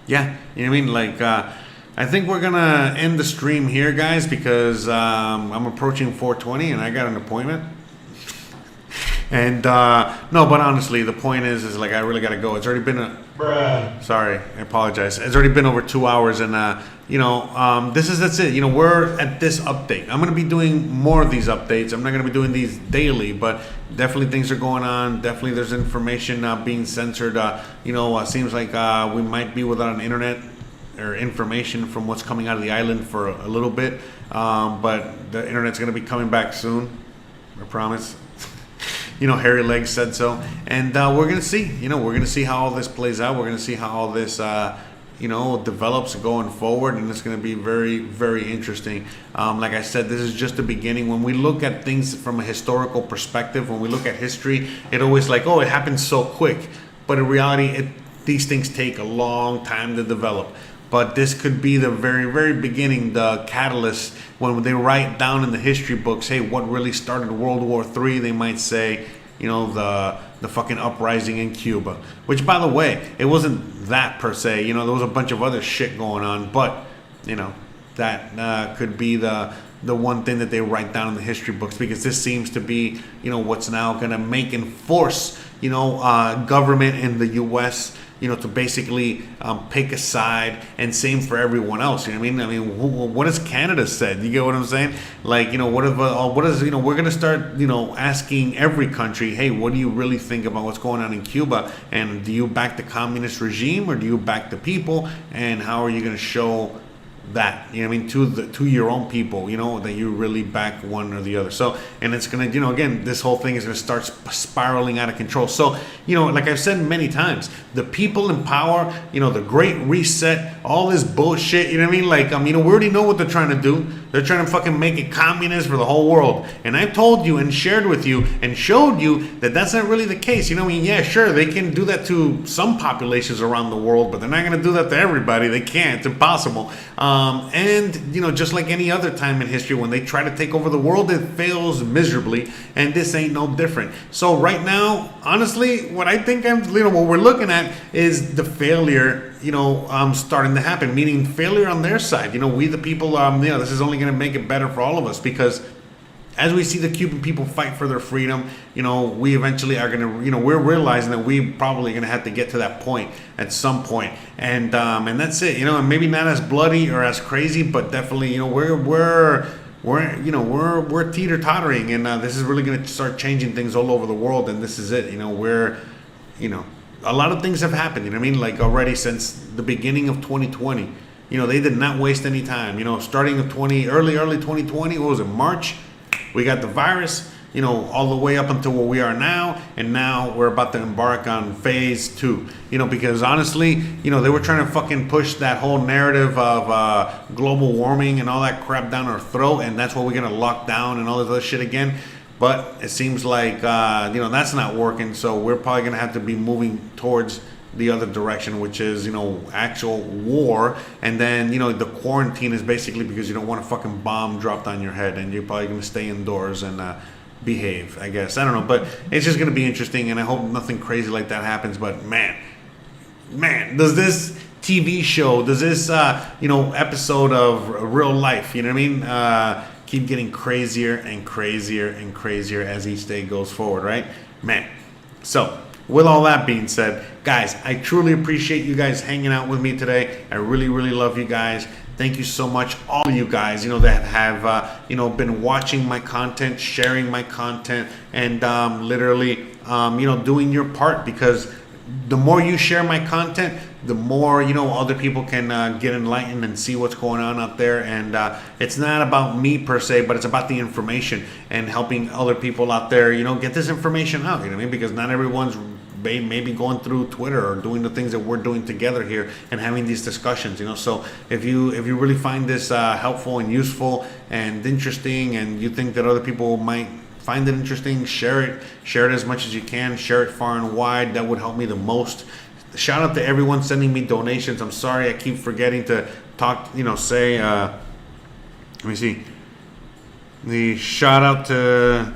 [SPEAKER 2] yeah, you know what I mean? Like, I think we're going to end the stream here, guys, because I'm approaching 4:20 and I got an appointment. And no, but honestly, the point is like I really got to go. It's already been sorry, I apologize. It's already been over 2 hours, and that's it. We're at this update. I'm going to be doing more of these updates. I'm not going to be doing these daily, but definitely things are going on. Definitely there's information being censored. Seems like we might be without an internet or information from what's coming out of the island for a little bit, but the internet's going to be coming back soon. I promise. Hairy Legs said so, and we're gonna see. We're gonna see how all this plays out. We're gonna see how all this, develops going forward, and it's gonna be very, very interesting. Like I said, this is just the beginning. When we look at things from a historical perspective, when we look at history, it always like, oh, it happened so quick. But in reality, these things take a long time to develop. But this could be the very, very beginning, the catalyst, when they write down in the history books, hey, what really started World War III? They might say, the fucking uprising in Cuba. Which, by the way, it wasn't that per se. There was a bunch of other shit going on. But, that could be the one thing that they write down in the history books, because this seems to be, what's now going to make and force, government in the U.S., to basically pick a side, and same for everyone else. You know what I mean? What has Canada said? You get what I'm saying? Like, what is, we're going to start, asking every country, hey, what do you really think about what's going on in Cuba? And do you back the communist regime, or do you back the people? And how are you going to show that, to your own people, that you really back one or the other? So, and it's going to, again, this whole thing is going to start spiraling out of control. So, like I've said many times, the people in power, the Great Reset, all this bullshit, Like, we already know what they're trying to do. They're trying to fucking make it communist for the whole world. And I've told you and shared with you and showed you that that's not really the case. Yeah, sure, they can do that to some populations around the world, but they're not going to do that to everybody. They can't. It's impossible. And just like any other time in history, when they try to take over the world, it fails miserably, and this ain't no different. So right now, honestly, what I think what we're looking at is the failure, starting to happen, meaning failure on their side. We the people, this is only going to make it better for all of us, because as we see the Cuban people fight for their freedom, we eventually are going to, we're realizing that we probably going to have to get to that point at some point. And that's it, and maybe not as bloody or as crazy, but definitely, we're teeter-tottering, and this is really going to start changing things all over the world. And this is it, a lot of things have happened, like already since the beginning of 2020. They did not waste any time, starting of early 2020, what was it, March? We got the virus, all the way up until where we are now, and now we're about to embark on phase 2. Because honestly, they were trying to fucking push that whole narrative of global warming and all that crap down our throat, and that's what we're gonna lock down and all this other shit again. But it seems like that's not working, so we're probably gonna have to be moving towards the other direction, which is actual war. And then the quarantine is basically because you don't want a fucking bomb dropped on your head, and you're probably gonna stay indoors and behave, I guess. I don't know, but it's just going to be interesting, and I hope nothing crazy like that happens. But man, does this TV show, does this episode of real life, you know what I mean, keep getting crazier and crazier and crazier as each day goes forward, right? Man. So with all that being said, guys, I truly appreciate you guys hanging out with me today. I really, really love you guys. Thank you so much, all of you guys, that have, been watching my content, sharing my content, and literally, doing your part, because the more you share my content, the more, other people can get enlightened and see what's going on out there. And it's not about me per se, but it's about the information and helping other people out there, get this information out, you know what I mean? Because not everyone's maybe going through Twitter or doing the things that we're doing together here and having these discussions, so if you really find this helpful and useful and interesting, and you think that other people might find it interesting, share it as much as you can, share it far and wide. That would help me the most. Shout out to everyone sending me donations. I'm sorry, I keep forgetting to talk, say, let me see, the shout out to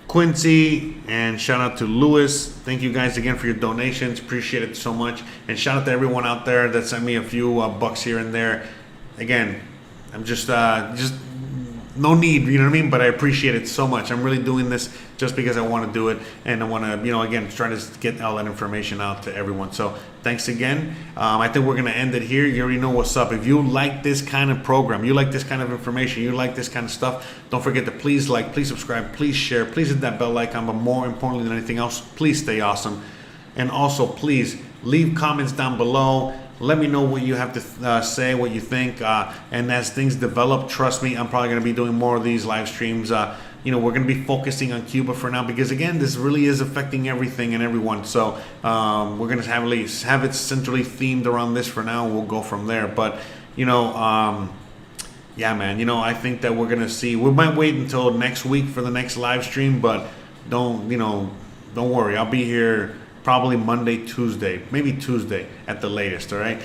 [SPEAKER 2] Quincy, and shout out to Lewis. Thank you guys again for your donations. Appreciate it so much. And shout out to everyone out there that sent me a few bucks here and there. Again, I'm just no need, you know what I mean? But I appreciate it so much. I'm really doing this just because I want to do it, and I want to, again, try to get all that information out to everyone. So thanks again. I think we're going to end it here. You already know what's up. If you like this kind of program, you like this kind of information, you like this kind of stuff, don't forget to please like, please subscribe, please share, please hit that bell icon, but more importantly than anything else, please stay awesome. And also, please leave comments down below. Let me know what you have to say, what you think. And as things develop, trust me, I'm probably going to be doing more of these live streams. We're going to be focusing on Cuba for now, because again, this really is affecting everything and everyone. So we're going to have it centrally themed around this for now. We'll go from there. But yeah, man, I think that we're going to see. We might wait until next week for the next live stream, but don't worry. I'll be here probably Monday, Tuesday, maybe Tuesday at the latest, all right,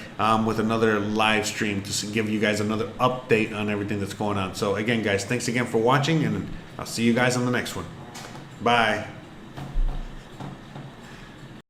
[SPEAKER 2] with another live stream to give you guys another update on everything that's going on. So again, guys, thanks again for watching, and I'll see you guys on the next one. Bye.